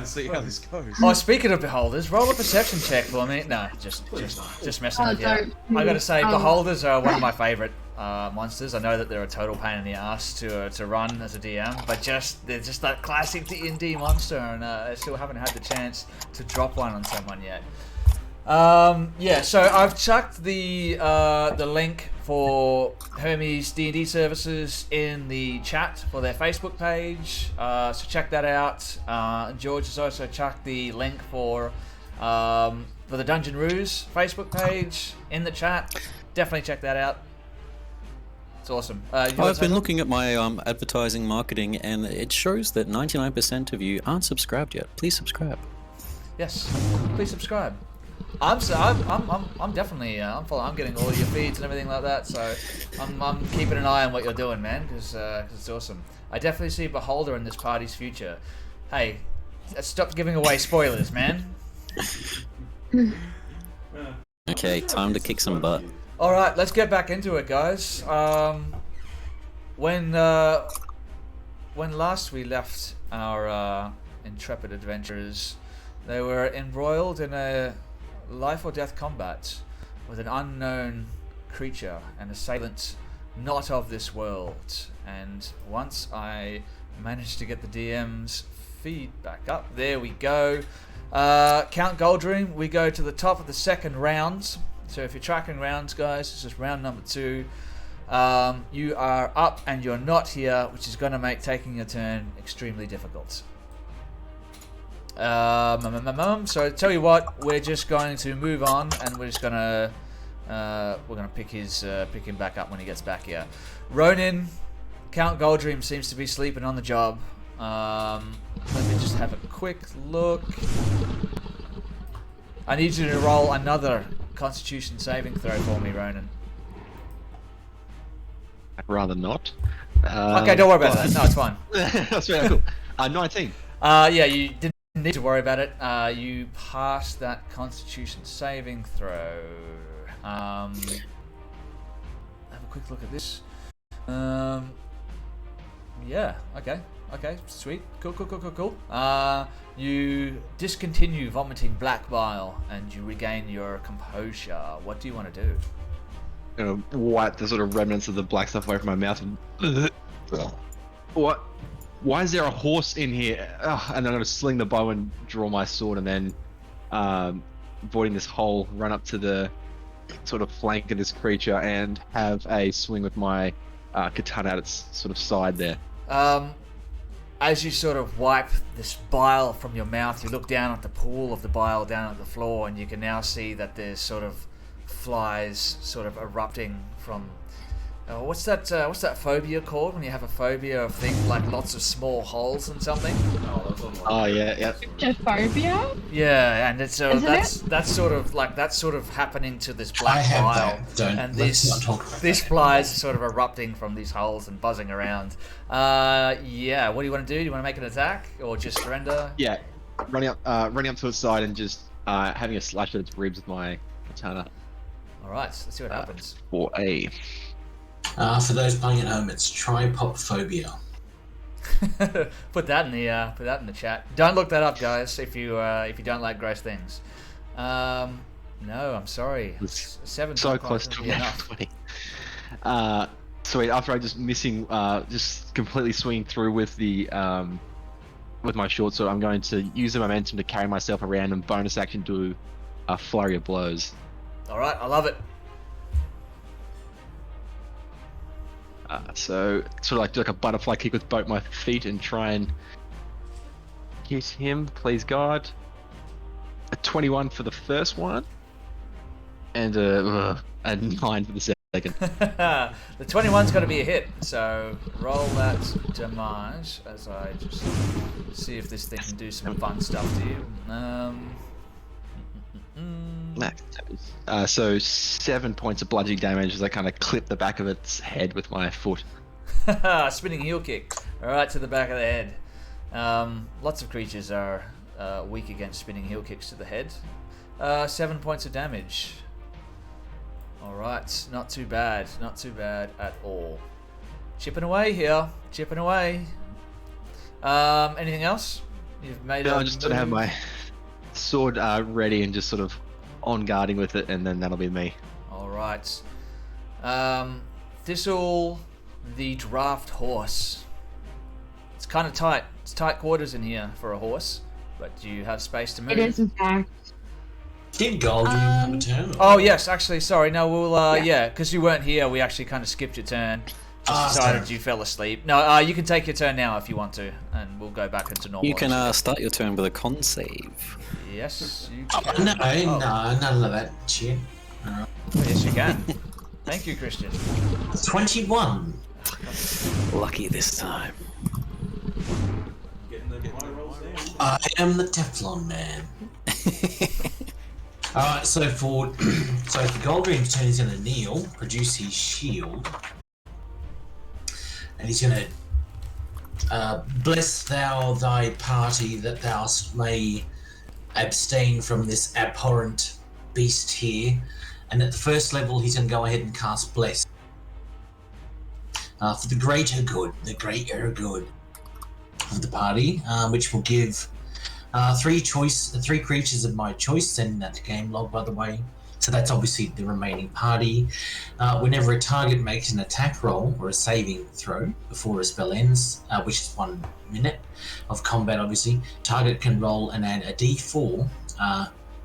see how this goes. Oh, speaking of beholders, roll a perception check for me. No, just messing with you. I got to say, beholders are one of my favourite monsters. I know that they're a total pain in the ass to run as a DM, but they're just that classic D&D monster, and I still haven't had the chance to drop one on someone yet. So I've chucked the link for Hermes D&D services in the chat for their Facebook page, so check that out. George has also chucked the link for the Dungeon Ruse Facebook page in the chat. Definitely check that out. It's awesome. I've been looking at my advertising marketing, and it shows that 99% of you aren't subscribed yet. Please subscribe. Yes, please subscribe. I'm definitely I'm getting all your feeds and everything like that, so I'm keeping an eye on what you're doing, man, because it's awesome. I definitely see Beholder in this party's future. Hey, stop giving away spoilers, man. Okay, time to kick some butt. All right, let's get back into it, guys. When last we left our intrepid adventurers, they were embroiled in a life or death combat with an unknown creature, an assailant not of this world. And once I managed to get the DM's feed back up, there we go. Count Goldream, we go to the top of the second round. So if you're tracking rounds, guys, this is round number 2. You are up and you're not here, which is going to make taking your turn extremely difficult. So tell you what, we're just going to move on, and we're just gonna pick him back up when he gets back here. Ronin, Count Goldream seems to be sleeping on the job. Let me just have a quick look. I need you to roll another Constitution saving throw for me, Ronin. I'd rather not. Okay, don't worry about that. No, it's fine. That's very cool. 19. Yeah, you didn't need to worry about it. You passed that Constitution saving throw. Have a quick look at this. Yeah, okay, sweet, cool. You discontinue vomiting black bile and you regain your composure. What do you want to do? I'm gonna wipe the sort of remnants of the black stuff away from my mouth and what? Why is there a horse in here? Ugh, and then I'm gonna sling the bow and draw my sword, and then avoiding this hole, run up to the sort of flank of this creature and have a swing with my katana at its sort of side there. As you sort of wipe this bile from your mouth, you look down at the pool of the bile down at the floor, and you can now see that there's sort of flies sort of erupting from what's that phobia called when you have a phobia of things like lots of small holes and something? Oh, that's on Oh yeah. Phobia? Yeah, and it's Isn't that's sort of happening to this black I have bile, that. Don't. and Let's not talk about these that. flies are sort of erupting from these holes and buzzing around. Yeah. What do you want to do? Do you want to make an attack or just surrender? Yeah, running up to its side and just having a slash at its ribs with my katana. All right, let's see what happens. For a For those playing at home, it's tripophobia. Put that in the chat. Don't look that up, guys. If you don't like gross things. No, I'm sorry. It's 7 so not close quite to gonna be enough. 20. Sweet. After I just missing, just completely swinging through with the with my short sword, I'm going to use the momentum to carry myself around and bonus action do a flurry of blows. All right, I love it. So sort of like do like a butterfly kick with both my feet and try and hit him, please God. A 21 for the first one, and a 9 for the second. The 21's got to be a hit, so roll that damage as I just see if this thing can do some fun stuff to you. So 7 points of bludgeoning damage as I kind of clip the back of its head with my foot. Spinning heel kick, right to the back of the head. Lots of creatures are weak against spinning heel kicks to the head. 7 points of damage. Alright, not too bad at all. Chipping away here, chipping away. Anything else? You've made I just sort of have my sword ready and just sort of on guarding with it, and then that'll be me. Alright. Thistle, the draft horse. It's kind of tight. It's tight quarters in here for a horse, but do you have space to move? It is, in fact. Did Goldring have a turn? Oh yes, actually, sorry. No, we'll yeah, because you weren't here, we actually kind of skipped your turn. Just decided sorry. you fell asleep. No, you can take your turn now if you want to, and we'll go back into normal. You can start your turn with a con save. Yes, you Oh, can. no, Oh, none of that shit. yes, you can. Thank you, Christian. 21. Lucky this time. Getting the high rolls down. I am the Teflon man. Alright, so for Goldring's turn, he's going to kneel, produce his shield, and he's going to bless thou thy party that thou may abstain from this abhorrent beast here. And at the first level, he's going to go ahead and cast bless for the greater good of the party, which will give three creatures of my choice. Sending that to game log, by the way. So that's obviously the remaining party. Whenever a target makes an attack roll or a saving throw before a spell ends, which is 1 minute of combat, obviously, target can roll and add a d4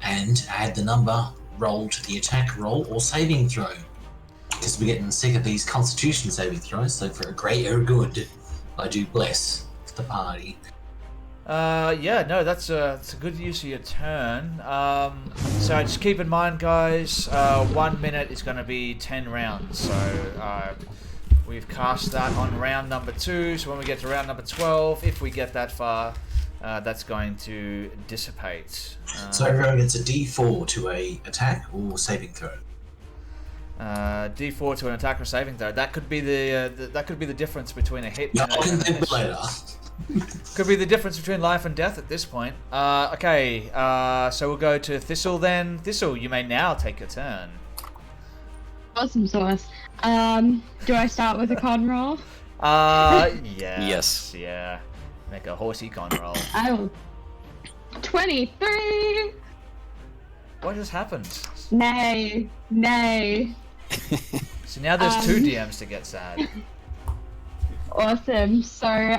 and add the number rolled to the attack roll or saving throw. Because we're getting sick of these Constitution saving throws, so for a greater good, I do bless the party. Yeah, no, that's a good use of your turn. So just keep in mind, guys, 1 minute is going to be 10 rounds. So we've cast that on round number 2. So when we get to round number 12, if we get that far, that's going to dissipate. So everyone gets a d4 to a attack or saving throw. D4 to an attack or saving throw. That could be the difference between a hit Yeah, and I can think miss. later. Could be the difference between life and death at this point. Okay, so we'll go to Thistle then. Thistle, you may now take your turn. Awesome sauce. Do I start with a con roll? Yes. Yeah. Make a horsey con roll. I will. 23! What just happened? Nay. So now there's 2 DMs to get sad. Awesome. So,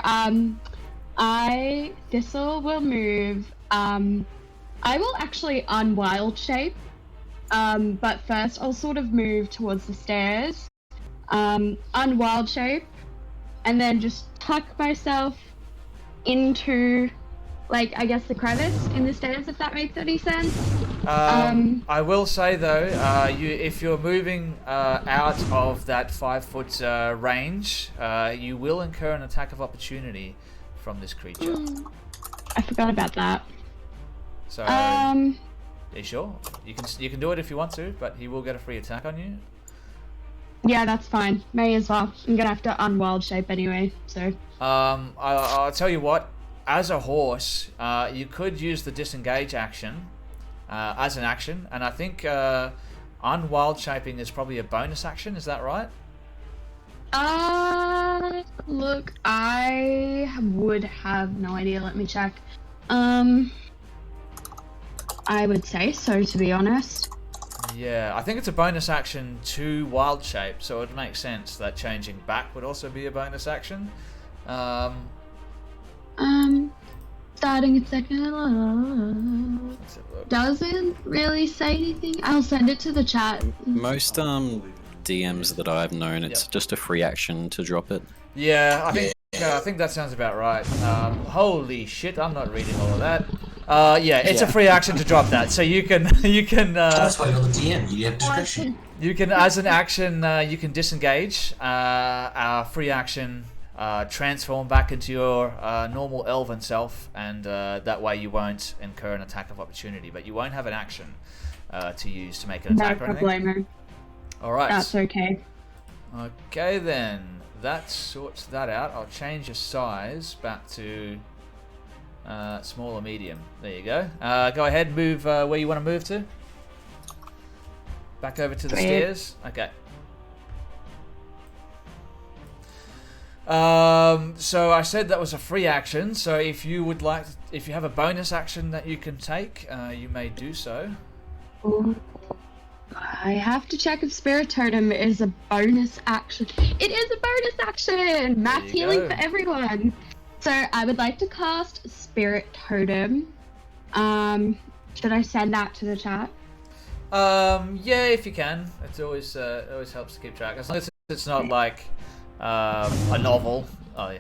Thistle will move. I will actually unwild shape. But first I'll sort of move towards the stairs. Unwild shape. And then just tuck myself into like, I guess the crevice in the stairs, if that makes any sense. I will say though, if you're moving out of that 5 foot range, you will incur an attack of opportunity from this creature. I forgot about that. So, are you sure? You can do it if you want to, but he will get a free attack on you. Yeah, that's fine. May as well. I'm gonna have to unwild shape anyway, so. I'll tell you what. As a horse, you could use the disengage action as an action, and I think unwild shaping is probably a bonus action. Is that right? Look, I would have no idea. Let me check. I would say so, to be honest. Yeah, I think it's a bonus action to wild shape, so it would make sense that changing back would also be a bonus action. Starting at second. Doesn't really say anything. I'll send it to the chat. Most DMs that I've known, it's just a free action to drop it. Yeah, I think that sounds about right. Holy shit, I'm not reading all of that. Yeah, it's a free action to drop that, so you can That's why you're the DM. You have discretion. You can, as an action, you can disengage. Our free action, transform back into your normal elven self, and that way you won't incur an attack of opportunity, but you won't have an action to use to make an attack or anything. All right. That's okay. Okay then, that sorts that out. I'll change your size back to small or medium. There you go. Go ahead, move where you want to move to. Back over to the stairs. Okay. So I said that was a free action. So if you would like, if you have a bonus action that you can take, you may do so. Ooh. I have to check if Spirit Totem is a bonus action. It is a bonus action! Mass healing for everyone! So I would like to cast Spirit Totem. Should I send that to the chat? Yeah, if you can. It always helps to keep track. As long as it's not like a novel. Oh yeah.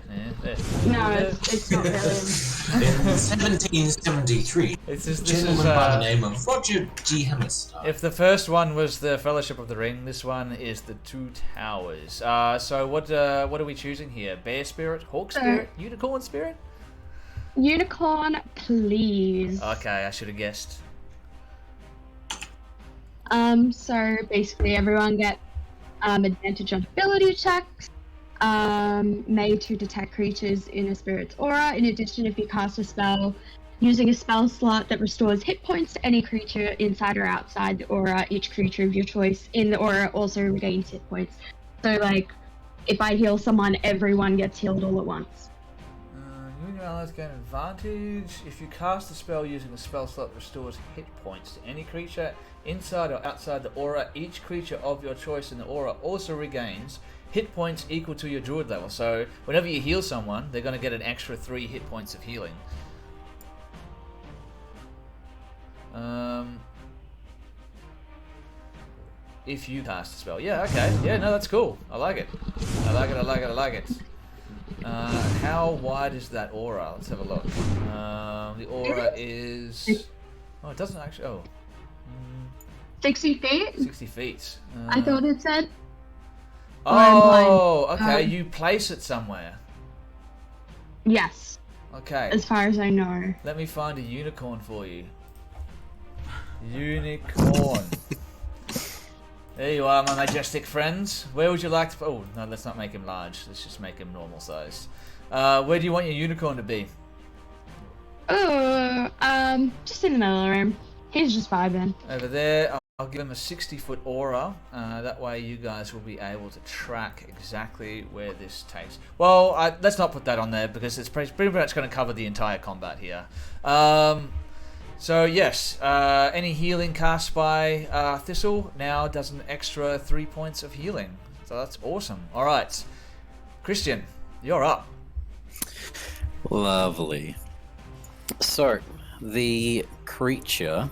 No, it's not really. In 1773, This is gentleman by the name of Roger G. Hammerstein. If the first one was the Fellowship of the Ring, this one is the Two Towers. So what are we choosing here? Bear spirit, hawk spirit, unicorn spirit? Unicorn, please. Okay, I should have guessed. So basically everyone gets advantage on ability checks. Made to detect creatures in a spirit's aura. In addition, if you cast a spell using a spell slot that restores hit points to any creature inside or outside the aura, each creature of your choice in the aura also regains hit points. So, like, if I heal someone, everyone gets healed all at once. You and your allies gain advantage. If you cast a spell using a spell slot that restores hit points to any creature inside or outside the aura, each creature of your choice in the aura also regains hit points equal to your druid level. So whenever you heal someone, they're going to get an extra 3 hit points of healing. If you cast a spell. Yeah, okay. Yeah, no, that's cool. I like it. I like it. How wide is that aura? Let's have a look. The aura is... Oh, it doesn't actually... Oh. 60 feet? 60 feet. I thought it said. Oh, okay. You place it somewhere. Yes. Okay. As far as I know. Let me find a unicorn for you. Unicorn. There you are, my majestic friends. Where would you like to... Oh, no, let's not make him large. Let's just make him normal size. Where do you want your unicorn to be? Oh, just in the middle of the room. He's just vibing. Over there. I'll give him a 60-foot aura. That way you guys will be able to track exactly where this takes. Well, let's not put that on there because it's pretty much going to cover the entire combat here. So yes, any healing cast by Thistle now does an extra 3 points of healing. So that's awesome. All right, Christian, you're up. Lovely. So the creature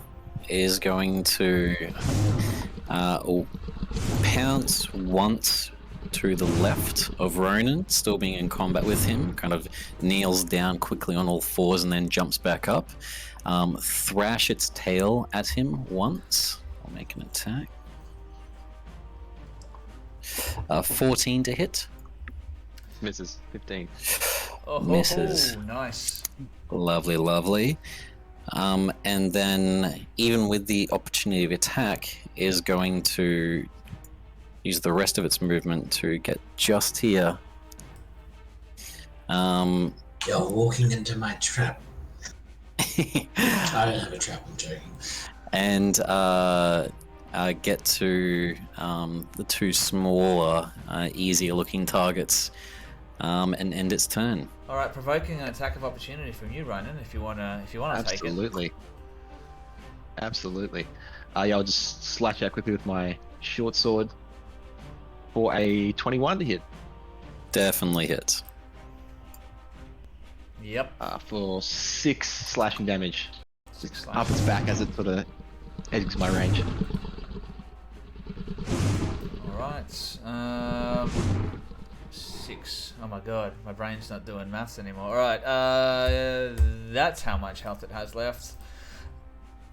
is going to pounce once to the left of Ronan, still being in combat with him, kind of kneels down quickly on all fours and then jumps back up. Thrash its tail at him once. I'll make an attack. 14 to hit. Misses. 15. Oh, Misses. Nice. Lovely, lovely. And then, even with the opportunity of attack, is going to use the rest of its movement to get just here. You're walking into my trap. I don't have a trap, I'm joking. And get to the two smaller, easier-looking targets, and end its turn. All right, provoking an attack of opportunity from you, Ronan, if you wanna take it. Absolutely. Yeah, I'll just slash out quickly with my short sword for a 21 to hit. Definitely hits. Yep. For 6 slashing damage 6 up its back as it sort of exits my range. All right. 6. Oh my god, my brain's not doing maths anymore. All right. That's how much health it has left.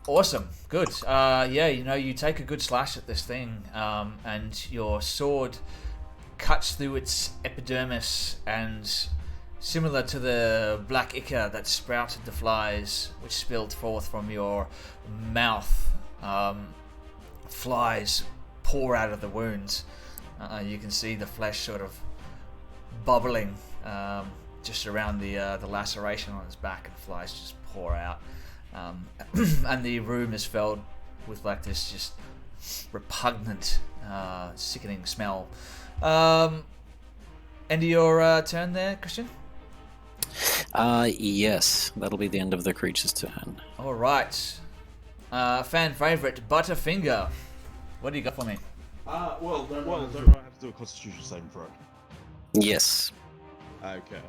Awesome. Good. Yeah, you take a good slash at this thing, and your sword cuts through its epidermis, and similar to the black ichor that sprouted the flies, which spilled forth from your mouth, flies pour out of the wounds. You can see the flesh sort of bubbling just around the laceration on its back, and flies just pour out. And the room is filled with like this just repugnant, sickening smell. End of your turn there, Christian? Yes, that'll be the end of the creature's turn. All right. Fan favorite, Butterfinger. What do you got for me? Well, don't I have to do a Constitution saving throw? Yes. Okay.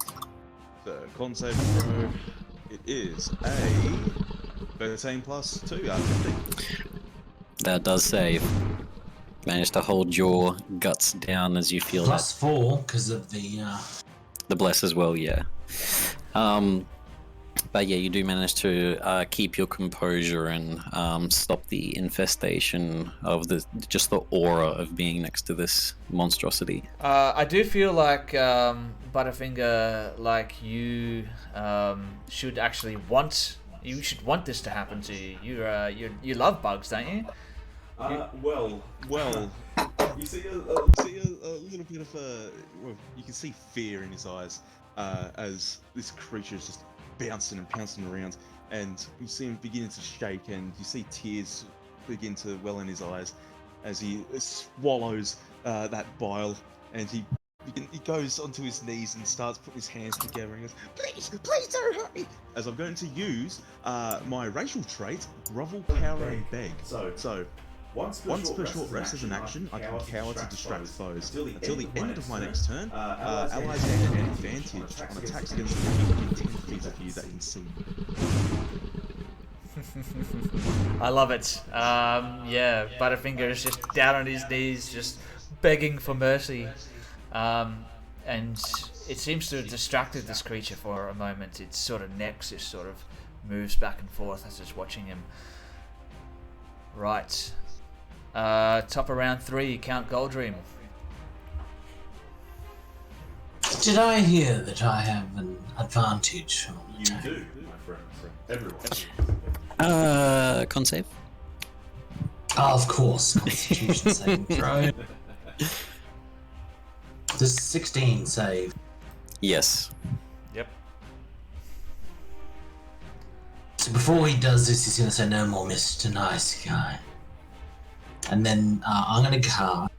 Alright. So, con saving throw. It is a 13 plus 2, 15. That does save. Managed to hold your guts down as you feel Plus 4 because of the bless as well, yeah. But yeah, you do manage to keep your composure and stop the infestation of the aura of being next to this monstrosity. I do feel like Butterfinger, like you should actually want this to happen to you. You love bugs, don't you? Well, you see a little bit of you can see fear in his eyes as this creature is just bouncing and pouncing around, and you see him beginning to shake, and you see tears begin to well in his eyes as he swallows that bile, and he goes onto his knees and starts putting his hands together and goes, please don't hurt me, as I'm going to use my racial trait, grovel, cower, and beg. So once per short rest as an action, I can cower to distract foes. Until the end of my next turn, allies gain an advantage on attacks against the enemy within 10 feet of you that can see. I love it. Yeah, Butterfinger is just down on his knees, just begging for mercy. And it seems to have distracted this creature for a moment. Its sort of neck just sort of moves back and forth as it's watching him. Right. Top of round 3, Count Goldream. Did I hear that I have an advantage on You attack? do, my friend. Everyone. Con save? Oh, of course, Constitution saving throw. Does 16 save? Yes. Yep. So before he does this, he's going to say, no more Mr. Nice Guy. And then I'm going to cast.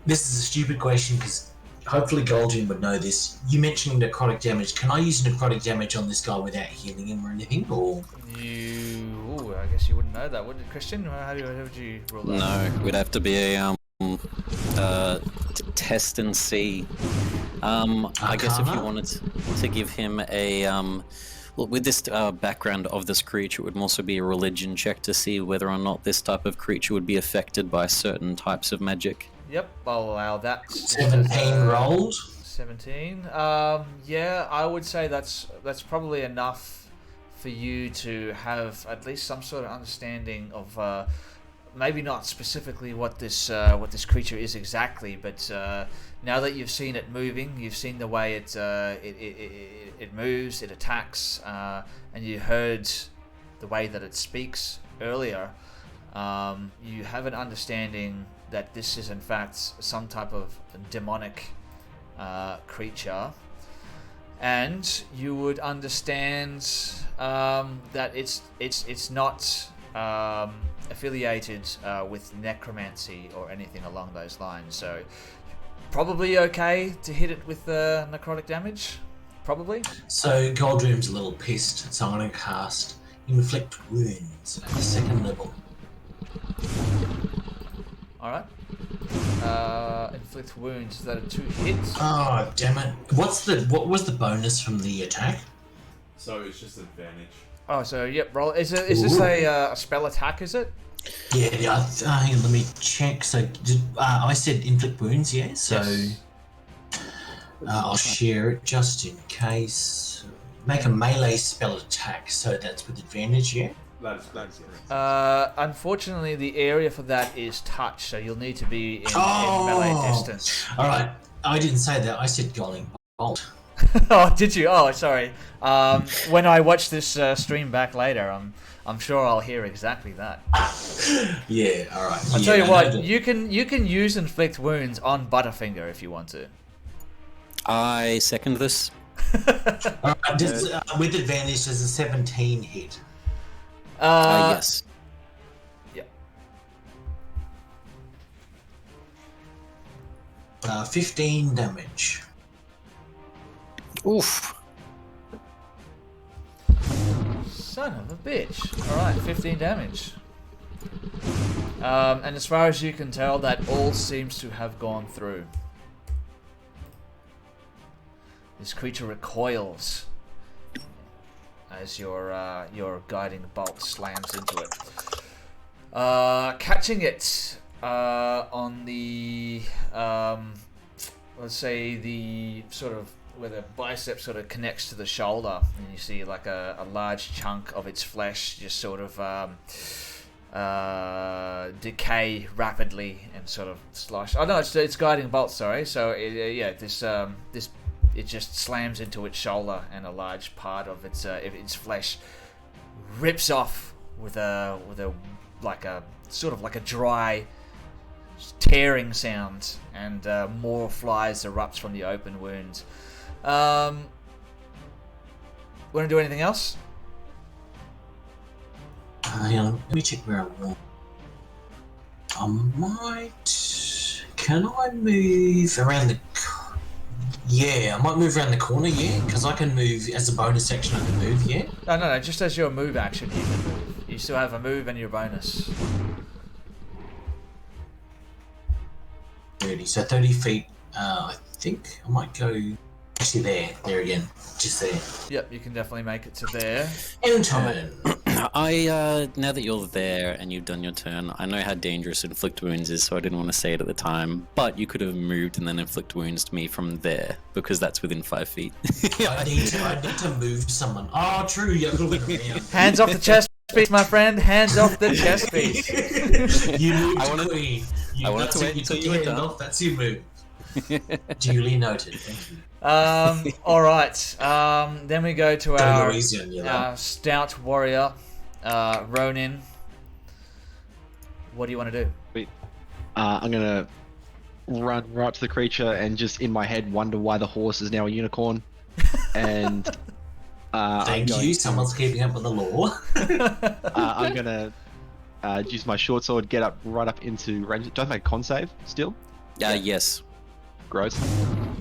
This is a stupid question because hopefully Goldrin would know this. You mentioned necrotic damage. Can I use necrotic damage on this guy without healing him or anything? Or I guess you wouldn't know that, would it, Christian? How would you rule that? No, we'd have to be a test and see. I guess if you wanted to give him a Well, with this background of this creature, it would also be a religion check to see whether or not this type of creature would be affected by certain types of magic. Yep, I'll allow that. 17 rolled. 17. Yeah, I would say that's probably enough for you to have at least some sort of understanding of maybe not specifically what this creature is exactly, but now that you've seen it moving, you've seen the way it moves, it attacks, and you heard the way that it speaks earlier. You have an understanding that this is in fact some type of demonic creature, and you would understand that it's not affiliated with necromancy or anything along those lines. So probably okay to hit it with necrotic damage. Probably. So Goldroom's a little pissed, so I'm going to cast Inflict Wounds at the 2nd level. Alright. Inflict wounds. Is that a 2 hits? Oh, damn it. What was the bonus from the attack? So it's just advantage. Oh, so yep. Roll. Is this a spell attack? Is it? Yeah. Hang on, let me check. So I said Inflict Wounds, yeah? So Yes. I'll share it just in case. Make a melee spell attack, so that's with advantage, yeah? That is correct. Unfortunately, the area for that is touch, so you'll need to be in Oh! melee distance. Alright, I didn't say that. I said Golling Bolt. Oh, did you? Oh, sorry. When I watch this stream back later, I'm sure I'll hear exactly that. Yeah, alright. I'll tell you what. You can use inflict wounds on Butterfinger if you want to. I second this. Alright, with advantage, does a 17 hit? Yes. Yep. 15 damage. Oof. Son of a bitch. Alright, 15 damage. And as far as you can tell, that all seems to have gone through. This creature recoils as your guiding bolt slams into it. Catching it on the, let's say the sort of, where the bicep sort of connects to the shoulder, and you see like a large chunk of its flesh just sort of decay rapidly and sort of slosh. Oh no, it's guiding bolt. Sorry. So it just slams into its shoulder, and a large part of its flesh rips off with a sort of like a dry tearing sound, and more flies erupts from the open wound. Want to do anything else? Hang on, let me check where I want. I might. Can I move around the? Yeah, I might move around the corner. Yeah, because I can move as a bonus action. I can move. Yeah. No. Just as your move action, you can move. You still have a move and your bonus. 30, so 30 feet. I think I might go. Actually, there again, just there. Yep, you can definitely make it to there. End turn. Now that you're there and you've done your turn, I know how dangerous inflict wounds is, so I didn't want to say it at the time. But you could have moved and then inflict wounds to me from there, because that's within 5 feet. I need to move someone. Oh, true. Yeah, Hands off the chest piece, my friend. Hands off the chest piece. You moved queen. I wanted to wait until you were done. That's your move. Duly noted. Thank you. All right. Then we go to our stout warrior, Ronin. What do you want to do? I'm gonna run right up to the creature and just in my head wonder why the horse is now a unicorn. And thank you. Someone's keeping up with the law. I'm gonna use my short sword, get up right up into range. Do I make a con save still? Yes. Gross.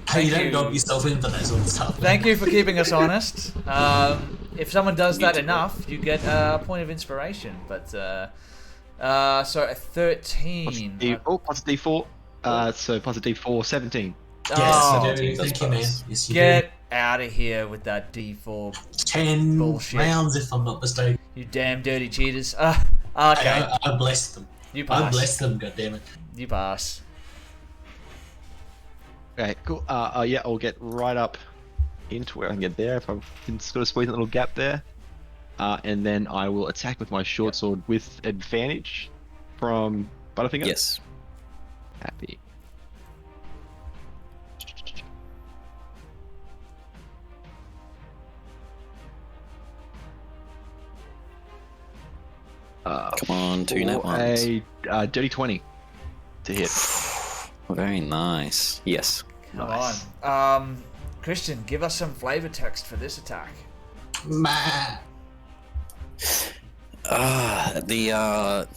Hey, you don't knock yourself in for that sort of stuff. Thank you for keeping us honest. If someone does that enough, you get a point of inspiration. But so a 13. Plus D4. So plus a D4, 17. Yes, I do. Thank you, man. Yes, you Get out of here with that D4. 10 Bullshit. rounds, if I'm not mistaken. You damn dirty cheaters. Okay. I blessed them. You pass. I blessed them, goddammit. You pass. Okay, cool. Yeah, I'll get right up into where I can get there if I can sort of squeeze a little gap there. And then I will attack with my short sword with advantage from Butterfinger. Yes. Happy. Come on, 2 net for ones. a dirty 20 to hit. Very nice. Yes. Nice. Come on. Christian, give us some flavor text for this attack. The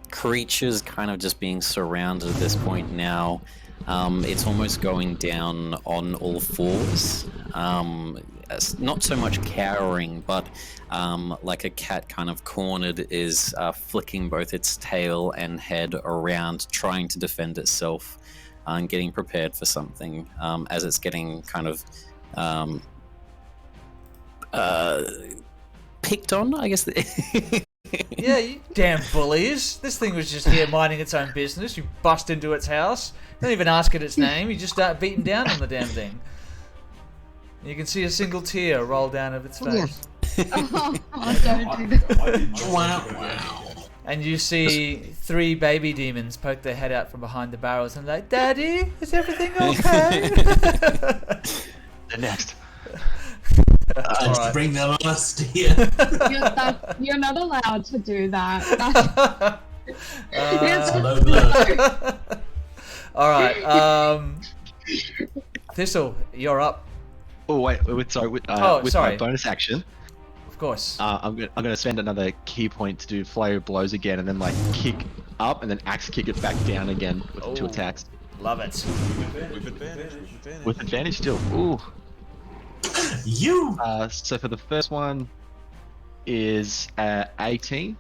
creature's kind of just being surrounded at this point now. It's almost going down on all fours. Not so much cowering, but like a cat kind of cornered is flicking both its tail and head around, trying to defend itself and getting prepared for something as it's getting kind of picked on, I guess. Yeah, you damn bullies. This thing was just here minding its own business. You bust into its house. Don't even ask it its name. You just start beating down on the damn thing. You can see a single tear roll down of its face. Oh, don't do that. Wow. And you see 3 baby demons poke their head out from behind the barrels and like, Daddy, is everything okay? The next. Just bring them on us here. You're not allowed to do that. Low blow. Alright, Thistle, you're up. Oh wait, sorry. With sorry. my bonus action, Of course. I'm gonna spend another key point to do flurry of blows again, and then like kick up, and then axe kick it back down again with the 2 attacks. Love it. With advantage. With advantage still. Ooh. You. So for the first one is 18,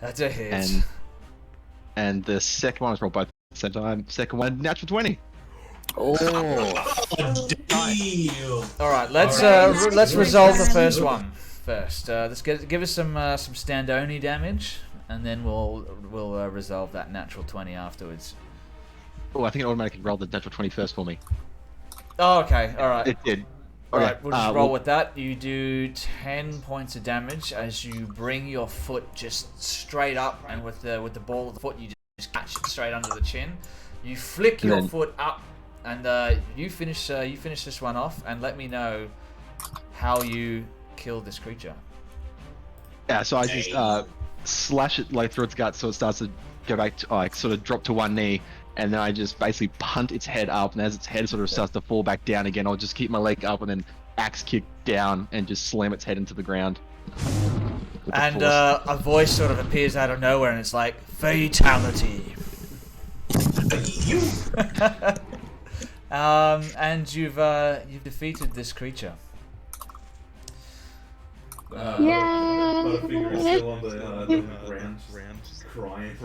That's a hit. and the second one is rolled both at the same time. Second one, natural 20. Oh, Deal. Alright, let's resolve the first one first. Let's give us some Standoni damage, and then we'll resolve that natural 20 afterwards. Oh, I think it automatically rolled the natural 20 first for me. Oh, okay. Alright. It did. Alright, Okay, we'll just roll with that. You do 10 points of damage as you bring your foot just straight up, and with the ball of the foot you just catch it straight under the chin. You flick your foot up, and you finish this one off, and let me know how you kill this creature. Yeah, so I just slash it like through its guts, so it starts to go back to like sort of drop to one knee, and then I just basically punt its head up, and as its head sort of starts to fall back down again, I'll just keep my leg up and then axe kick down and just slam its head into the ground. And a voice sort of appears out of nowhere, and it's like, fatality. You. And you've defeated this creature. Butterfinger is still on the ground, crying.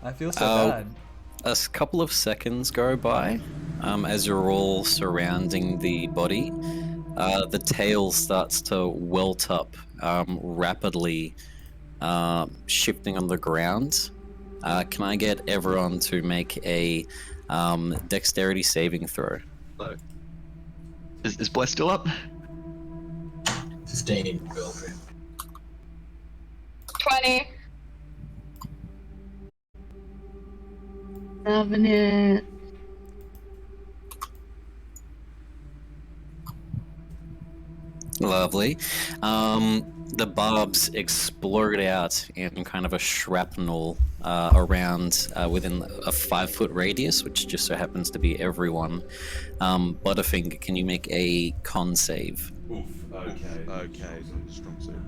I feel so bad. a couple of seconds go by as you're all surrounding the body. The tail starts to welt up rapidly, shifting on the ground. Can I get everyone to make a dexterity saving throw? So, is Bless still up? 15, girlfriend. 20. 7 it. Lovely. The barbs explode out in kind of a shrapnel around within a 5-foot radius, which just so happens to be everyone. Butterfinger, can you make a con save? Oof. Okay, strong save.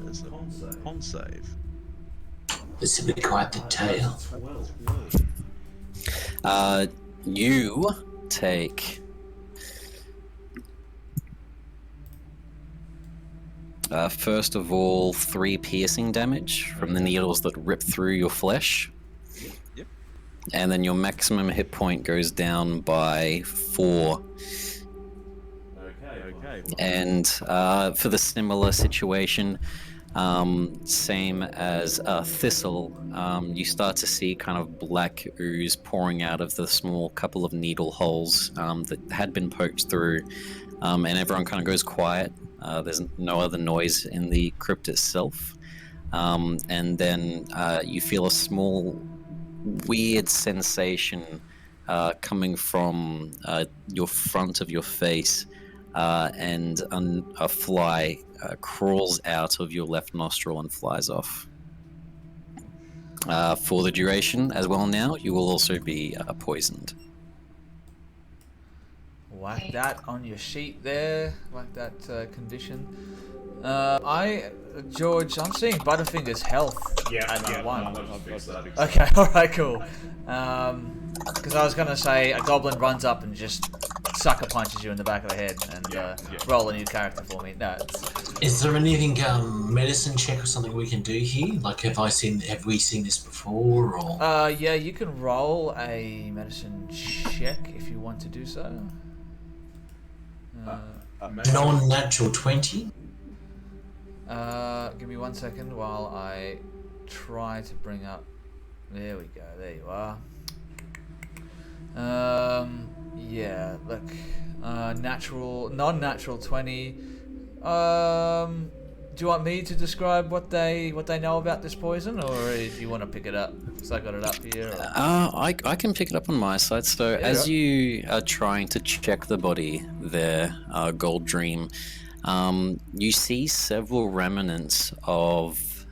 There's a con save. This would be quite the tail. 12. You take... first of all, 3 piercing damage from the needles that rip through your flesh. Yep. and then your maximum hit point goes down by 4. Okay. And for the similar situation, same as Thistle, you start to see kind of black ooze pouring out of the small couple of needle holes that had been poked through, and everyone kind of goes quiet. There's no other noise in the crypt itself. And then you feel a small, weird sensation coming from your front of your face, and a fly crawls out of your left nostril and flies off. For the duration as well now, you will also be poisoned. Whack that on your sheet there, whack that condition. George, I'm seeing Butterfinger's health at 1. I'll just fix that. Okay, alright, cool. Because I was going to say a goblin runs up and just sucker punches you in the back of the head and roll a new character for me. No. Is there anything medicine check or something we can do here? Like, have we seen this before? Or yeah, you can roll a medicine check if you want to do so. Non-natural 20. Give me 1 second while I try to bring up. There we go. There you are. Yeah. Look. Non-natural 20. Do you want me to describe what they know about this poison, or do you want to pick it up? Because I got it up here. Or... I can pick it up on my side. So Yeah, as right. you are trying to check the body there, Gold Dream, you see several remnants of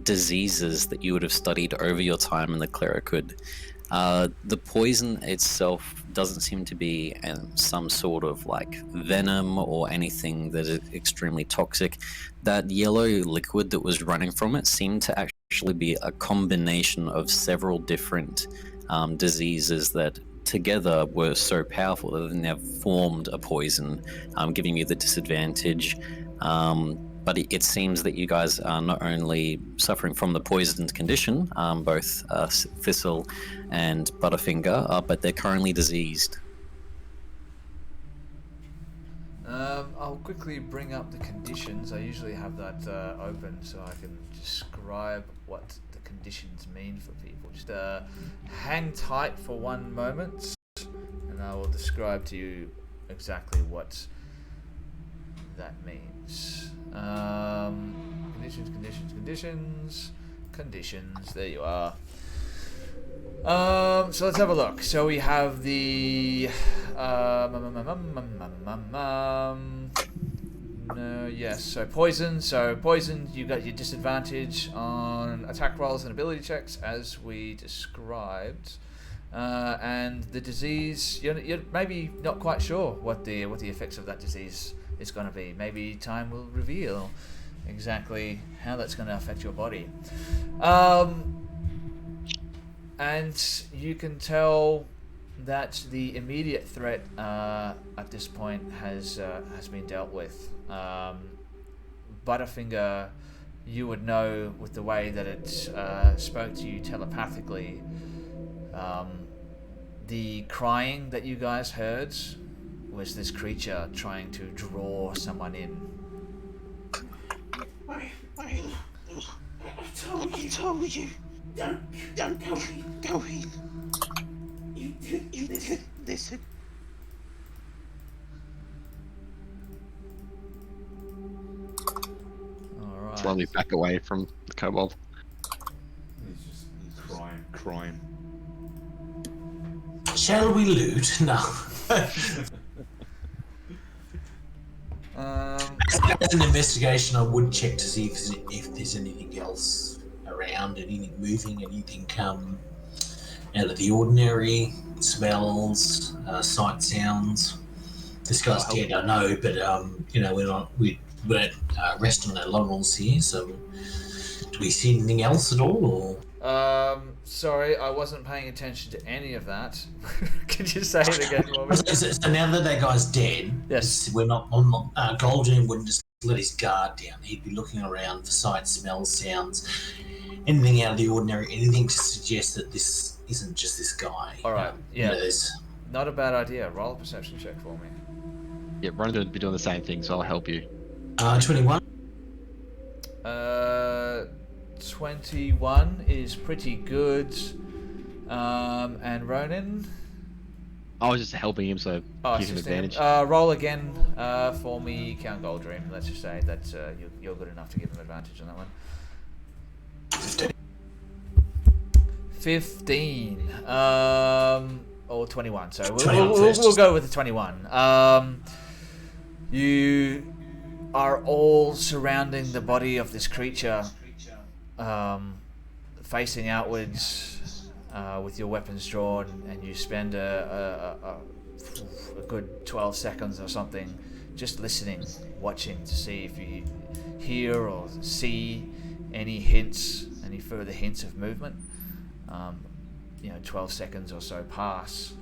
diseases that you would have studied over your time in the Clericould. The poison itself doesn't seem to be some sort of like venom or anything that is extremely toxic. That yellow liquid that was running from it seemed to actually be a combination of several different diseases that together were so powerful that they now formed a poison, giving you the disadvantage. But it seems that you guys are not only suffering from the poisoned condition, both Thistle and Butterfinger, but they're currently diseased. I'll quickly bring up the conditions. I usually have that open so I can describe what the conditions mean for people. Just hang tight for 1 moment, and I will describe to you exactly what that means. Conditions. There you are. So let's have a look. So we have the yes. So poison. So poison. You got your disadvantage on attack rolls and ability checks, as we described. And the disease. You're maybe not quite sure what the effects of that disease is going to be. Maybe time will reveal exactly how that's going to affect your body. And you can tell that the immediate threat at this point has been dealt with. Butterfinger, you would know with the way that it spoke to you telepathically. The crying that you guys heard was this creature trying to draw someone in. I told you. Don't go in. You listen. Alright. Slowly back away from the kobold. He's crying. Shall we loot? No. As an investigation, I would check to see if there's anything else around, anything moving, anything out of the ordinary, smells, sight, sounds. This guy's dead, I know, but we don't rest on our laurels here. So, do we see anything else at all? Or sorry, I wasn't paying attention to any of that. Could you say it again for me? So now that that guy's dead, Yes. we're not. Golden wouldn't just let his guard down. He'd be looking around for sight, smells, sounds, anything out of the ordinary, anything to suggest that this isn't just this guy. All right, yeah. There's Not a bad idea. Roll a perception check for me. Yeah, Ronan's going to be doing the same thing, so I'll help you. 21. 21 is pretty good. And Ronan? I was just helping him, so give him advantage. Roll again for me, Count Goldream. Let's just say that you're good enough to give him advantage on that one. 15. Or 21. So we'll go with the 21. You are all surrounding the body of this creature, facing outwards. With your weapons drawn, and you spend a good 12 seconds or something just listening, watching to see if you hear or see any further hints of movement. 12 seconds or so pass.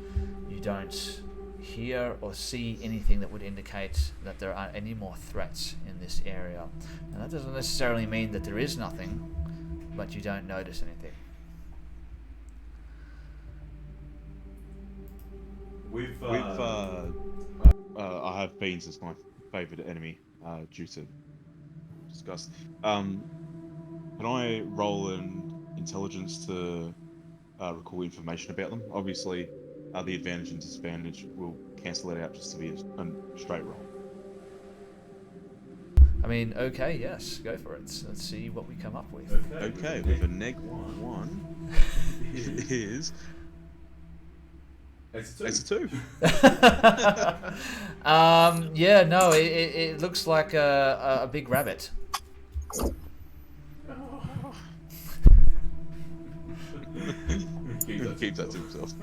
You don't hear or see anything that would indicate that there are any more threats in this area. And that doesn't necessarily mean that there is nothing, but you don't notice anything. I have beans as my favourite enemy, due to disgust. Can I roll an intelligence to recall information about them? Obviously, the advantage and disadvantage will cancel it out just to be a straight roll. I mean, okay, yes, go for it. Let's see what we come up with. Okay, with a neg 1 is... It's a 2. Yeah, no, it looks like a big rabbit. Keep that to himself.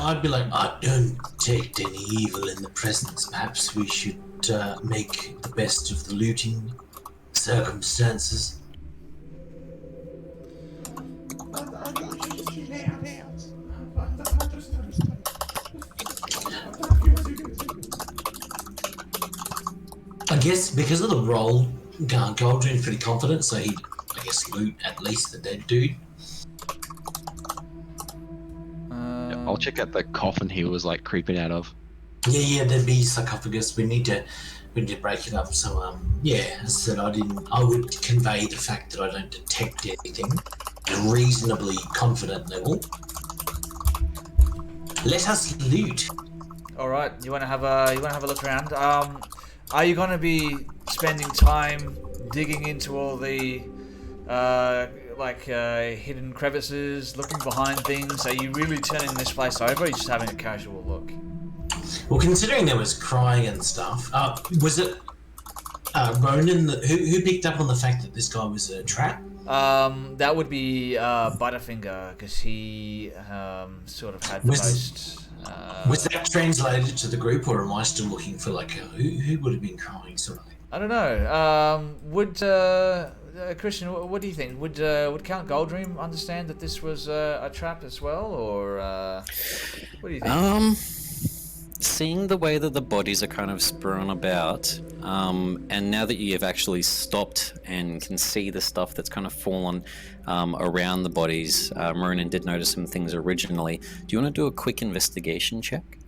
I'd be like, I don't detect any evil in the presence. Perhaps we should make the best of the looting circumstances. I guess because of the roll, Goldrin's pretty confident, so he'd, I guess, loot at least the dead dude. I'll check out the coffin he was like creeping out of. Yeah, there'd be sarcophagus. We need to break it up. So as I said, I would convey the fact that I don't detect anything at a reasonably confident level. Let us loot. All right, you want to have a look around. Are you going to be spending time digging into all the hidden crevices, looking behind things? Are you really turning this place over, or are you just having a casual look? Well, considering there was crying and stuff, was it Ronan who picked up on the fact that this guy was a trap? That would be Butterfinger, because he sort of had the most... was that translated to the group, or am I still looking for who would have been crying sort of thing? I don't know. Would Christian, what do you think? Would Count Goldream understand that this was a trap as well, or what do you think? Seeing the way that the bodies are kind of strewn about, and now that you have actually stopped and can see the stuff that's kind of fallen around the bodies, Ronan did notice some things originally. Do you want to do a quick investigation check?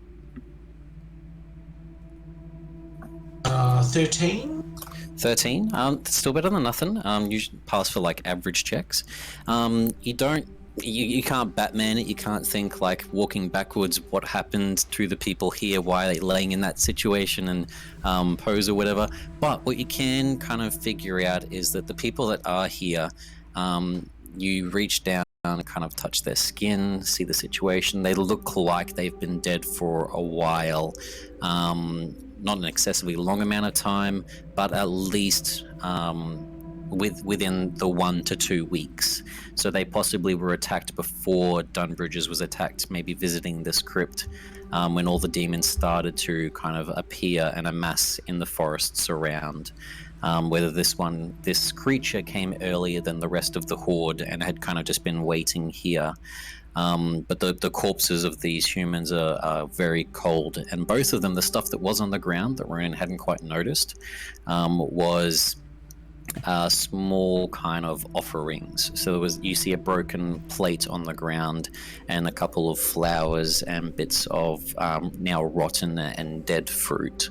13? 13? Still better than nothing. You should pass for average checks. You can't Batman it. You can't think walking backwards what happened to the people here, why are they laying in that situation and pose or whatever. But what you can kind of figure out is that the people that are here, you reach down and kind of touch their skin, see the situation. They look like they've been dead for a while. Not an excessively long amount of time, but at least within the 1 to 2 weeks. So they possibly were attacked before Dunbridges was attacked, maybe visiting this crypt when all the demons started to kind of appear and amass in the forests around. Whether this creature came earlier than the rest of the horde and had kind of just been waiting here. But the corpses of these humans are very cold, and both of them, the stuff that was on the ground that Ronan hadn't quite noticed, was small kind of offerings. So you see a broken plate on the ground and a couple of flowers and bits of now rotten and dead fruit.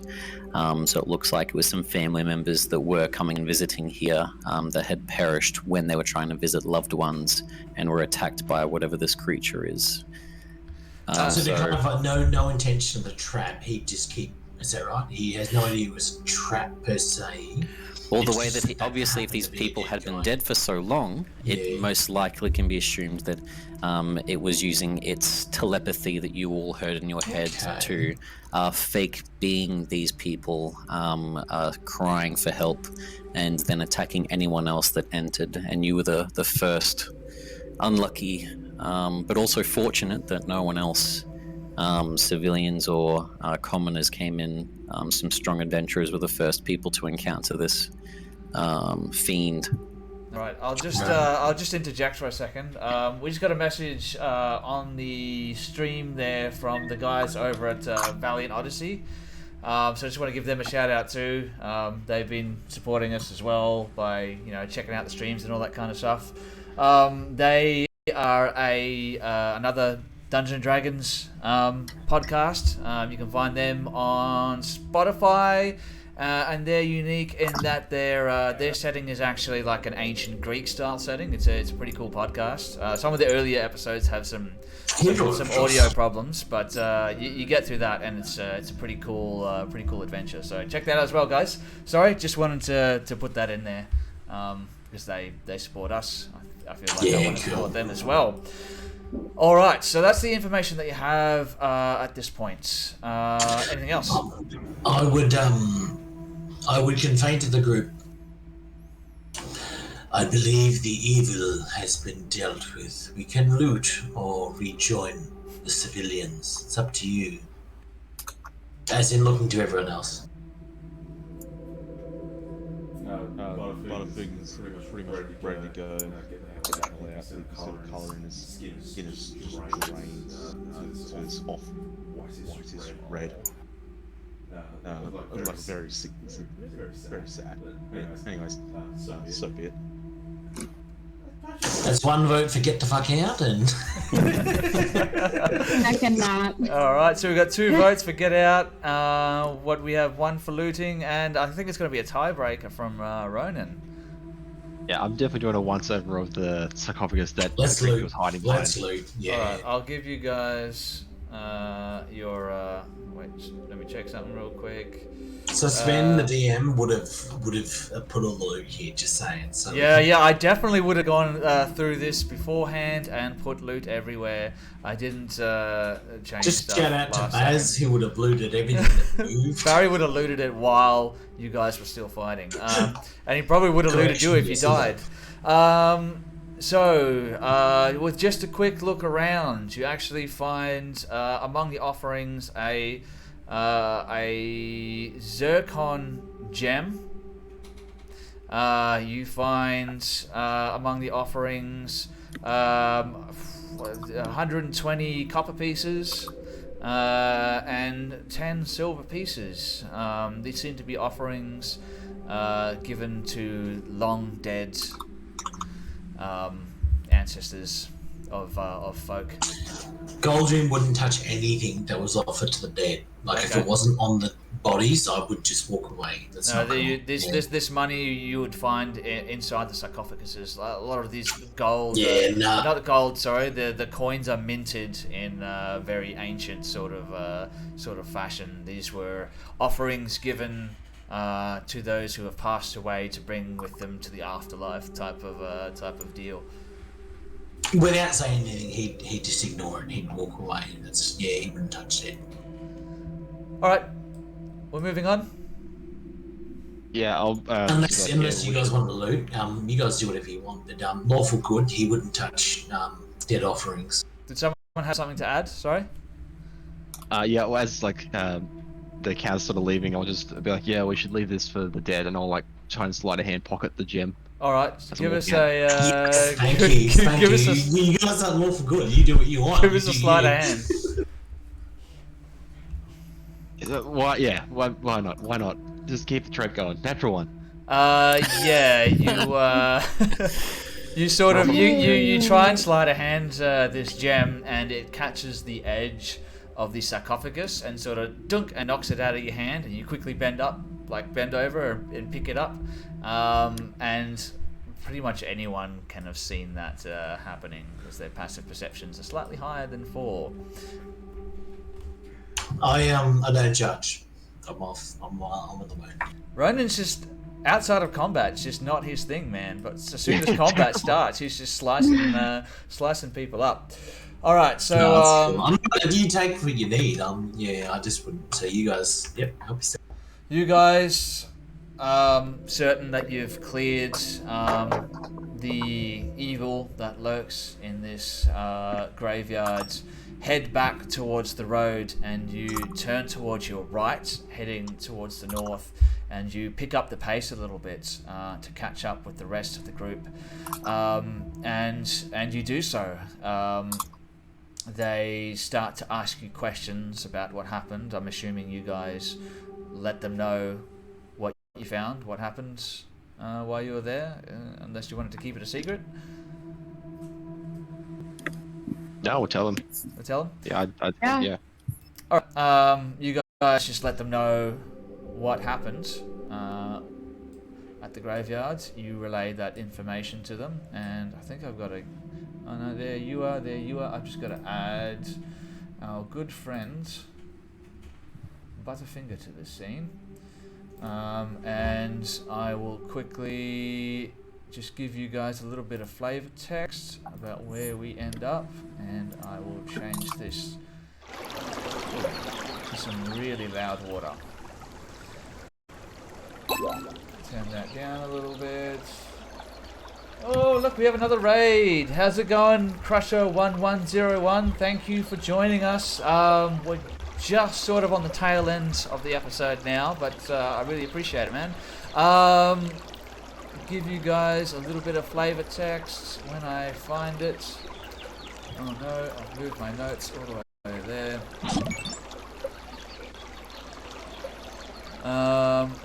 So it looks like it was some family members that were coming and visiting here that had perished when they were trying to visit loved ones and were attacked by whatever this creature is. So they kind of no intention of the trap. He'd just keep. Is that right? He has no idea it was a trap per se. Well, the way that obviously, if these people had been dead for so long, it most likely can be assumed that it was using its telepathy that you all heard in your head to fake being these people crying for help, and then attacking anyone else that entered. And you were the first unlucky, but also fortunate that no one else, civilians or commoners, came in. Some strong adventurers were the first people to encounter this fiend. Right, I'll just interject for a second. We just got a message on the stream there from the guys over at Valiant Odyssey. So I just want to give them a shout out too. They've been supporting us as well by checking out the streams and all that kind of stuff. They are another Dungeons and Dragons podcast. You can find them on Spotify. And they're unique in that their setting is actually like an ancient Greek style setting. It's a pretty cool podcast. Some of the earlier episodes have some audio problems, but you get through that, and it's a pretty cool adventure. So check that out as well, guys. Sorry, just wanted to put that in there because they support us. I feel like I want to support them as well. All right, so that's the information that you have at this point. Anything else? I would convey to the group. I believe the evil has been dealt with. We can loot or rejoin the civilians. It's up to you. As in looking to everyone else. Butterfig is pretty much ready to go. Colour in his skin is drained, so it's off whitish red. Like very sick, very sad. Anyways, so be it. That's one vote for get the fuck out, and I cannot. All right, so we've got 2 votes for get out. What we have 1 for looting, and I think it's going to be a tiebreaker from Ronan. Yeah, I'm definitely doing a once-over of the sarcophagus that let's the creature loot. was hiding Let's behind. loot. Yeah. All right, I'll give you guys your. Wait, let me check something real quick. So Sven, the DM, would have put all the loot here. Just saying. So Yeah, I definitely would have gone through this beforehand and put loot everywhere. I didn't change. Just stuff shout out to last Baz, second. who would have looted everything that moved. Barry would have looted it while you guys were still fighting, and he probably would have looted you if you died. So, with just a quick look around, you actually find among the offerings a zircon gem. You find among the offerings 120 copper pieces and 10 silver pieces. These seem to be offerings given to long dead ancestors of folk. Goldrin wouldn't touch anything that was offered to the dead. Like if it wasn't on the bodies, I would just walk away. That's not cool. This money you would find inside the sarcophaguses. A lot of these gold, not the gold. Sorry, the coins are minted in very ancient sort of fashion. These were offerings given to those who have passed away to bring with them to the afterlife, type of deal. Without saying anything, he'd just ignore it. He'd walk away. He wouldn't touch it. All right, we're moving on. Yeah, I'll. Unless you guys want to loot, you guys do whatever you want. But lawful good, he wouldn't touch dead offerings. Did someone have something to add? Sorry. Yeah, well, as like the cat's sort of leaving, I'll just be like, yeah, we should leave this for the dead, and I'll like try and slide a hand pocket the gem. All right, give us a. Yes, thank you. You guys are lawful good. You do what you want. Give us a sleight of hand. Why? Yeah. Why not? Why not? Just keep the trade going. Natural one. Yeah, you you sort of you try and slide a hand this gem, and it catches the edge of the sarcophagus and sort of dunk and knocks it out of your hand, and you quickly bend over and pick it up, and pretty much anyone can have seen that happening, because their passive perceptions are slightly higher than 4. I don't judge. I'm off. I'm on the way. Ronan's just outside of combat. It's just not his thing, man. But as soon as combat starts, he's just slicing people up. All right, so you take what you need. I just wouldn't say you guys. Yep, help yourself. You guys, certain that you've cleared the evil that lurks in this graveyard, head back towards the road, and you turn towards your right, heading towards the north, and you pick up the pace a little bit to catch up with the rest of the group, and you do so. They start to ask you questions about what happened. I'm assuming you guys let them know what you found, what happened while you were there, unless you wanted to keep it a secret. No, we'll tell them. We'll tell them? Yeah. All right. You guys just let them know what happened at the graveyard. You relay that information to them, and I think I've got a... Oh no, there you are. I've just got to add our good friend Butterfinger to this scene. And I will quickly just give you guys a little bit of flavor text about where we end up, and I will change this to some really loud water. Turn that down a little bit. Oh, look, we have another raid. How's it going, Crusher1101? Thank you for joining us. We're just sort of on the tail end of the episode now, but I really appreciate it, man. Give you guys a little bit of flavor text when I find it. Oh no, I've moved my notes all the way there.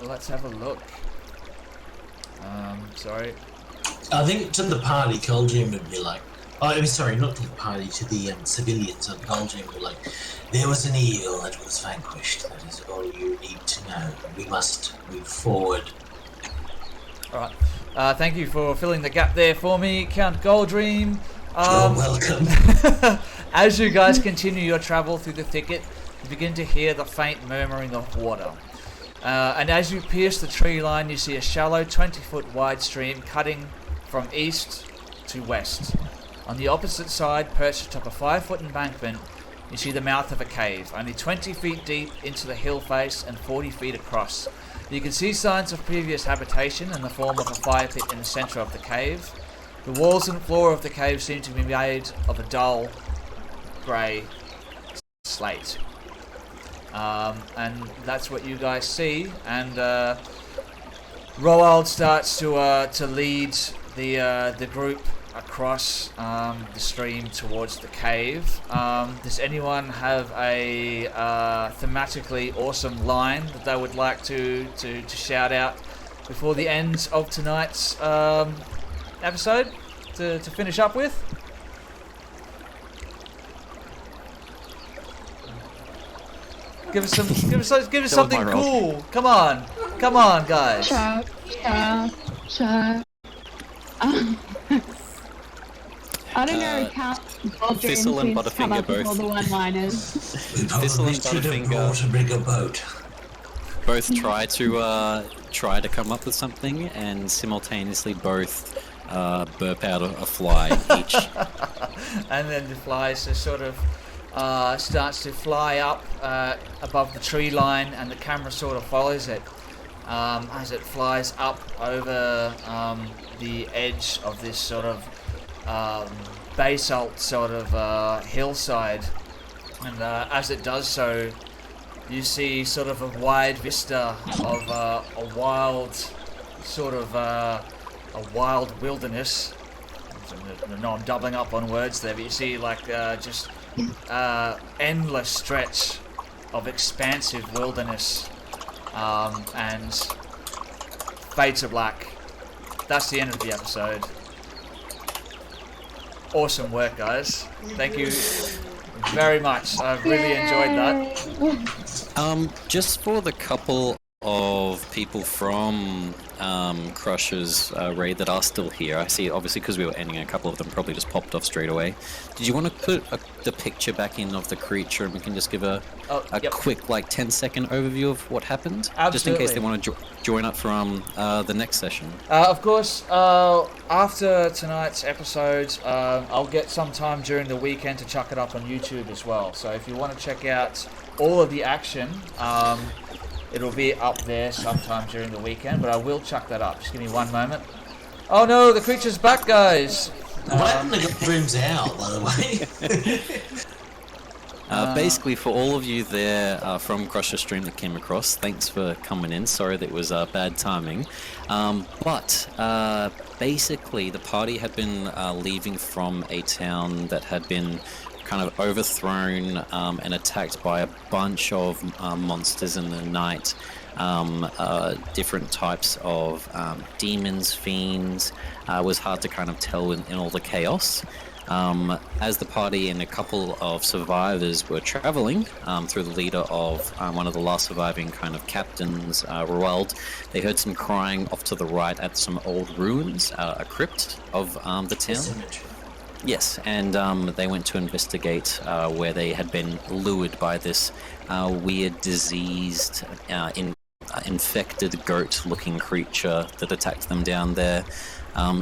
Let's have a look. Sorry. I think to the party, Coldream would be like, sorry, not to the party, to the civilians of Coldream would be like, there was an evil that was vanquished. That is all you need to know. We must move forward. Alright. Thank you for filling the gap there for me, Count Goldream. You're welcome. As you guys continue your travel through the thicket, you begin to hear the faint murmuring of water. And as you pierce the tree line, you see a shallow 20-foot wide stream cutting from east to west. On the opposite side, perched atop a 5-foot embankment, you see the mouth of a cave, only 20 feet deep into the hill face and 40 feet across. You can see signs of previous habitation in the form of a fire pit in the center of the cave. The walls and floor of the cave seem to be made of a dull grey slate. And that's what you guys see. And Roald starts to lead the group across the stream towards the cave. Does anyone have a thematically awesome line that they would like to shout out before the end of tonight's episode to finish up with? Give us something cool. Come on, guys. Sure. I don't know how Thistle and Butterfinger both. All the one-liners. Thistle and Butterfinger both try to come up with something, and simultaneously both burp out a fly each. And then the fly just sort of starts to fly up above the tree line, and the camera sort of follows it as it flies up over the edge of this sort of basalt sort of hillside, and as it does so, you see sort of a wide vista of a wild sort of a wild wilderness. No, I'm doubling up on words there, but you see like just endless stretch of expansive wilderness, and fade to black. That's the end of the episode. Awesome work, guys. Thank you very much. I've really enjoyed that. Just for the couple of people from Crush's raid that are still here, I see obviously because we were ending, a couple of them probably just popped off straight away. Did you want to put the picture back in of the creature and we can just give a quick 10-second overview of what happened? Absolutely. Just in case they want to join up from the next session. Of course, after tonight's episode, I'll get some time during the weekend to chuck it up on YouTube as well. So if you want to check out all of the action, it'll be up there sometime during the weekend, but I will chuck that up. Just give me one moment. Oh no, the creature's back, guys! What happened to Goldroom's owl, by the way? Basically, for all of you there from Crusher Stream that came across, thanks for coming in. Sorry that it was bad timing. But basically, the party had been leaving from a town that had been kind of overthrown and attacked by a bunch of monsters in the night. Different types of demons, fiends. Was hard to kind of tell in all the chaos. As the party and a couple of survivors were traveling through the leader of one of the last surviving kind of captains, Roald, they heard some crying off to the right at some old ruins, a crypt of the town. Yes, and they went to investigate where they had been lured by this weird, diseased, infected goat-looking creature that attacked them down there.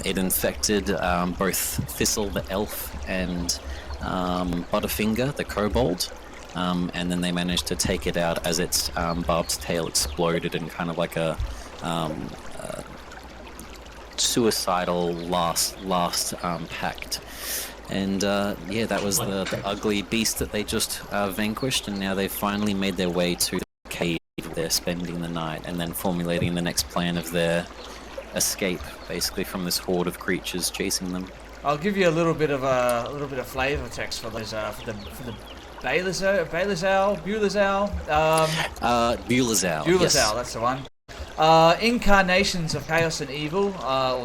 It infected both Thistle the elf and Butterfinger the kobold, and then they managed to take it out as its barbed tail exploded in kind of like a suicidal last pact. And that was the ugly beast that they just vanquished, and now they've finally made their way to the cave. They're spending the night and then formulating the next plan of their escape, basically, from this horde of creatures chasing them. I'll give you a little bit of flavor text for those for the Beuler's owl. Yes. That's the one. Incarnations of chaos and evil.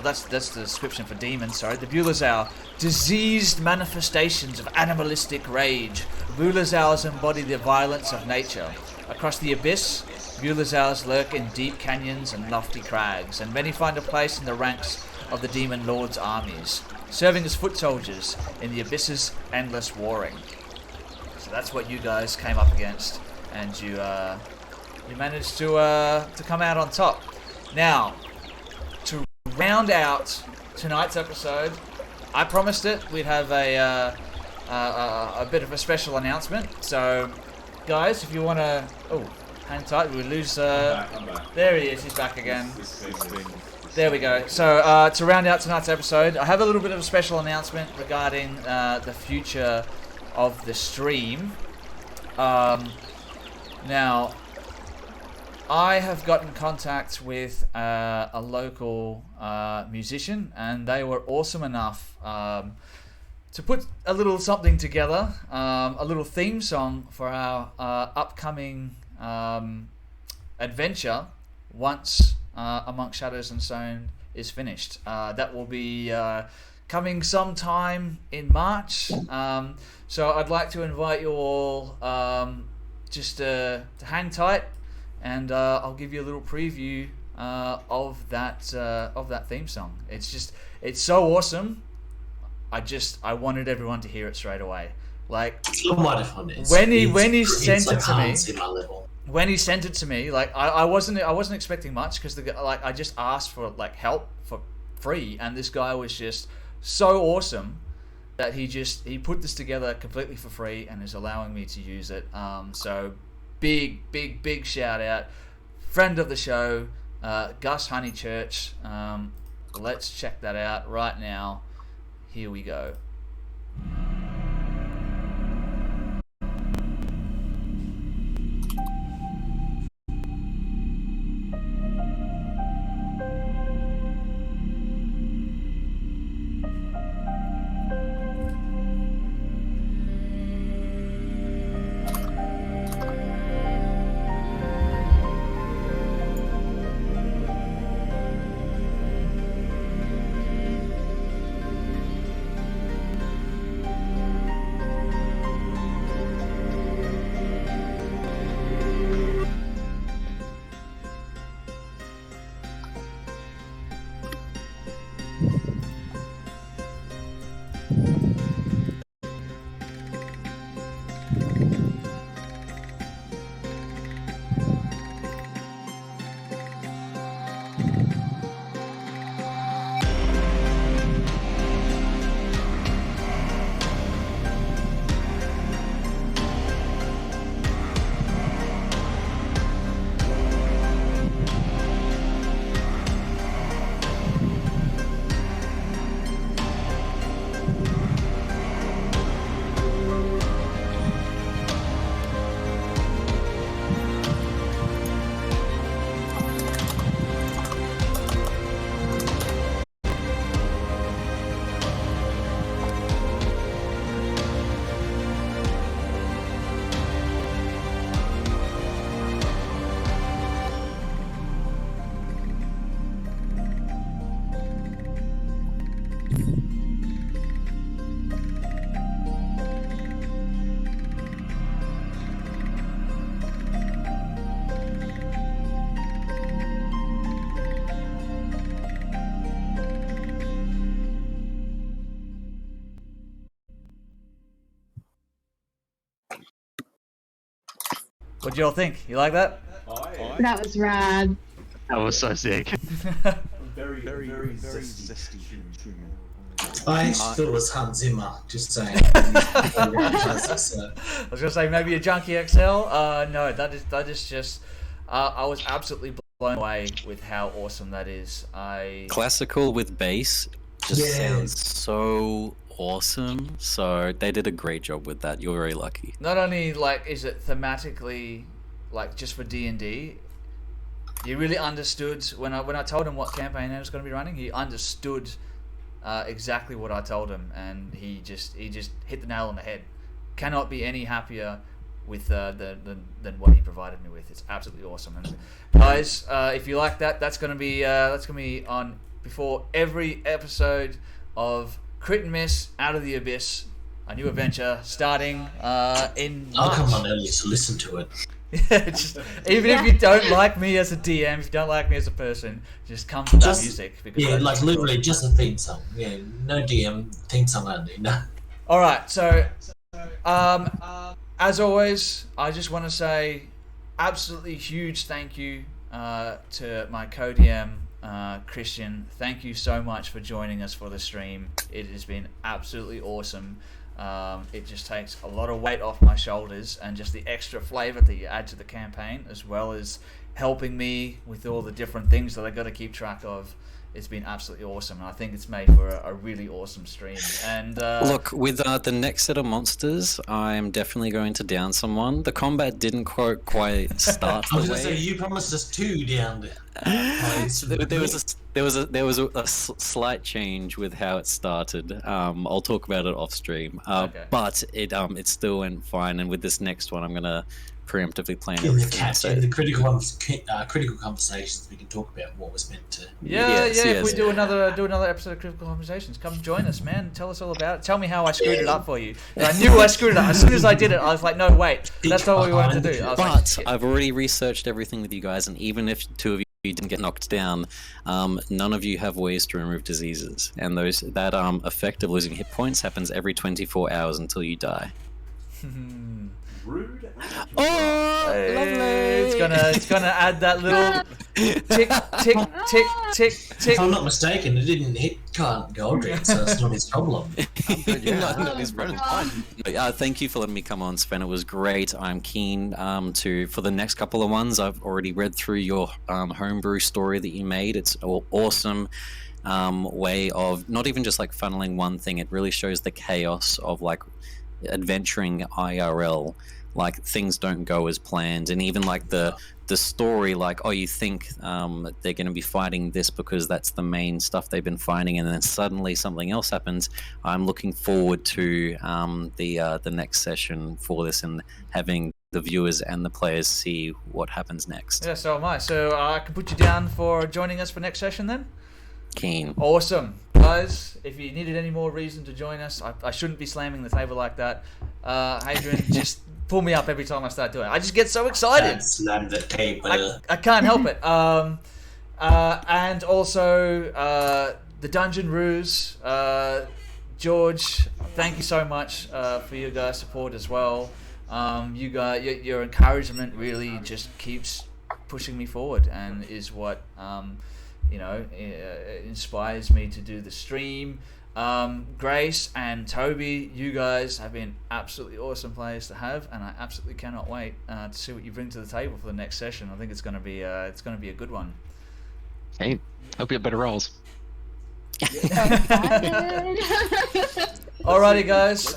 That's the description for demons. Sorry, the Beuler's owl. Diseased manifestations of animalistic rage. Beuler's owls embody the violence of nature. Across the abyss, Beuler's owls lurk in deep canyons and lofty crags, and many find a place in the ranks of the demon lord's armies, serving as foot soldiers in the abyss's endless warring. So that's what you guys came up against, and you managed to come out on top. Now, to round out tonight's episode, I promised it we'd have a bit of a special announcement. So, guys, if you want to... Oh, hang tight, we lose... I'm back. There he is, he's back again. There we go. So, to round out tonight's episode, I have a little bit of a special announcement regarding the future of the stream. Now, I have got in contact with a local musician, and they were awesome enough to put a little something together, a little theme song for our upcoming adventure once Amongst Shadows and Stone is finished. That will be coming sometime in March. So I'd like to invite you all just to hang tight, and I'll give you a little preview of that theme song. It's so awesome. I wanted everyone to hear it straight away. Like, when he sent it to me, like I wasn't expecting much, because I just asked for like help for free, and this guy was just so awesome that he put this together completely for free and is allowing me to use it. So big shout out, friend of the show, Gus Honeychurch. Let's check that out right now. Here we go. What do y'all think? You like that? That was rad. That was so sick. Very zesty tune. I actually thought it was Hans Zimmer, just saying. I was gonna say maybe a Junkie XL. No, that is just. I was absolutely blown away with how awesome that is. Classical with bass just Yeah. sounds so awesome. So they did a great job with that. You're very lucky. Not only like is it thematically like just for D&D, he really understood when I told him what campaign I was going to be running. He understood exactly what I told him, and he just hit the nail on the head. Cannot be any happier with than what he provided me with. It's absolutely awesome. And guys, if you like that, that's gonna be on before every episode of Crit and Miss Out of the Abyss, a new adventure starting in March. I'll come on early to listen to it. Just, even if you don't like me as a DM, if you don't like me as a person, just come for that music. Because Yeah, like literally just a theme song. Yeah, no DM, theme song only. No. All right, so as always, I just want to say absolutely huge thank you to my co-DM, Christian. Thank you so much for joining us for the stream. It has been absolutely awesome. It just takes a lot of weight off my shoulders, and just the extra flavour that you add to the campaign, as well as helping me with all the different things that I got to keep track of. It's been absolutely awesome, and I think it's made for a really awesome stream. And Look, with the next set of monsters, I am definitely going to down someone. The combat didn't quite start I was the gonna say way. you promised us 2 down there. There was a slight change with how it started. I'll talk about it off stream. Okay. But it still went fine. And with this next one, I'm gonna preemptively plan In the everything. cat, So- in the critical conversations, we can talk about what was meant to. Yes, if yes. we do another episode of Critical Conversations, come join us, man. Tell us all about it. Tell me how I screwed it up for you. And I knew I screwed it up. As soon as I did it, I was like, no, wait, that's not what we wanted to do. I was like, But shit. I've already researched everything with you guys, and even if 2 of you didn't get knocked down, none of you have ways to remove diseases, and that effect of losing hit points happens every 24 hours until you die. Rude. Oh, Hey, it's gonna add that little tick, tick, tick, tick, tick. If I'm not mistaken, it didn't hit Goldring, so it's not his problem. Thank you for letting me come on, Sven. It was great. I'm keen for the next couple of ones. I've already read through your homebrew story that you made. It's an awesome way of not even just like funneling one thing. It really shows the chaos of like adventuring IRL. Like things don't go as planned, and even like the story, like, oh, you think they're going to be fighting this because that's the main stuff they've been fighting, and then suddenly something else happens. I'm looking forward to the next session for this, and having the viewers and the players see what happens next. Yeah, so am I. So I can put you down for joining us for next session then? Keen. Awesome. Guys, if you needed any more reason to join us, I shouldn't be slamming the table like that. Hadrian, just pull me up every time I start doing it. I just get so excited. Don't slam the table. I can't help it. And also the Dungeon Ruse. George, thank you so much for your guys' support as well. You guys, your encouragement really just keeps pushing me forward, and is what inspires me to do the stream. Grace and Toby, you guys have been absolutely awesome players to have, and I absolutely cannot wait to see what you bring to the table for the next session. I think it's going to be a good one. Hey, hope you have better rolls. Alrighty, guys.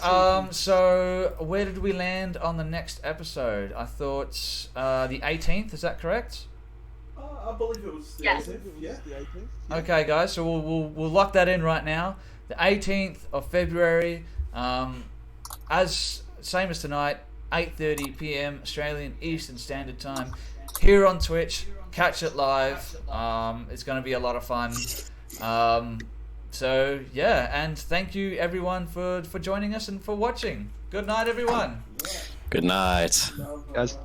So where did we land on the next episode? I thought the 18th. Is that correct? I believe it was the Yes. 18th, yeah. Okay, guys. So we'll lock that in right now. The 18th of February. As same as tonight, 8:30 p.m. Australian Eastern Standard Time, here on Twitch. Catch it live. It's going to be a lot of fun. So yeah, and thank you everyone for joining us and for watching. Good night, everyone. Good night. Guys.